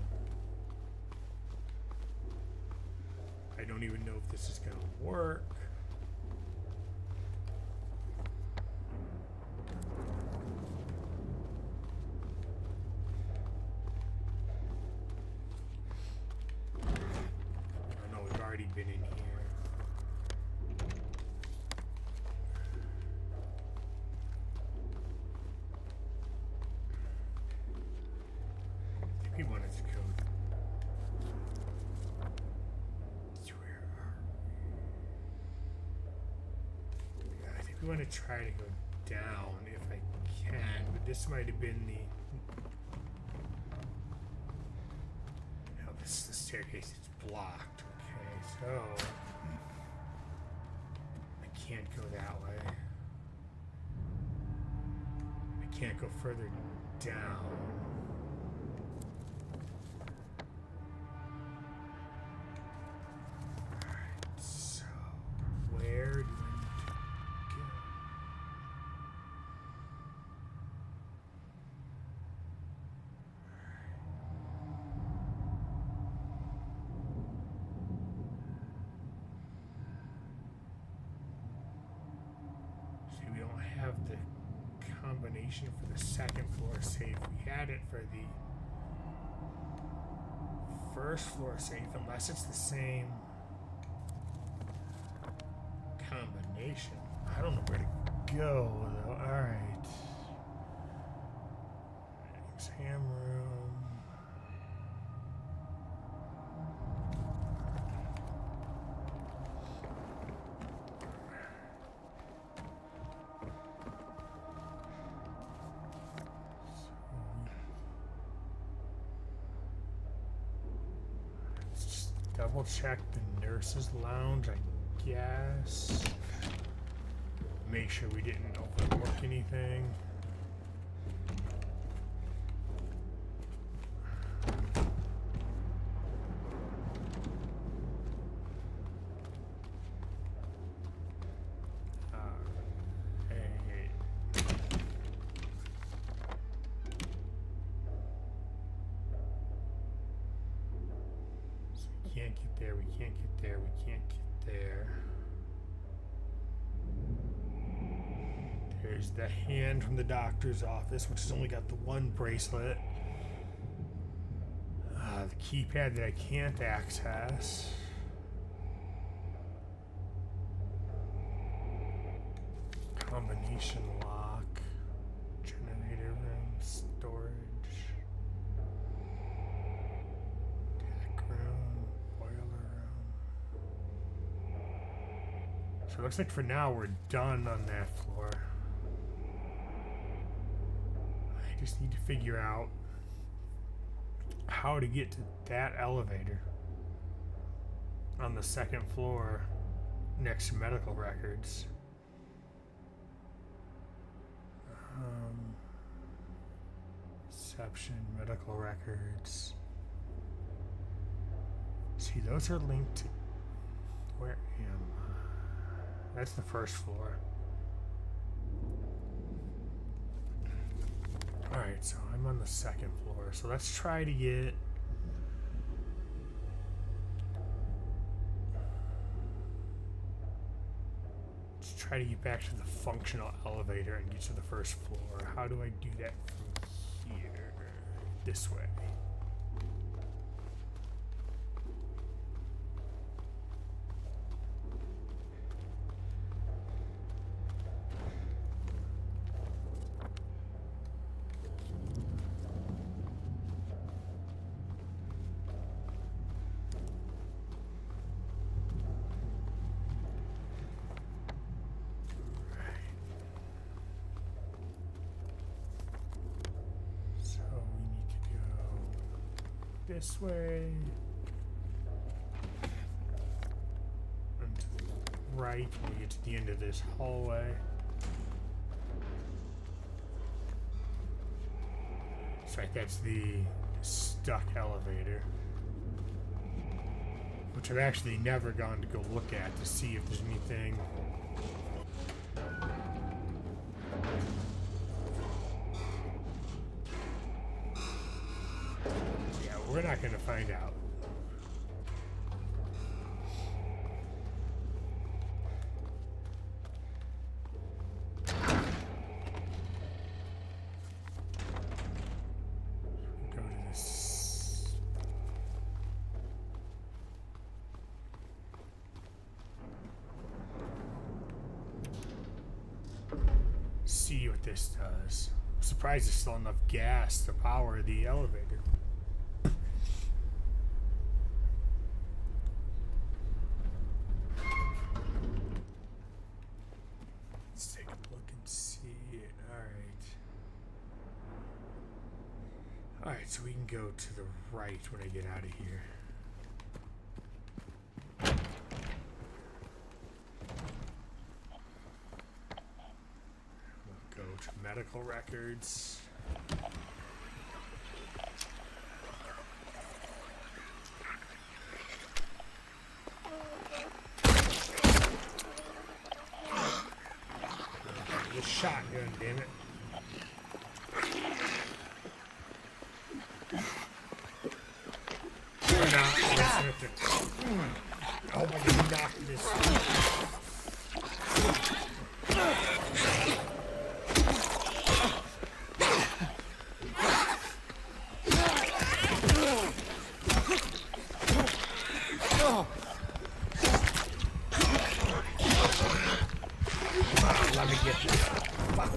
I don't even know if this is gonna work. we wanted to go. Where are we? Yeah, I think we want to try to go down if I can, but this might have been the. No, this is the staircase. It's blocked. Okay, so I can't go that way. I can't go further down. Alright, so where do I need to go? See, we don't have the combination for the second floor safe. We had it for the first floor safe, unless it's the same combination. I don't know where to go though. Alright. Exam room. Let's just double check the nurse's lounge, I guess. Make sure we didn't overlook anything. Hey. So we can't get there, we can't get there, we can't get there. There's the hand from the doctor's office, which has only got the one bracelet. The keypad that I can't access. Combination lock. Generator room. Storage. Deck room. Boiler room. So it looks like for now we're done on that floor. I just need to figure out how to get to that elevator on the second floor next to medical records. Reception, medical records. See, those are linked to. Where am I? That's the first floor. Alright, so I'm on the second floor. So let's try to get. Let's try to get back to the functional elevator and get to the first floor. How do I do that from here? This way. This way. And to the right when we get to the end of this hallway. That's right, that's the stuck elevator. Which I've actually never gone to go look at to see if there's anything. We're not going to find out. Go to this. See what this does. I'm surprised there's still enough gas to power the elevator. Alright, so we can go to the right when I get out of here. We'll go to medical records. The shotgun, damn it. Or not, oh my god, knock this. Let me get this. Fuck.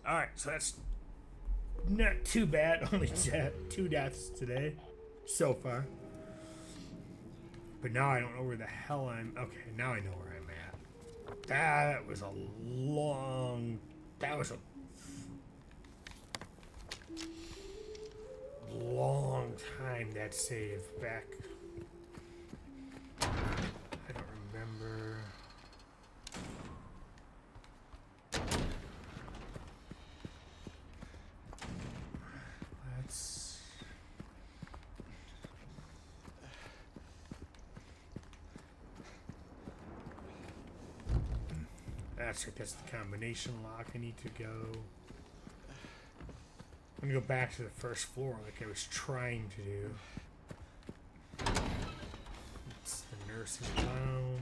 Alright, so that's not too bad. Only 2 deaths today so far. But now I don't know where the hell I'm. Okay, now I know where I'm at. That was a long. That was a long time that save back. I don't remember. Let's. That's right, that's the combination lock I need to go. I'm gonna go back to the first floor like I was trying to do. It's the nurse's lounge.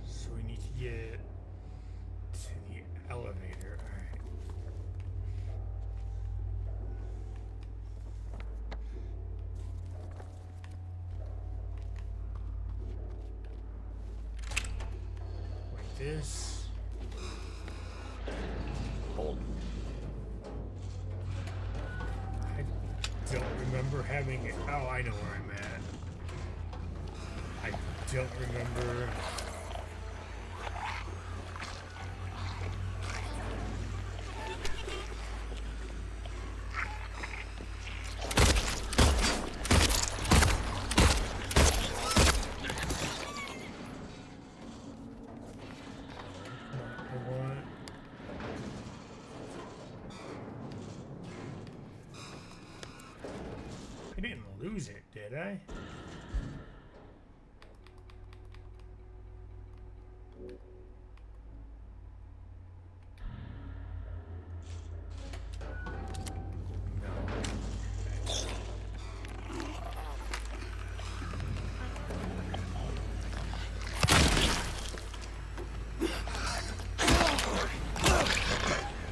So we need to get to the elevator. Alright. Like this. Hold. I don't remember having it. Oh, I know where I'm at. I don't remember. I didn't lose it, did I?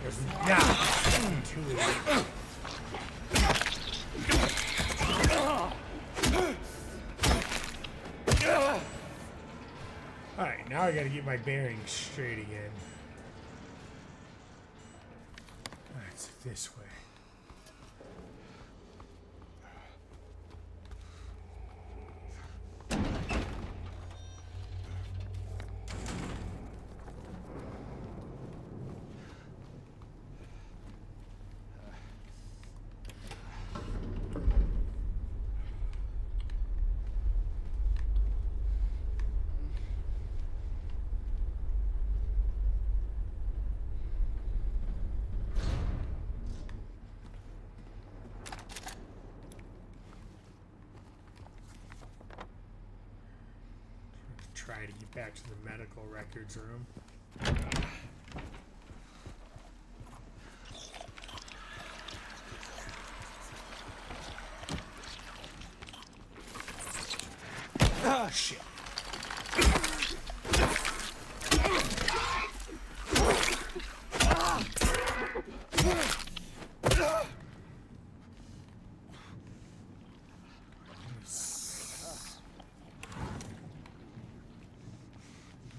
There's not too late. Alright, now I gotta get my bearings straight again. Alright, so this way. Try to get back to the medical records room. Ah, shit.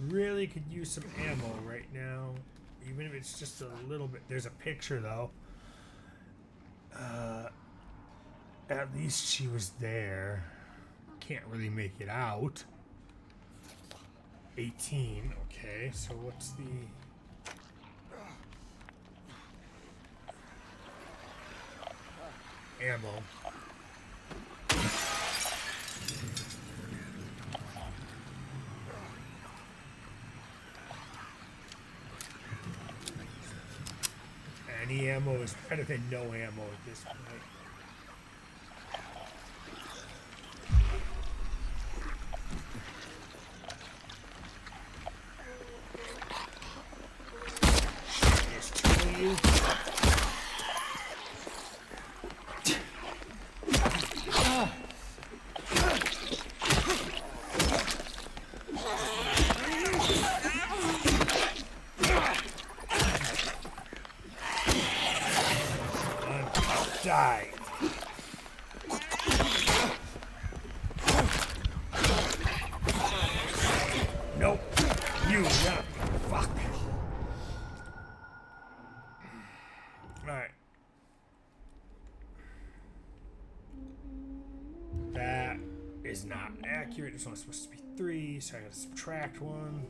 Really could use some ammo right now. even if it's just a little bit. There's a picture though. At least she was there. Can't really make it out. 18. Okay, so what's the... ammo. Any ammo is better than no ammo at this point. There's two of you. Die. Nope. You not. Fuck. Alright. That is not accurate. It's only supposed to be 3, so I gotta subtract 1.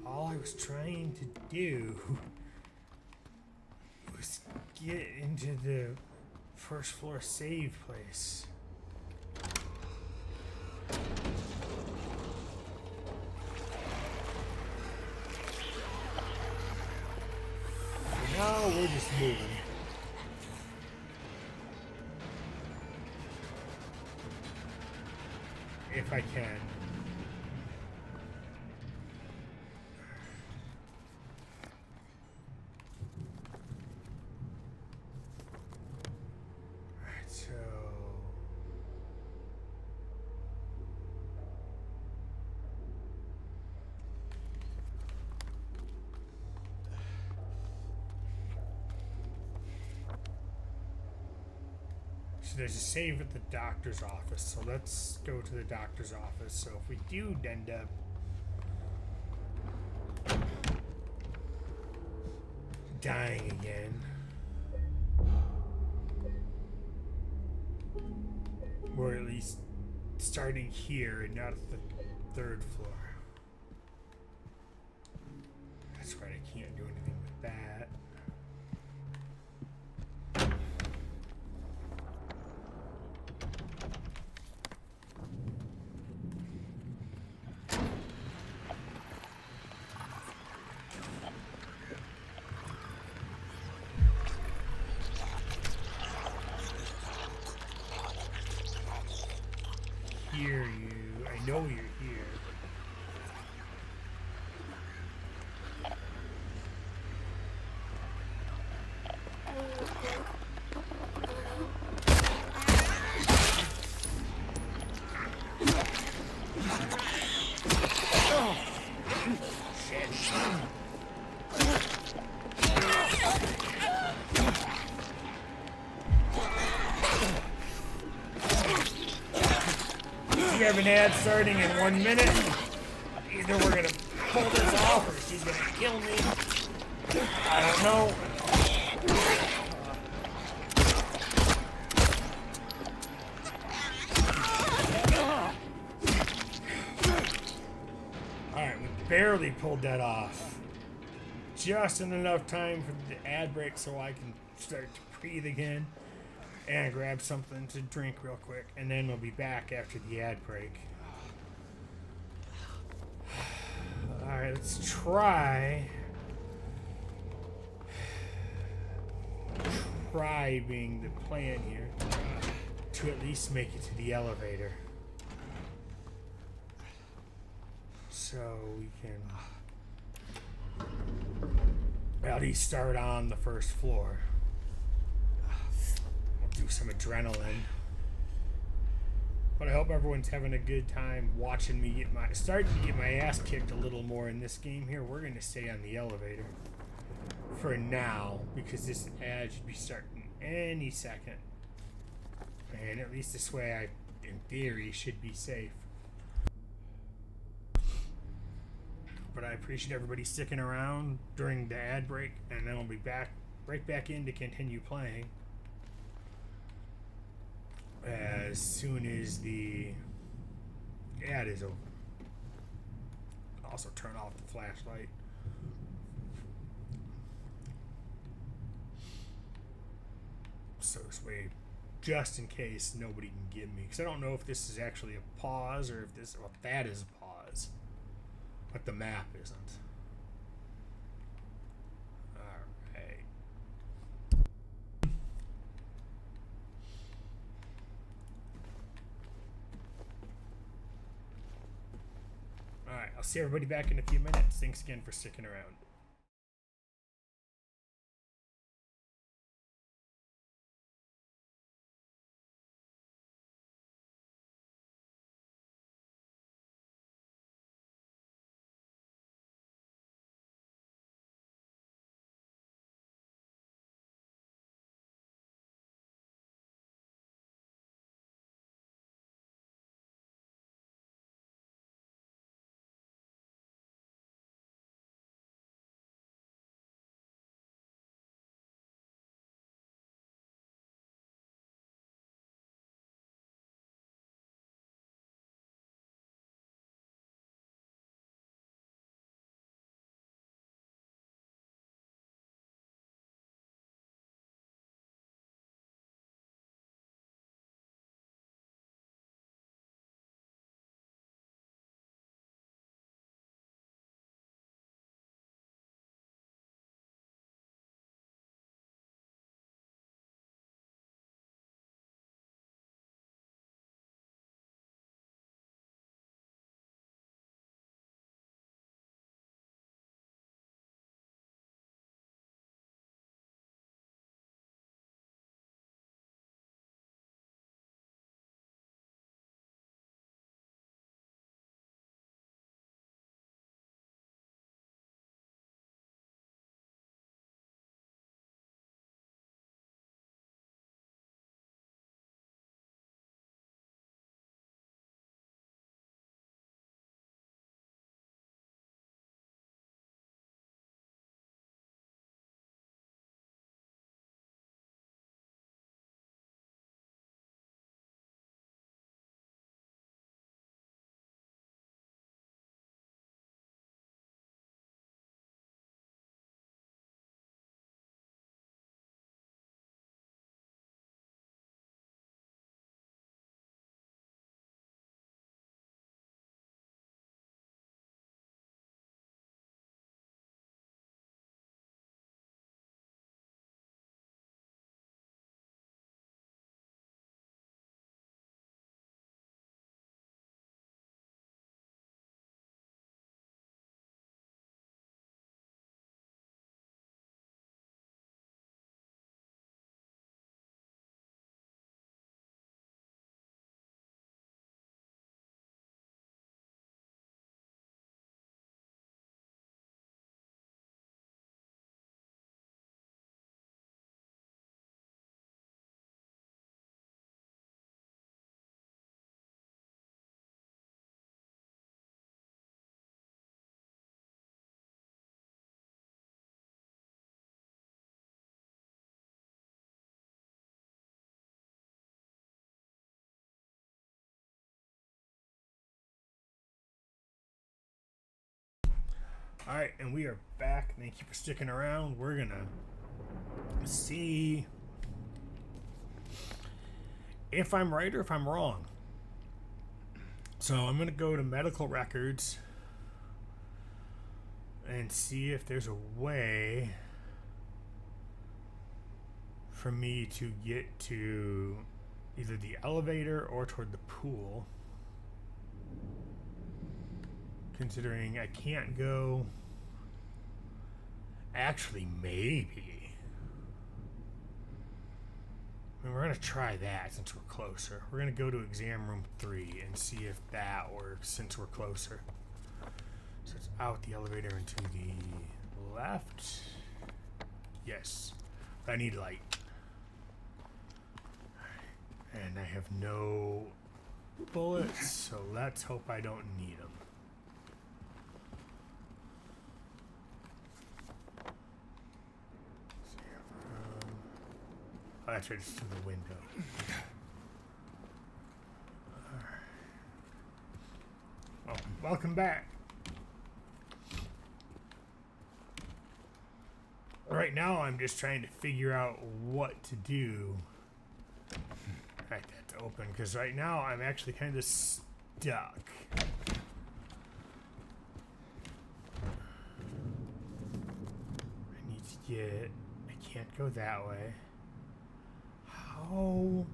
All I was trying to do was get into the first floor save place. For now, we're just moving. If I can. So there's a save at the doctor's office, so let's go to the doctor's office. So if we do end up dying again, we're at least starting here and not at the 3rd floor. That's right, I can't do anything with that. Hear you. I know you're here. We have an ad starting in 1 minute. Either we're gonna pull this off or she's gonna kill me. I don't know. Alright, we barely pulled that off. Just in enough time for the ad break so I can start to breathe again. And grab something to drink real quick, and then we'll be back after the ad break. Alright, let's try being the plan here to at least make it to the elevator. So we can at least start on the 1st floor. Do some adrenaline. But I hope everyone's having a good time watching me starting to get my ass kicked a little more in this game here. We're gonna stay on the elevator for now because this ad should be starting any second. And at least this way in theory, should be safe. But I appreciate everybody sticking around during the ad break, and then we'll be back, right back in to continue playing as soon as the ad is over. Also turn off the flashlight. So this way, just in case nobody can get me, because I don't know if this is actually a pause or if this, well, that is a pause, but the map isn't. Alright. Alright, I'll see everybody back in a few minutes. Thanks again for sticking around. Alright, and we are back. Thank you for sticking around. We're gonna see if I'm right or if I'm wrong. So I'm gonna go to medical records and see if there's a way for me to get to either the elevator or toward the pool. Considering I can't go. Actually, maybe. I mean, we're going to try that since we're closer. We're going to go to exam room 3 and see if that works since we're closer. So it's out the elevator and to the left. Yes. But I need light. And I have no bullets, so let's hope I don't need them. Oh, that's right, it's through the window. Well, welcome back. Right now, I'm just trying to figure out what to do. Alright, that's open, because right now I'm actually kind of stuck. I need to get... I can't go that way. How...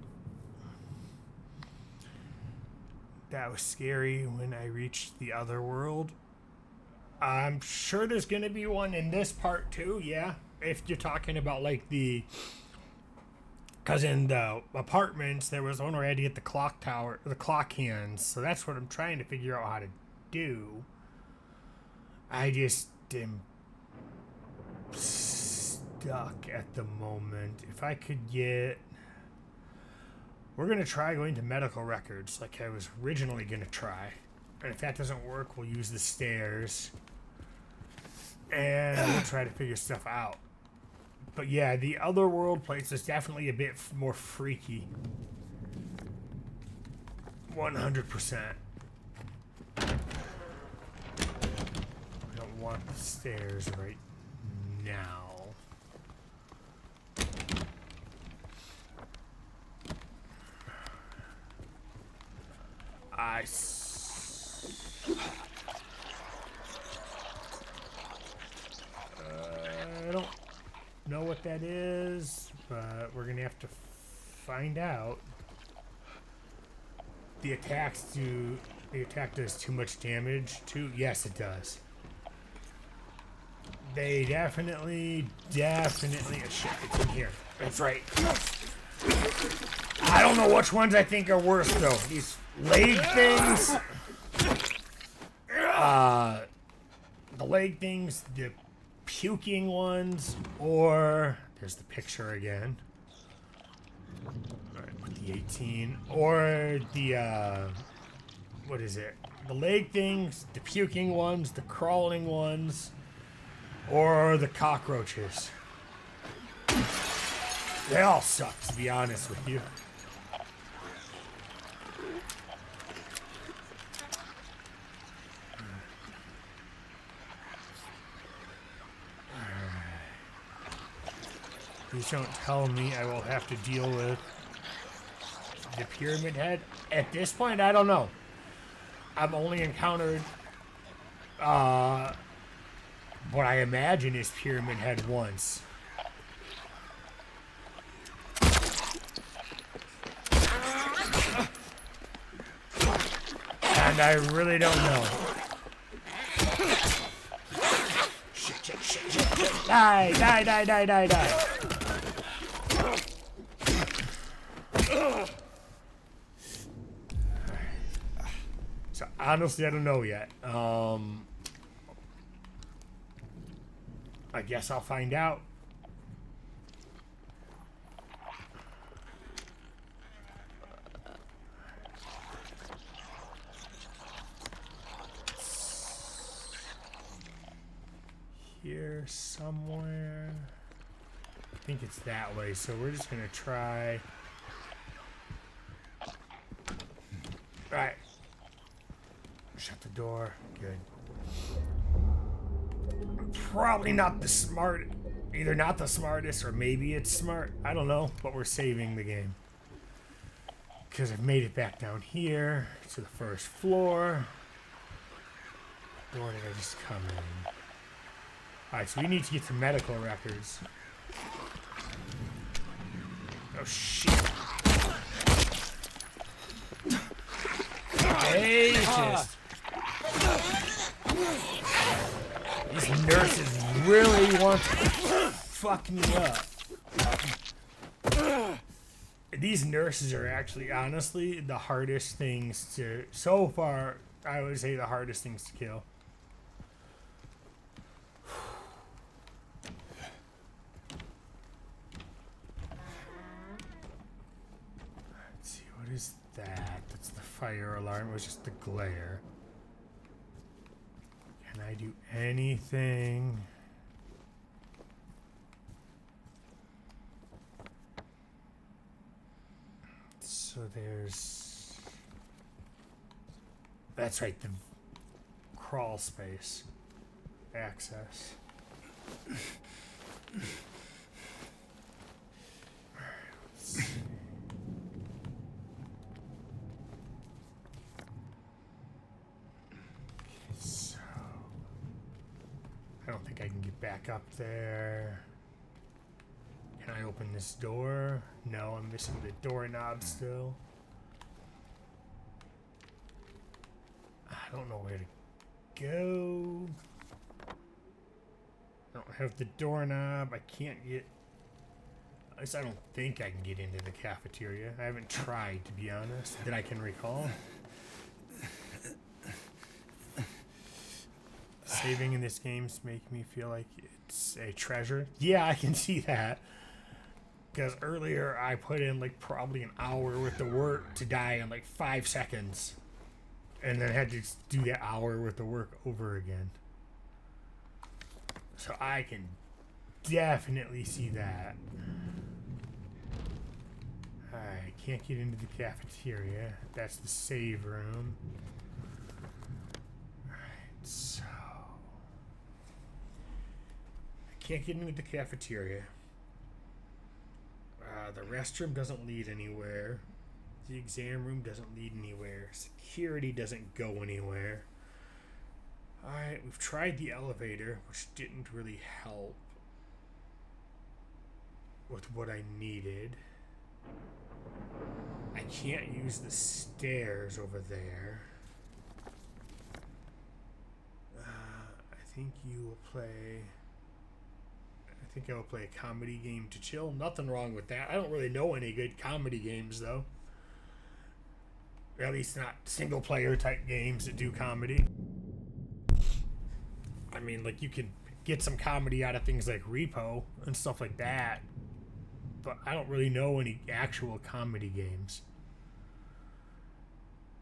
That was scary when I reached the other world. I'm sure there's gonna be one in this part too, yeah. If you're talking about like the... Because in the apartments, there was one where I had to get the clock tower, the clock hands. So that's what I'm trying to figure out how to do. I just am stuck at the moment. If I could get... We're going to try going to medical records like I was originally going to try. And if that doesn't work, we'll use the stairs. And we'll try to figure stuff out. But yeah, the other world place is definitely a bit more freaky. 100%. I don't want the stairs right now. I don't know what that is, but we're gonna have to find out. The attack does too much damage too. Yes, it does. They definitely. Oh, shit, it's in here. That's right. I don't know which ones I think are worse though. These leg things. The leg things, the puking ones, or there's the picture again. Alright, put the 18. Or the what is it? The leg things, the puking ones, the crawling ones, or the cockroaches. They all suck, to be honest with you. Please don't tell me I will have to deal with the Pyramid Head. At this point, I don't know. I've only encountered what I imagine is Pyramid Head once. And I really don't know. Shit. Die. So honestly, I don't know yet. I guess I'll find out. Here somewhere. I think it's that way, so we're just gonna try. Alright. Shut the door. Good. Probably not the smart. Either not the smartest or maybe it's smart. I don't know, but we're saving the game. Because I've made it back down here to the first floor. Door did I just come in? Alright, so we need to get to medical records. Oh shit. They just... These nurses really want to fuck me up. These nurses are actually, honestly, the hardest things to... So far, I would say the hardest things to kill. Let's see, what is that? That's the fire alarm. It was just the glare. Can I do anything? So there's... That's right, the crawl space. Access. So I don't think I can get back up there. Can I open this door? No, I'm missing the doorknob still. I don't know where to go. I don't have the doorknob. I can't get... At least I don't think I can get into the cafeteria. I haven't tried, to be honest, that I can recall. Saving in this game's make me feel like it's a treasure. Yeah, I can see that. Because earlier I put in like probably an hour worth of work to die in like 5 seconds. And then had to do that hour worth of work over again. So I can definitely see that. Alright, can't get into the cafeteria. That's the save room. Alright, so... I can't get into the cafeteria. The restroom doesn't lead anywhere. The exam room doesn't lead anywhere. Security doesn't go anywhere. Alright, we've tried the elevator, which didn't really help with what I needed. I can't use the stairs over there. I think you will play... I think I will play a comedy game to chill. Nothing wrong with that. I don't really know any good comedy games, though. Or at least not single-player type games that do comedy. I mean, like, you can get some comedy out of things like Repo and stuff like that. But I don't really know any actual comedy games.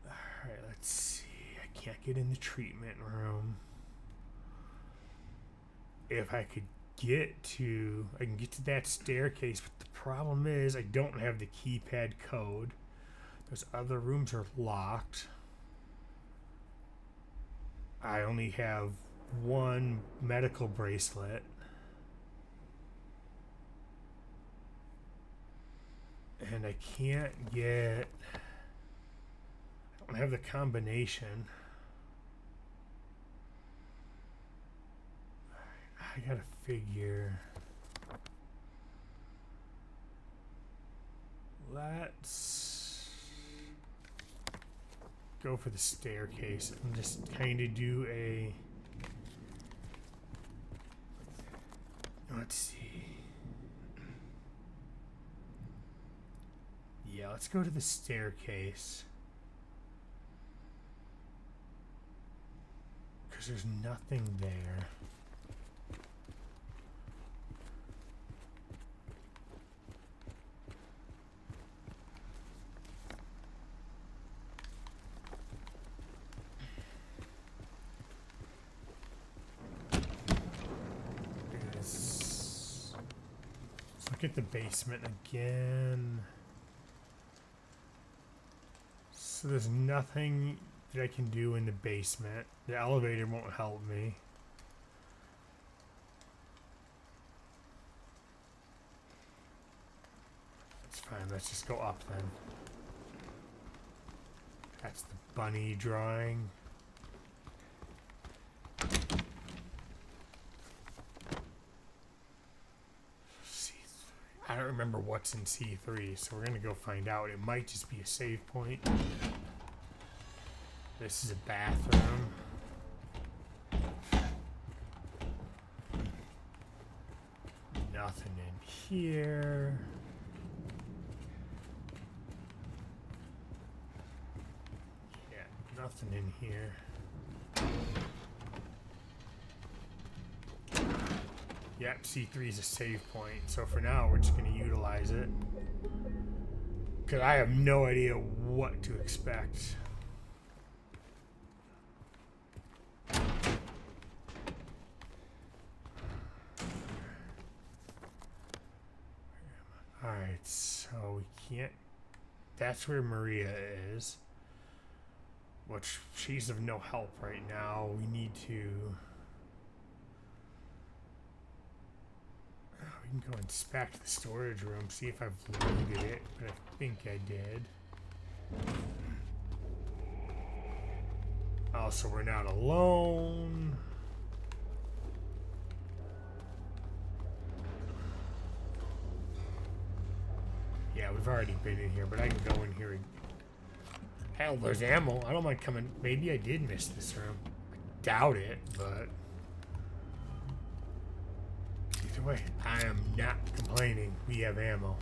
Alright, let's see. I can't get in the treatment room. If I could get to... I can get to that staircase, but the problem is I don't have the keypad code. Those other rooms are locked. I only have one medical bracelet. And I can't get... I don't have the combination. I gotta figure... Let's go for the staircase and just kind of do a... Let's see. Yeah, let's go to the staircase. Because there's nothing there. Look at the basement again. So there's nothing that I can do in the basement. The elevator won't help me. That's fine, let's just go up then. That's the bunny drawing. I don't remember what's in C3, so we're gonna go find out. It might just be a save point. This is a bathroom. Nothing in here. Yeah, nothing in here. Yep, C3 is a save point, so for now we're just going to utilize it. Because I have no idea what to expect. Alright, so we can't. That's where Maria is. Which she's of no help right now. We need to. We can go inspect the storage room, see if I've looted it, but I think I did. Oh, so we're not alone. Yeah, we've already been in here, but I can go in here and... Hell, there's ammo. I don't mind coming... Maybe I did miss this room. I doubt it, but... Either way, I am not complaining. We have ammo.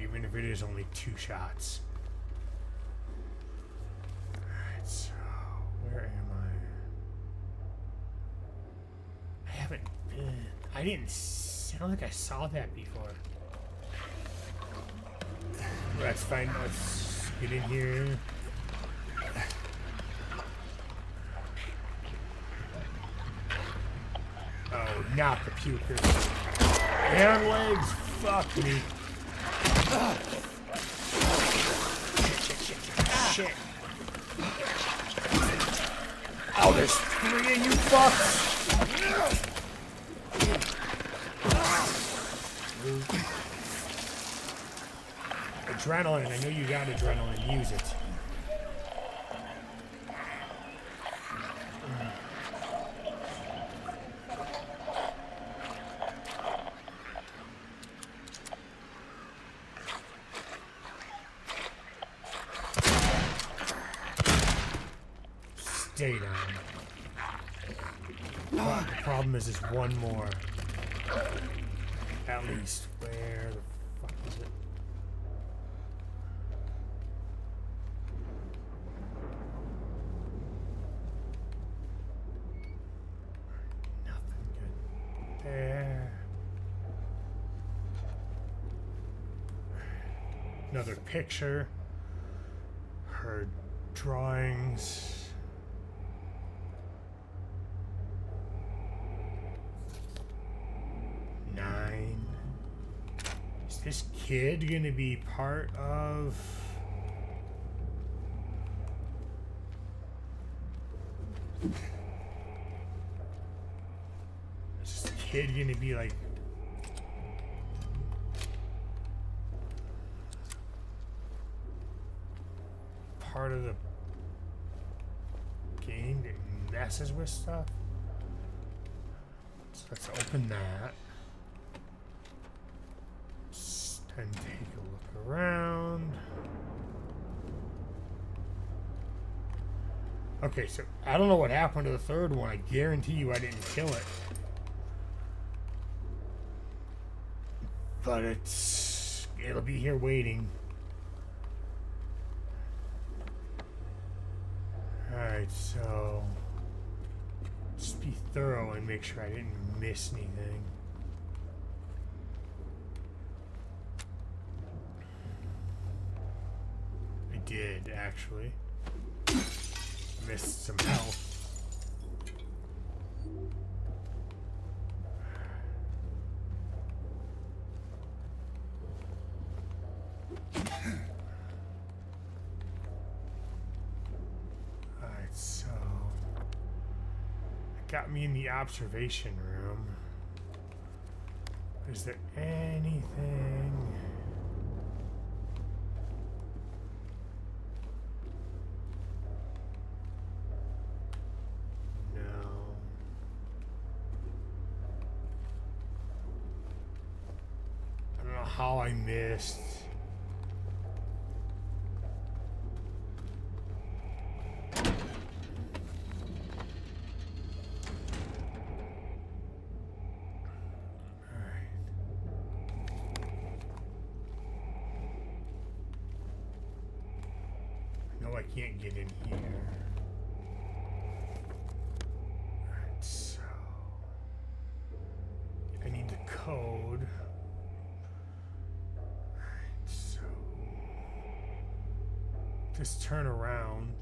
Even if it is only 2 shots. Alright, so... Where am I haven't been... I don't think I saw that before. That's fine. Let's get in here. Oh, not the puker. Air legs, fuck me. Shit. Oh, there's 3 of you fucks. Adrenaline. I know you got adrenaline. Use it. Stay down. But the problem is, there's one more. At least. Where the fuck is it? Nothing good there. Another picture. Her drawings. Is this kid gonna be part of... Is this kid gonna be like... part of the game that messes with stuff? So let's open that. And take a look around. Okay, so I don't know what happened to the third one. I guarantee you I didn't kill it. But it'll be here waiting. Alright, so just be thorough and make sure I didn't miss anything. Did actually missed some health. Alright, so it got me in the observation room. Is there anything? How I missed. Alright. No, I can't get in here. Alright, so I need the code. Just turn around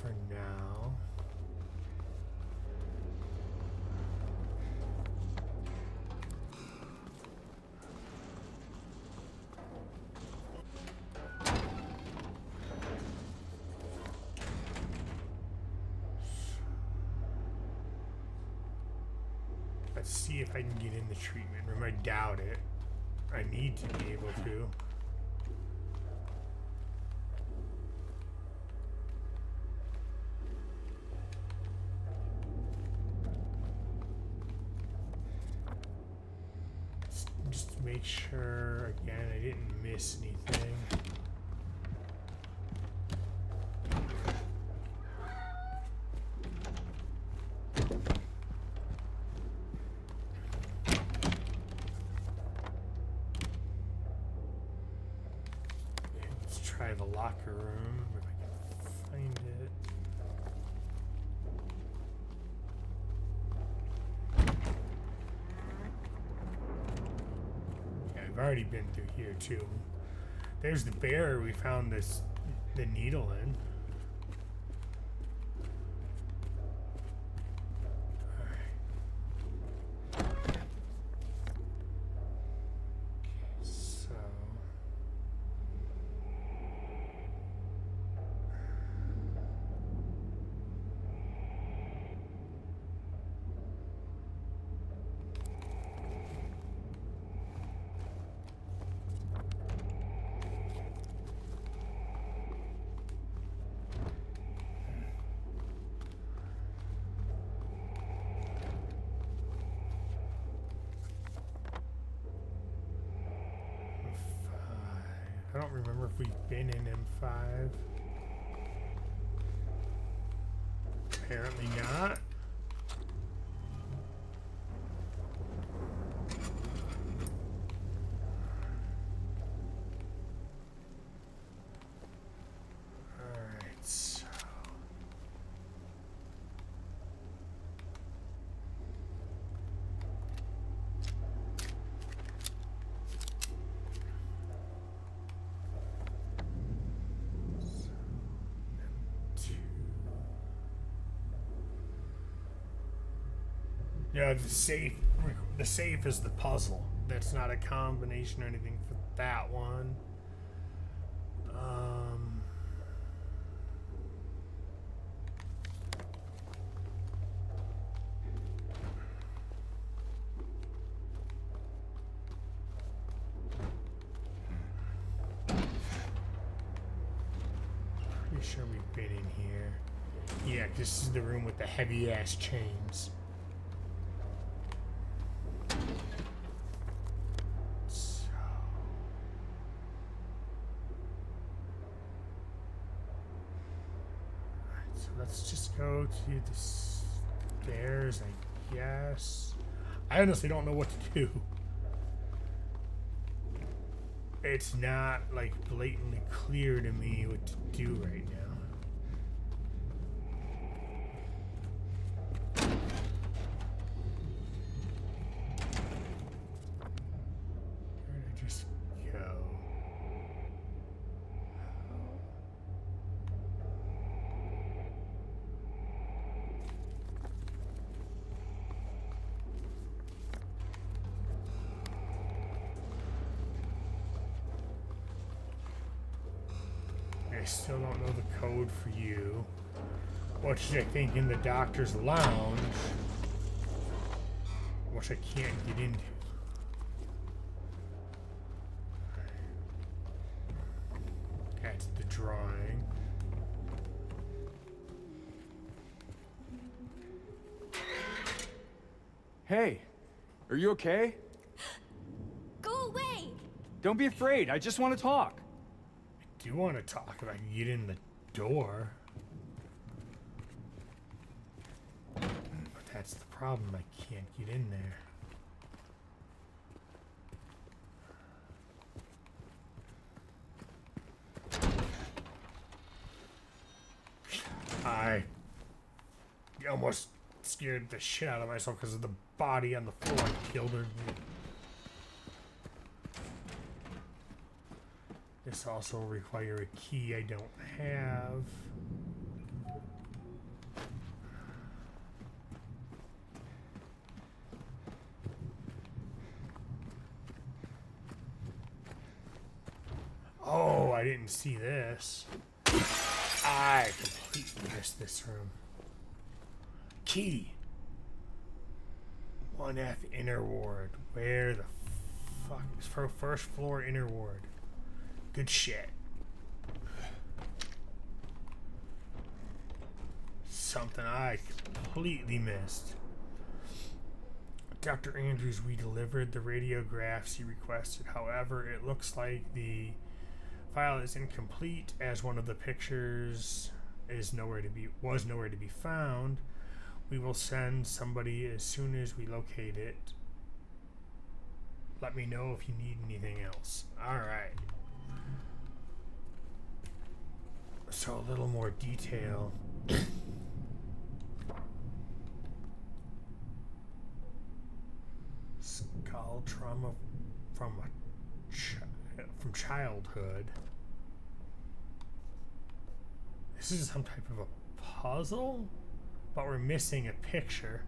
for now. Let's see if I can get in the treatment room. I doubt it. I need to be able to. Just to make sure, again, I didn't miss anything. Let's try the locker room if I can find it. I've already been through here too. There's the bear we found the needle in. Alright. So I don't remember if we've been in M5. Apparently not. Alright, so yeah, the safe is the puzzle. That's not a combination or anything for that one. Pretty sure we've been in here. Yeah, this is the room with the heavy ass chains. Let's just go to the stairs, I guess. I honestly don't know what to do. It's not, like, blatantly clear to me what to do right now. Where did I just go? I still don't know the code for you. Which I think in the doctor's lounge, which I can't get into. That's the drawing. Hey, are you okay? Go away! Don't be afraid. I just want to talk. I do want to talk if I can get in the door. But that's the problem. I can't get in there. I almost scared the shit out of myself because of the body on the floor. I killed her. This also requires a key I don't have. I didn't see this. I completely missed this room. Key. 1F inner ward. Where the fuck is first floor inner ward? Good shit. Something I completely missed. Dr. Andrews, we delivered the radiographs you requested. However, it looks like the file is incomplete as one of the pictures was nowhere to be found. We will send somebody as soon as we locate it. Let me know if you need anything else. Alright. So a little more detail. Skull trauma from from childhood. This is some type of a puzzle, but we're missing a picture.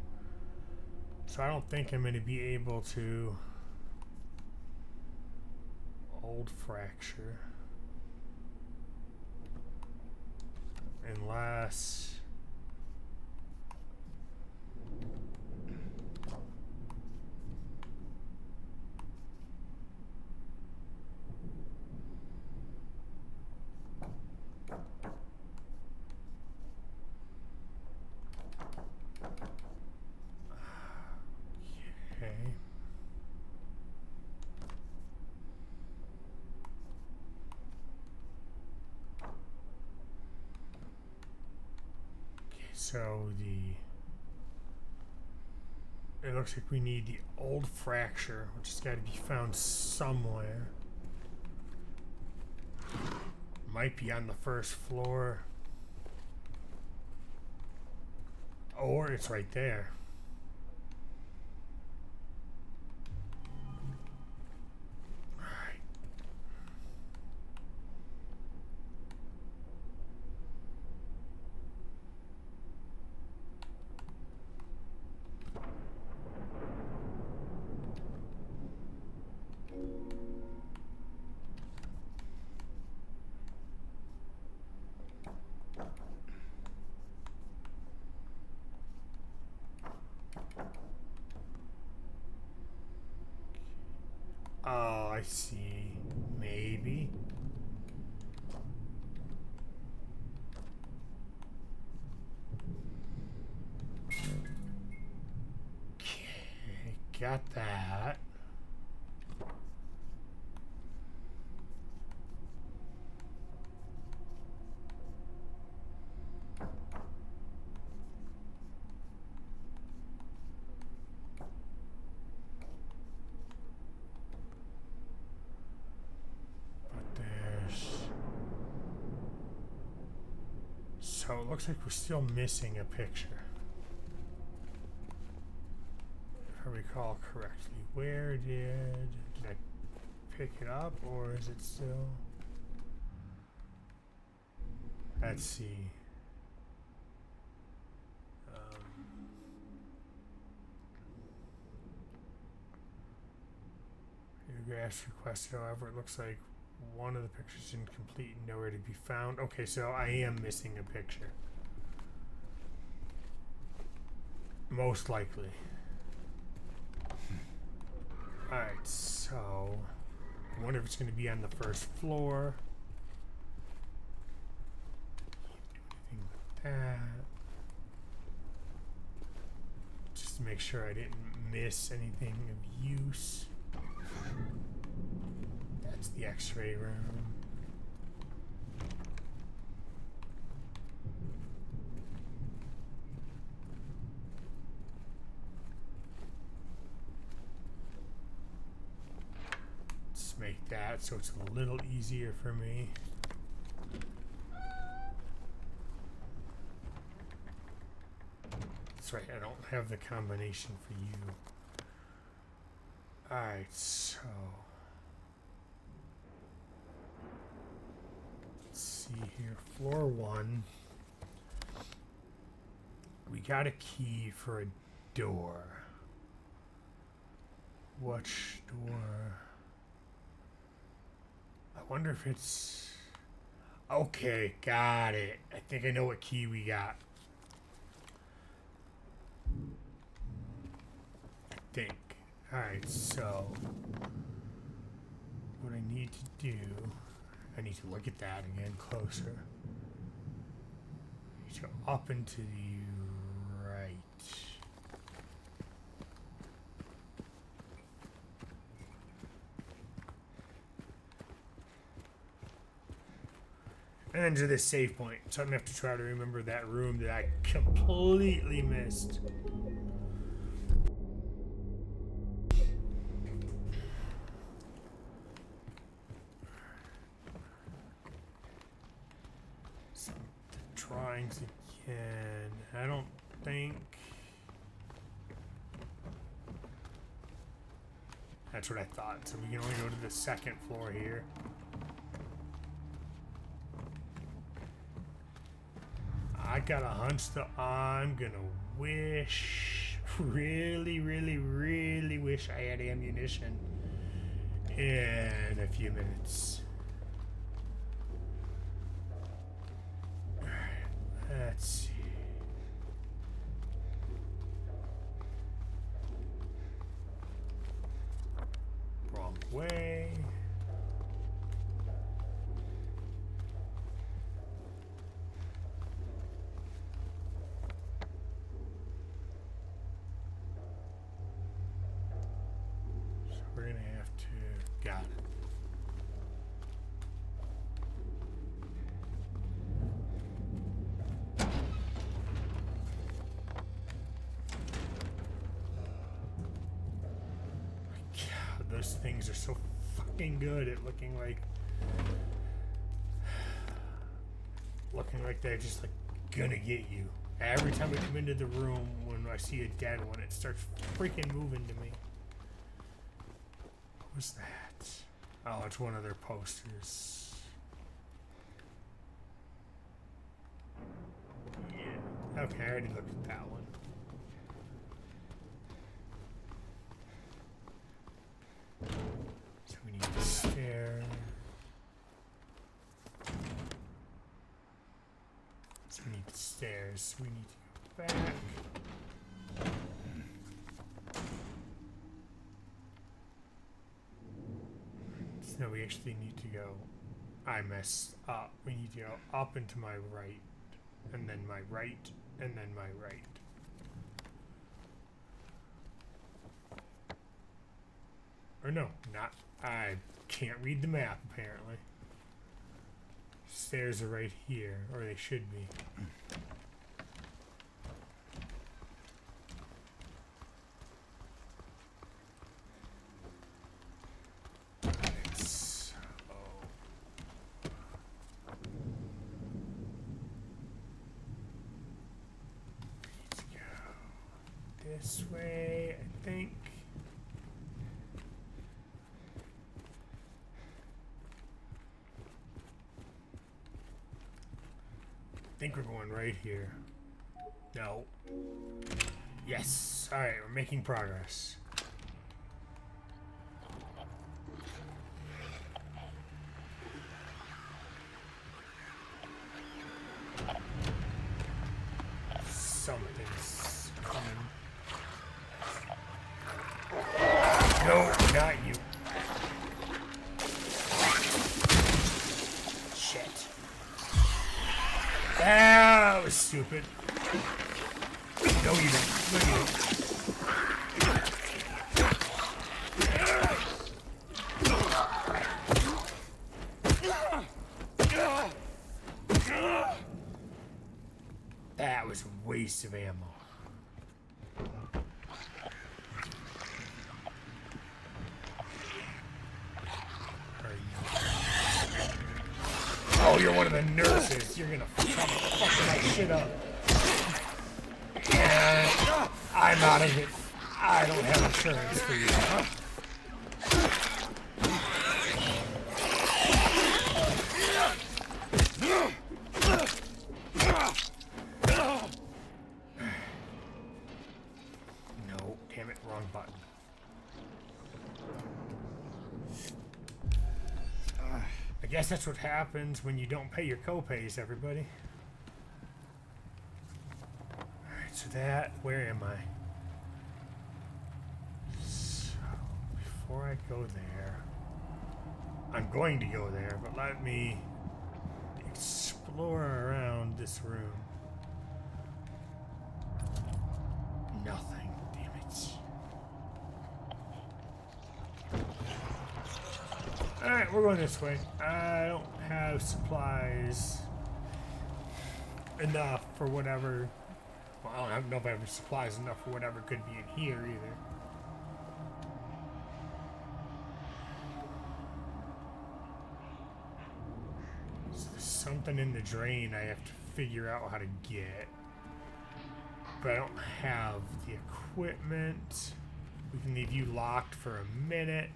So I don't think I'm going to be able to. Old fracture. Unless. Okay. So it looks like we need the old fracture, which has got to be found somewhere. Might be on the first floor. Or it's right there. Alright. Oh, I see. Maybe. Okay, got that. So it looks like we're still missing a picture. If I recall correctly. Where did I pick it up, or is it still? Let's see. Photographs requested, however, it looks like one of the pictures is incomplete and nowhere to be found. Okay, so I am missing a picture. Most likely. Alright, so I wonder if it's going to be on the first floor. Can't do anything with that. Just to make sure I didn't miss anything of use. That's the X-ray room. Let's make that so it's a little easier for me. That's right, I don't have the combination for you. Alright, so let's see here. Floor 1. We got a key for a door. Which door? I wonder if it's Okay, got it. I think I know what key we got. I think. Alright, so what I need to do, I need to look at that again closer. I need to go up and to the right. And then to this save point. So I'm going to have to try to remember that room that I completely missed. So the drawings again. I don't think... That's what I thought. So we can only go to the second floor here. I got a hunch that I'm gonna wish, really wish I had ammunition in a few minutes. Alright, let's see. Wrong way. We're gonna have to... Got it. God, those things are so fucking good at looking like they're just like gonna get you. Every time I come into the room when I see a dead one, it starts freaking moving to me. What's that? Oh, it's one of their posters. Yeah. Okay, I already looked at that one. So we need the stairs. So we need the stairs. We need to go back. No, we actually need to go. I messed up. We need to go up and to my right, and then my right, and then my right. Or no, not. I can't read the map, apparently. Stairs are right here, or they should be. This way, I think. I think we're going right here. No. Yes. Alright, we're making progress. Something's coming. No, not you. Shit. That was stupid. No, you didn't. No, you didn't. That was a waste of ammo. Oh, you're one of the nurses. You're gonna fuck my shit up. And I'm out of it. I don't have insurance for you. Huh? No, damn it, wrong button. I guess guess that's what happens when you don't pay your co-pays, everybody. Alright, so that, where am I? So, before I go there, I'm going to go there, but let me explore around this room. Nothing, damn it. Alright, we're going this way. I don't have supplies enough for whatever. Well, I don't know if I have supplies enough for whatever could be in here either. So there's something in the drain I have to figure out how to get. But I don't have the equipment. We can leave you locked for a minute.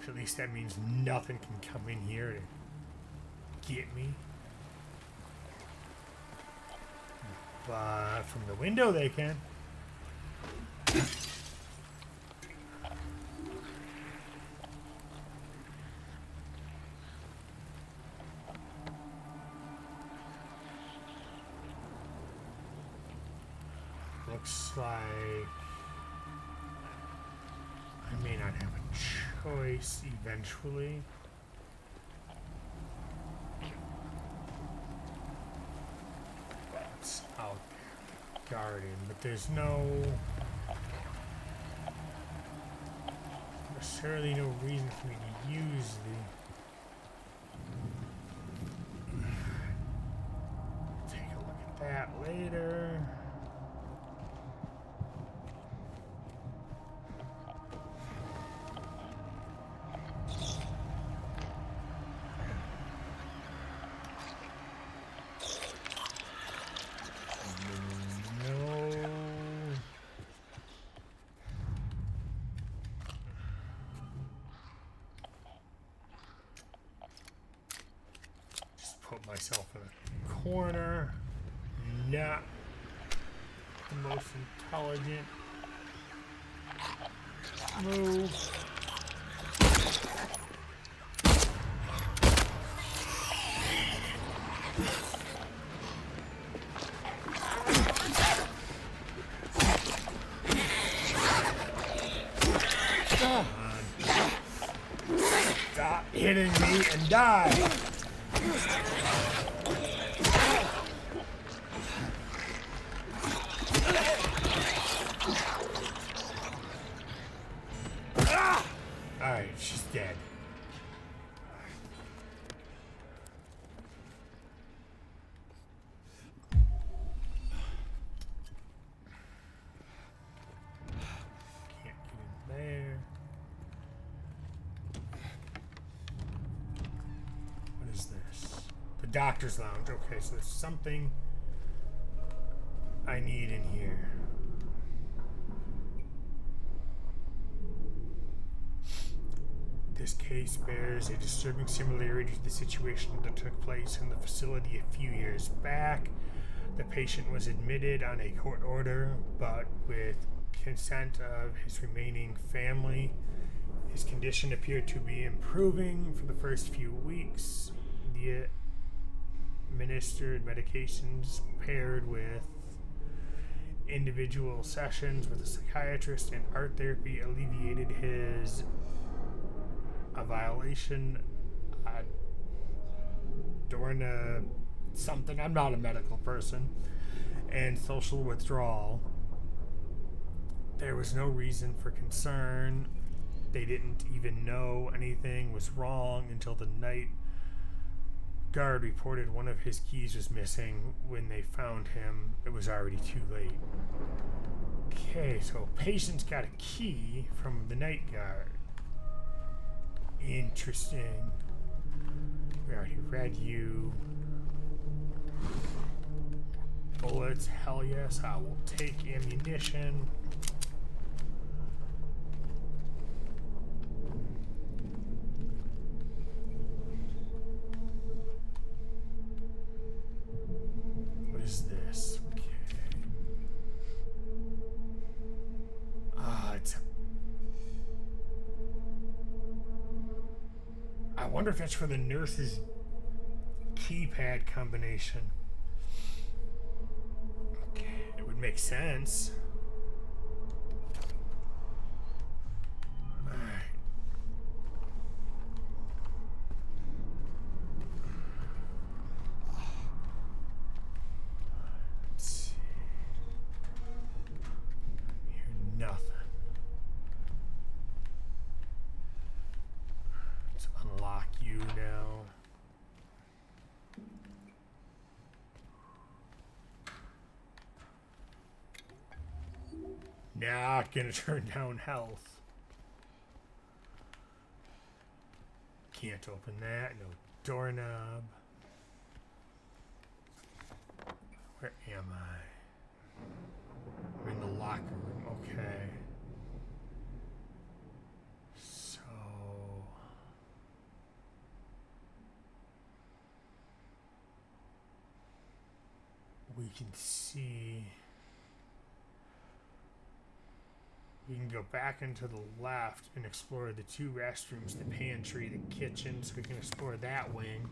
At least that means nothing can come in here to get me. But from the window they can. Looks like I may not have a choice eventually. It's out there, guarding, but there's no necessarily no reason for me to use the. Take a look at that later. Put myself in a corner. Not the most intelligent move. Come on. Stop hitting me and die. Alright, she's dead. Can't get in there. What is this? The doctor's lounge. Okay, so there's something I need in here. This case bears a disturbing similarity to the situation that took place in the facility a few years back. The patient was admitted on a court order, but with consent of his remaining family. His condition appeared to be improving for the first few weeks. The administered medications paired with individual sessions with a psychiatrist and art therapy alleviated his a violation during something. I'm not a medical person. And social withdrawal. There was no reason for concern. They didn't even know anything was wrong until the night guard reported one of his keys was missing. When they found him, it was already too late. Okay, so patient's got a key from the night guard. Interesting. We already read you. Bullets, hell yes, I will take ammunition. What is this? Okay. it's... I wonder if that's for the nurse's keypad combination. Okay, it would make sense. Alright. Let's see. Hear nothing. Let's unlock you now. Not gonna turn down health. Can't open that. No doorknob. Where am I? I'm in the locker room. Okay. So we can see. We can go back into the left and explore the two restrooms, the pantry, the kitchen, so we can explore that wing.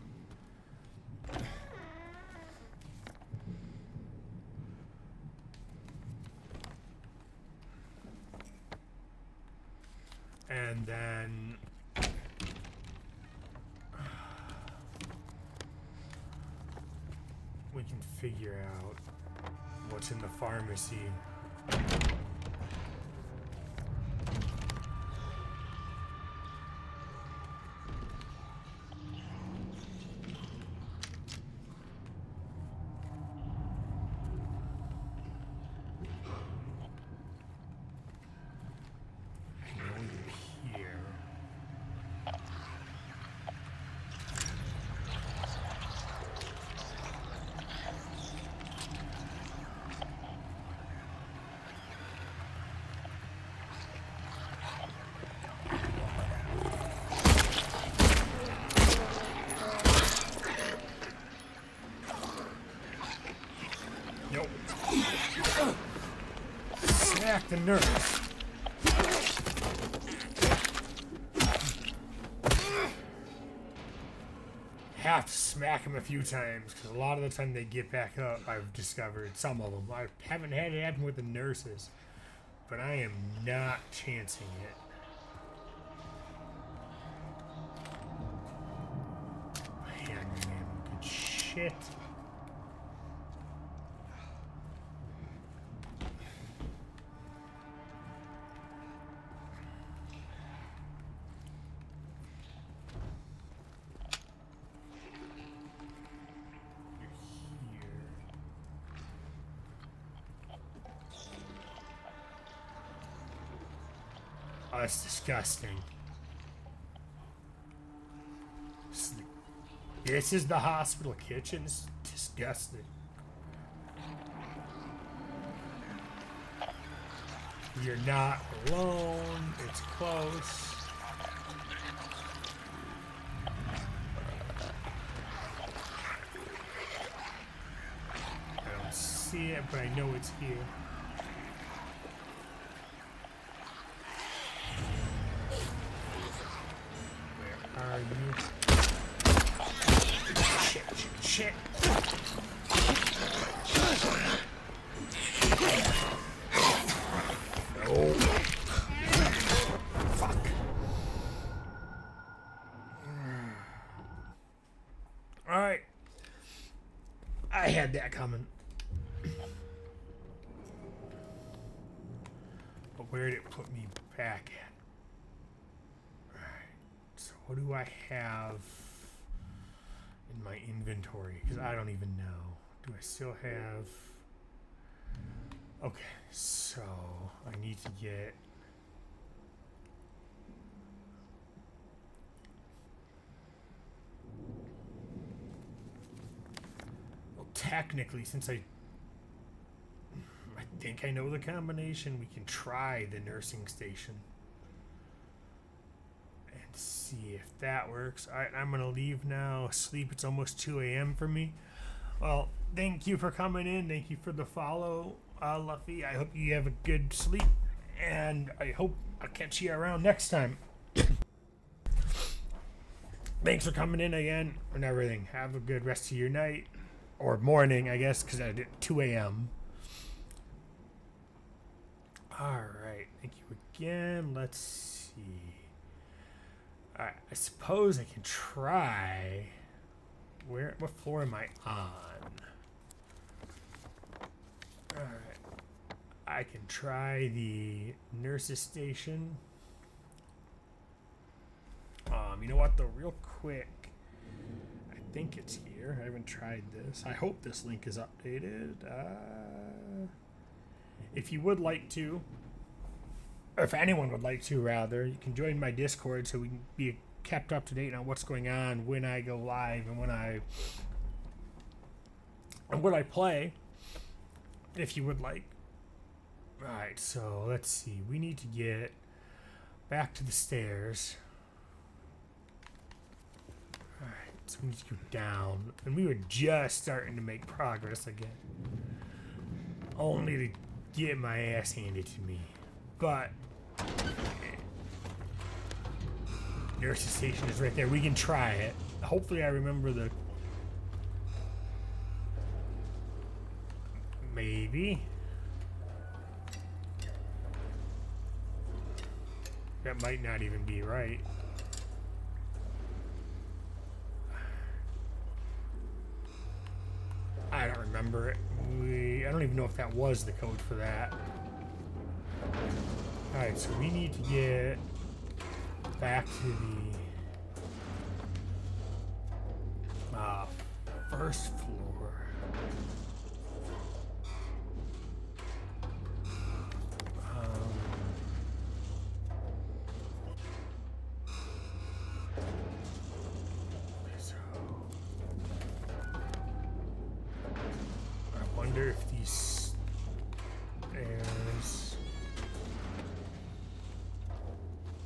And then we can figure out what's in the pharmacy. Smack the nurse. Have to smack him a few times because a lot of the time they get back up. I've discovered some of them. I haven't had it happen with the nurses, but I am not chancing it. Man, good shit. Oh, that's disgusting. This is the hospital kitchen? It's disgusting. You're not alone. It's close. I don't see it, but I know it's here. Are you? Shit. No. Fuck. Alright. I had that coming. But where did it put me back at? What do I have in my inventory? Because I don't even know. Do I still have... Okay, so I need to get... Well, technically, since I think I know the combination, we can try the nursing station. See if that works. Alright, I'm gonna leave now. Sleep. It's almost 2 a.m. for me. Well, thank you for coming in. Thank you for the follow, Luffy. I hope you have a good sleep, and I hope I'll catch you around next time. thanks for coming in again and everything. Have a good rest of your night. Or morning, I guess, because I did 2 a.m. Alright, thank you again. Let's see. Alright, I suppose I can try. What floor am I on? Alright. I can try the nurse's station. You know what though, real quick. I think it's here. I haven't tried this. I hope this link is updated. If you would like to, or if anyone would like to rather, you can join my Discord so we can be kept up to date on what's going on when I go live and when I play, if you would like. Alright, so let's see. We need to get back to the stairs. Alright, so we need to go down. And we were just starting to make progress again. Only to get my ass handed to me. But nurse's station is right there. We can try it. Hopefully I remember the... Maybe. That might not even be right. I don't remember it. I don't even know if that was the code for that. Alright, so we need to get back to the first floor. So I wonder if these stairs...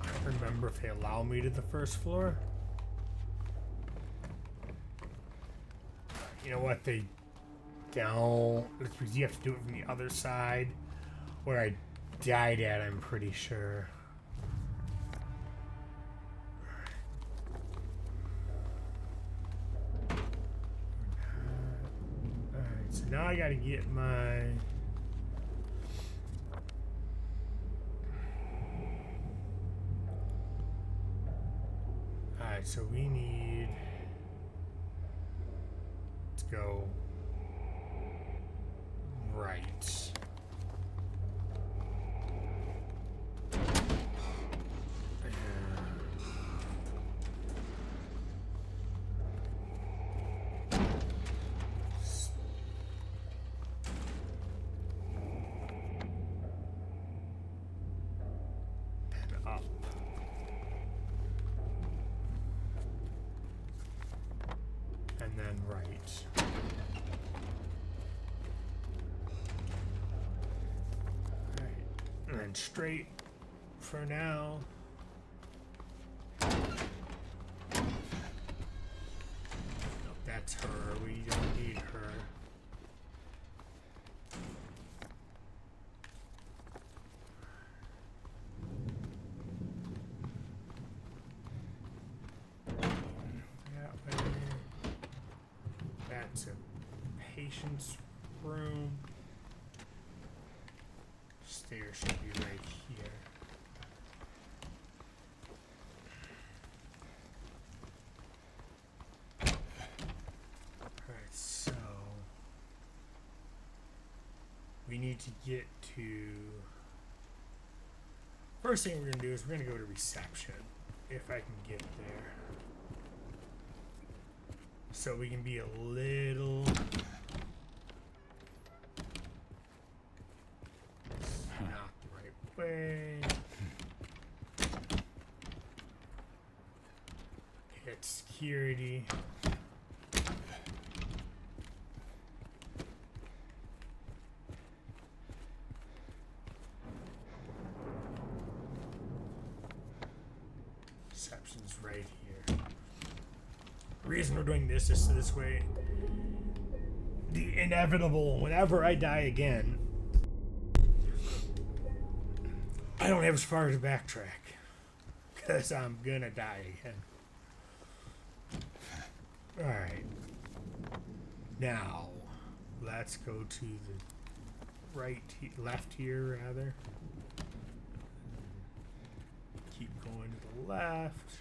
I don't remember if they allow me to the first floor. You know what, they don't. It's because you have to do it from the other side where I died at, I'm pretty sure. Alright, so now I gotta get my... Alright, so we need... Let's go... Right. And up. And then right. And then straight for now. Nope, that's her. We don't need her. That way. That's a patient's room. Stairs should be right here. Alright, so we need to get to... First thing we're gonna do is we're gonna go to reception, if I can get there. So we can be a little... Not the right way. Hit security. Reception's right here. The reason we're doing this is so this way the inevitable, whenever I die again, I don't have as far to backtrack, because I'm gonna die again. Alright. Now, let's go to the left here, rather. Keep going to the left.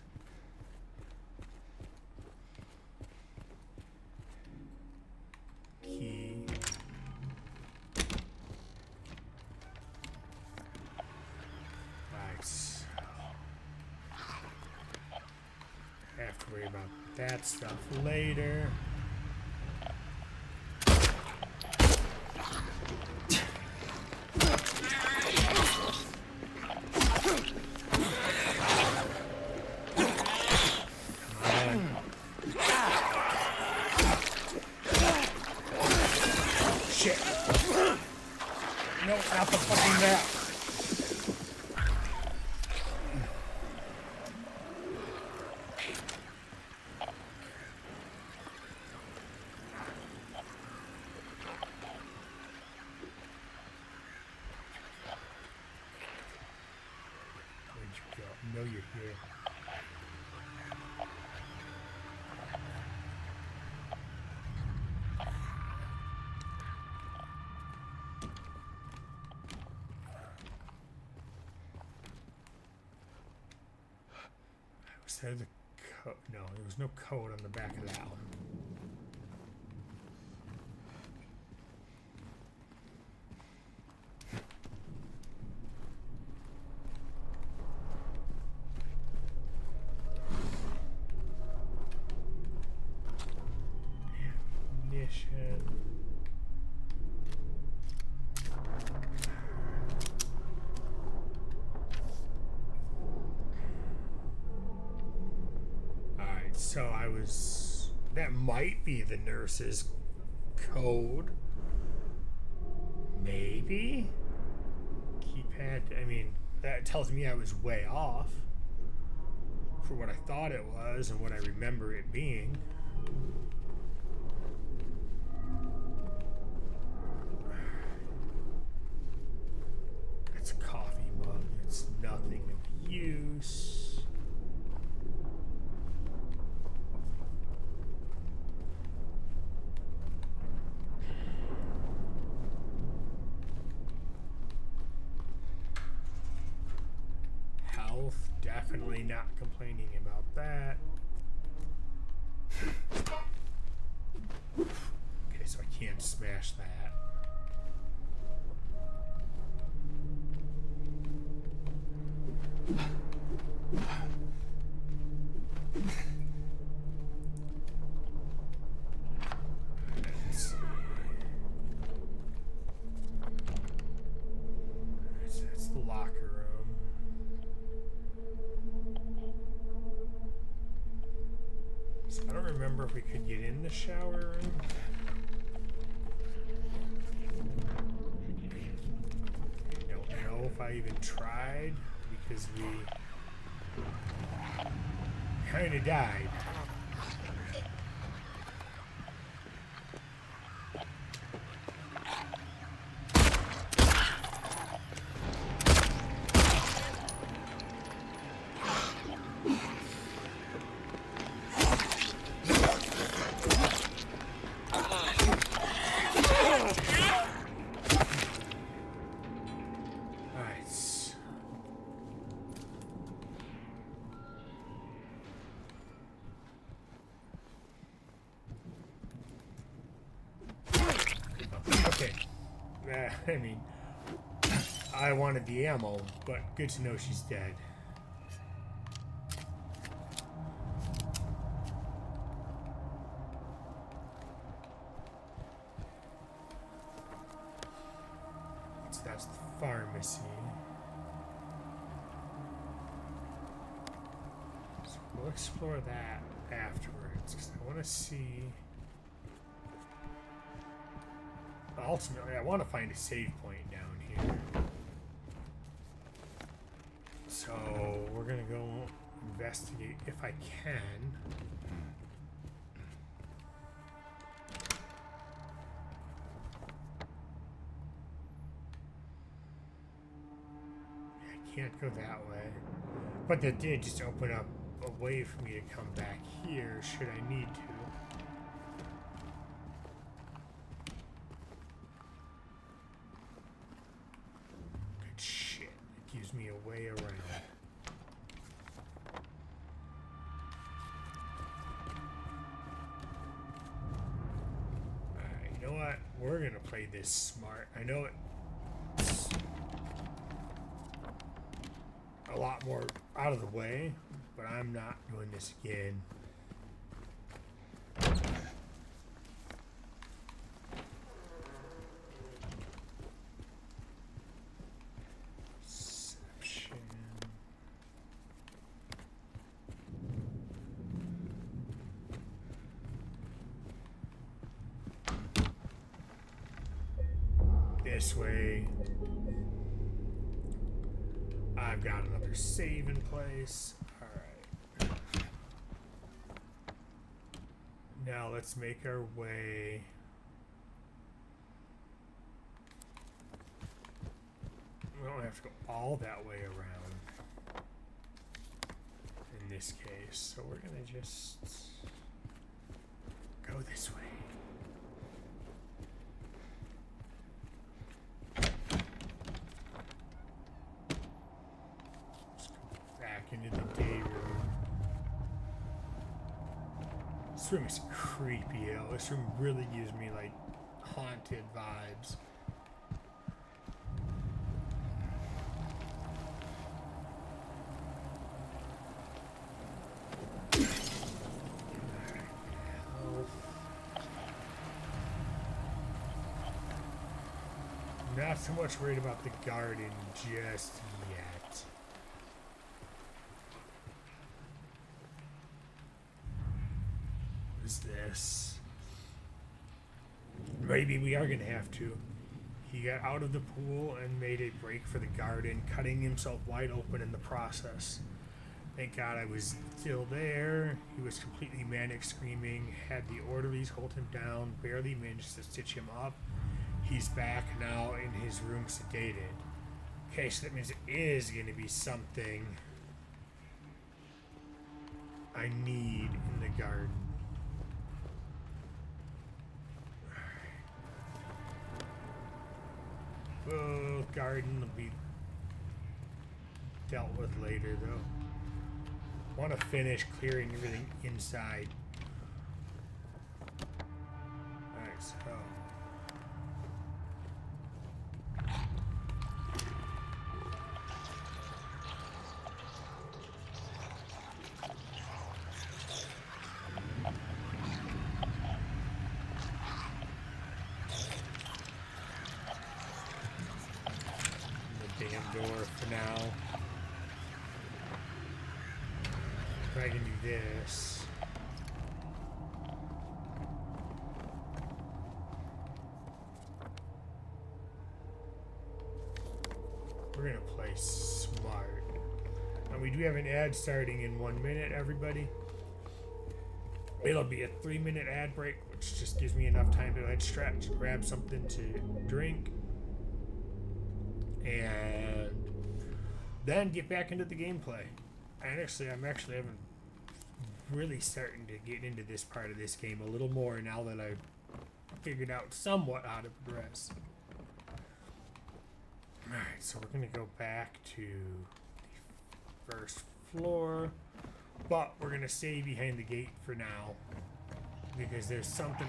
Key. Right. Have to worry about that stuff later. Shit. No, not the fucking map. Where'd you go? I know you're here. Was there the code? No, there was no code on the back of that one. Ammunition. Alright, so that might be the nurse's code. Maybe? Keypad, I mean, that tells me I was way off for what I thought it was and what I remember it being. It's a coffee mug. It's nothing of use. Health, definitely not complaining about that. Okay, so I can't smash that. Let's see. So that's the locker room. So I don't remember if we could get in the shower room. I don't know if I even tried because we kind of died. Okay. I mean, I wanted the ammo, but good to know she's dead. So that's the pharmacy. So we'll explore that afterwards, because I want to see... Ultimately, I want to find a save point down here. So, we're going to go investigate if I can. I can't go that way. But that did just open up a way for me to come back here, should I need to. me a way around. Alright, you know what? We're gonna play this smart. I know it's a lot more out of the way, but I'm not doing this again. Deception. This way. I've got another save in place. Alright. Now let's make our way. We don't have to go all that way around in this case. So we're gonna just go this way. Back into the day room. This room is creepy, yo. This room really gives me like haunted vibes. Not so much worried about the garden just yet. What is this? Maybe we are gonna have to. He got out of the pool and made a break for the garden, cutting himself wide open in the process. Thank God I was still there. He was completely manic, screaming, had the orderlies hold him down, barely managed to stitch him up. He's back now in his room sedated. Okay, so that means it is going to be something I need in the garden. Well, garden will be dealt with later, though. Want to finish clearing everything inside. Alright, so... door for now. If I can do this. We're gonna play smart. And we do have an ad starting in 1 minute, everybody. It'll be a 3-minute ad break, which just gives me enough time to head stretch, grab something to drink, and then get back into the gameplay. And actually, I'm actually having really starting to get into this part of this game a little more now that I've figured out somewhat how to progress. Alright, so we're gonna go back to the first floor, but we're gonna stay behind the gate for now because there's something.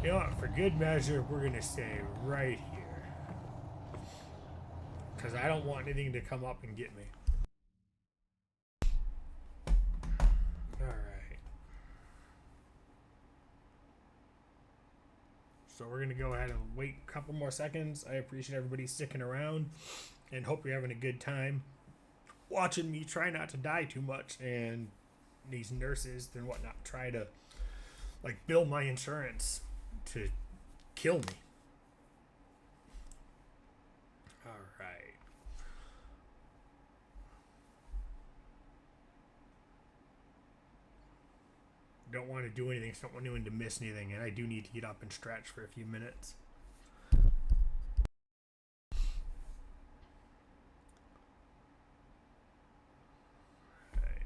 You know what, for good measure, we're gonna stay right here. Because I don't want anything to come up and get me. Alright. So we're going to go ahead and wait a couple more seconds. I appreciate everybody sticking around and hope you're having a good time watching me try not to die too much, and these nurses and whatnot try to like bill my insurance to kill me. Alright. Don't want to do anything, so don't want anyone to miss anything, and I do need to get up and stretch for a few minutes. Right.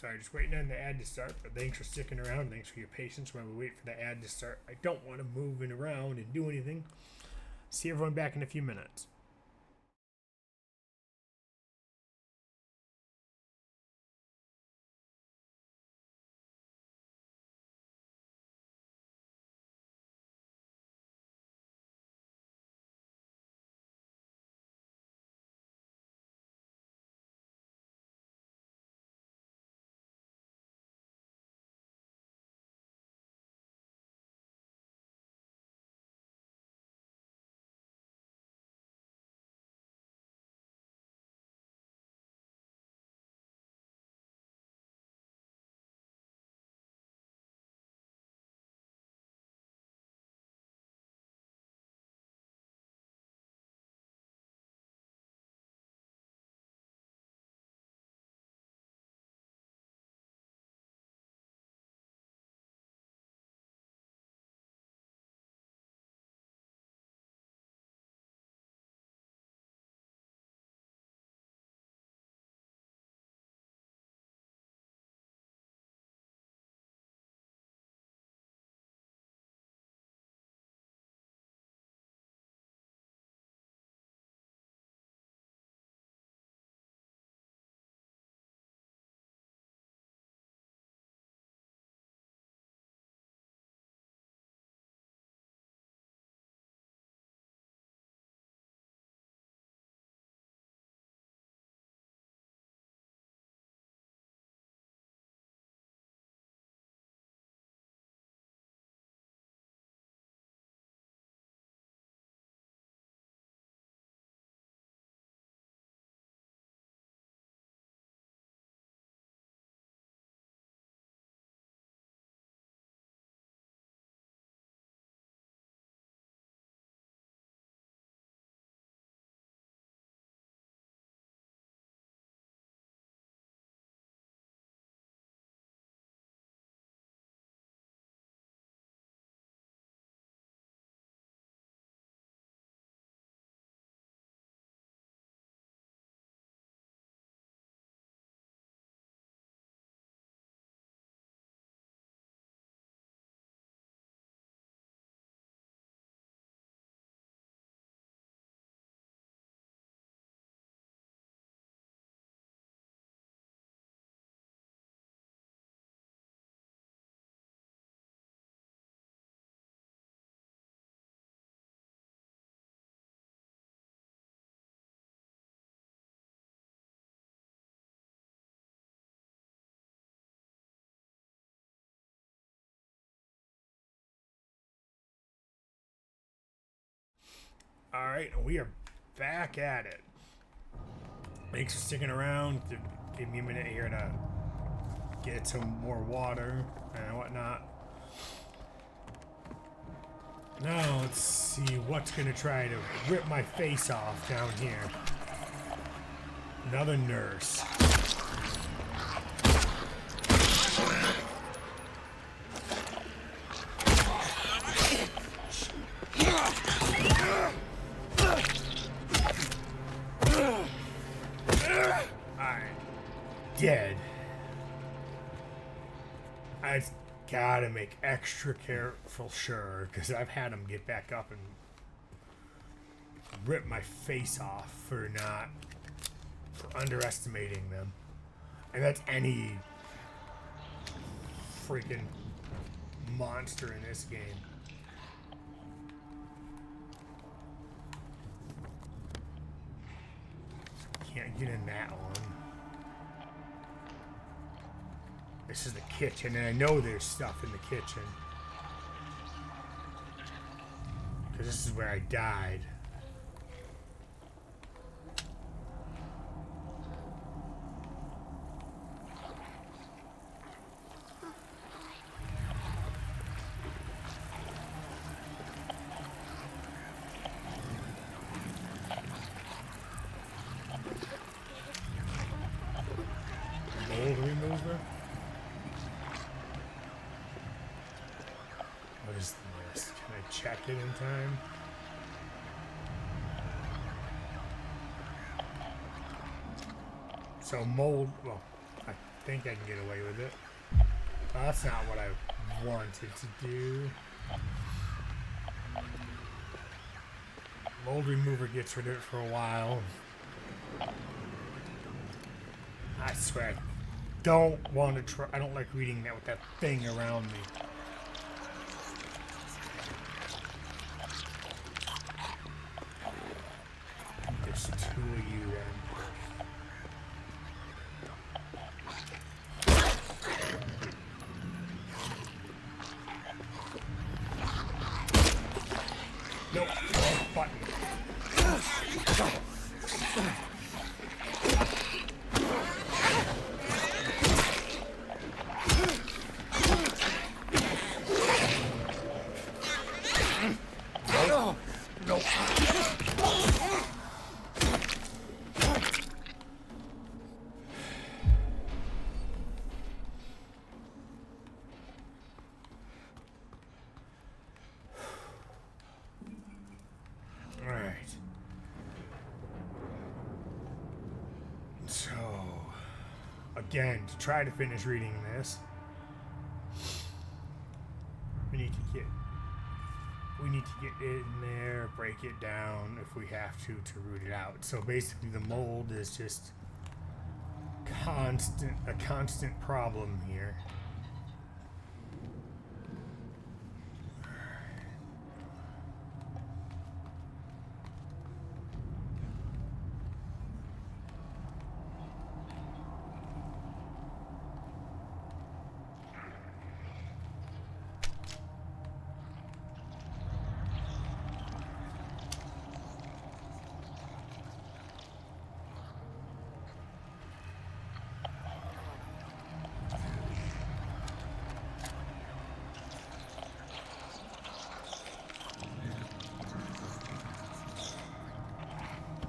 Sorry, just waiting on the ad to start, but thanks for sticking around. Thanks for your patience while we wait for the ad to start. I don't want to move it around and do anything. See everyone back in a few minutes. All right, we are back at it. Thanks for sticking around. Give me a minute here to get some more water and whatnot. Now let's see what's gonna try to rip my face off down here. Another nurse. Dead. I gotta make extra careful sure, because I've had them get back up and rip my face off for underestimating them. And that's any freaking monster in this game. Can't get in that one. This is the kitchen, and I know there's stuff in the kitchen. Because this is where I died. Mold remover? What is this? Can I check it in time? So mold, well, think I can get away with it. That's not what I wanted to do. Mold remover gets rid of it for a while. I swear, I don't want to try. I don't like reading that with that thing around me. There's two of you then. Nope, wrong button. Nope. Alright. So, again, to try to finish reading this, we need to get in there, break it down if we have to root it out. So basically the mold is just a constant problem here.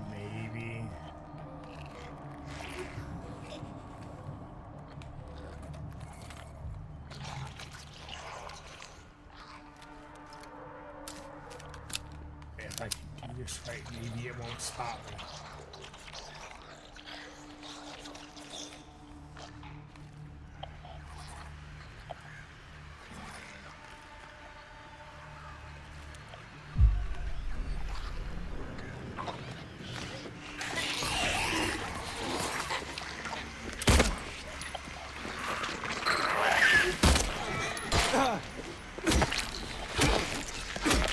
Maybe. If I can do this right, maybe it won't stop me.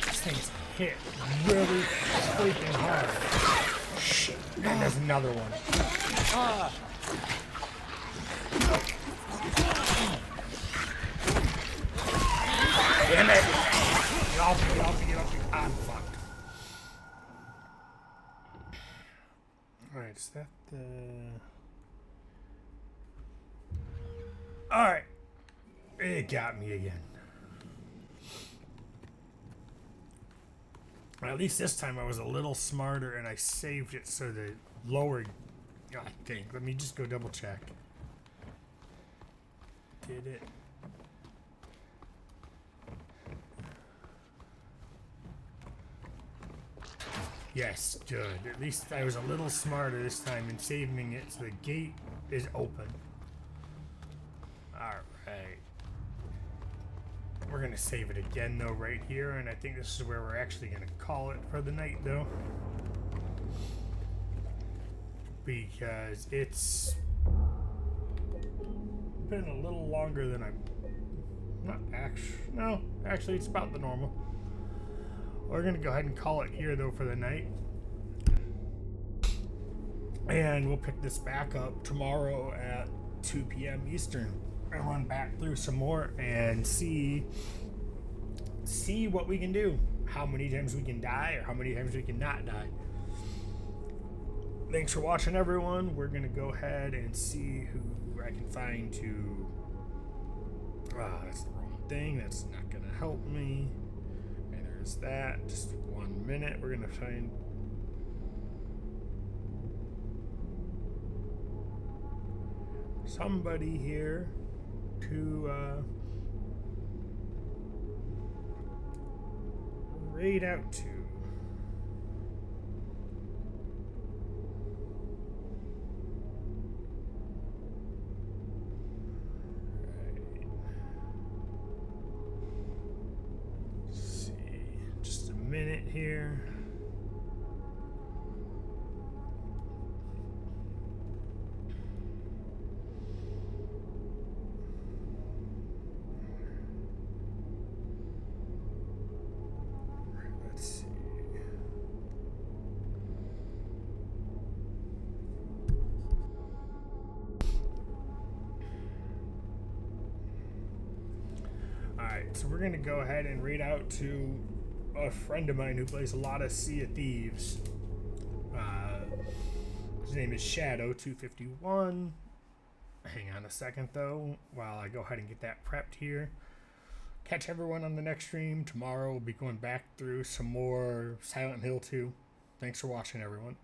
This thing's hit really freaking hard. Shit, and there's another one. Damn it! Get off me, get off me, get off me. I'm fucked. Alright, is that the... Alright. It got me again. At least this time I was a little smarter and I saved it so the lower... God dang, let me just go double check. Did it? Yes, good. At least I was a little smarter this time in saving it so the gate is open. Alright. We're gonna save it again though right here, and I think this is where we're actually gonna call it for the night though. Because it's been a little longer than actually it's about the normal. We're gonna go ahead and call it here though for the night. And we'll pick this back up tomorrow at 2 p.m. Eastern. And run back through some more and see what we can do. How many times we can die or how many times we can not die. Thanks for watching, everyone. We're gonna go ahead and see who I can find to... that's the wrong thing. That's not gonna help me. And there's that. Just 1 minute. We're gonna find... somebody here to raid out to. here. Let's see. Alright, so we're going to go ahead and read out to a friend of mine who plays a lot of Sea of Thieves. His name is Shadow251. Hang on a second, though, while I go ahead and get that prepped here. Catch everyone on the next stream. Tomorrow we'll be going back through some more Silent Hill 2. Thanks for watching, everyone.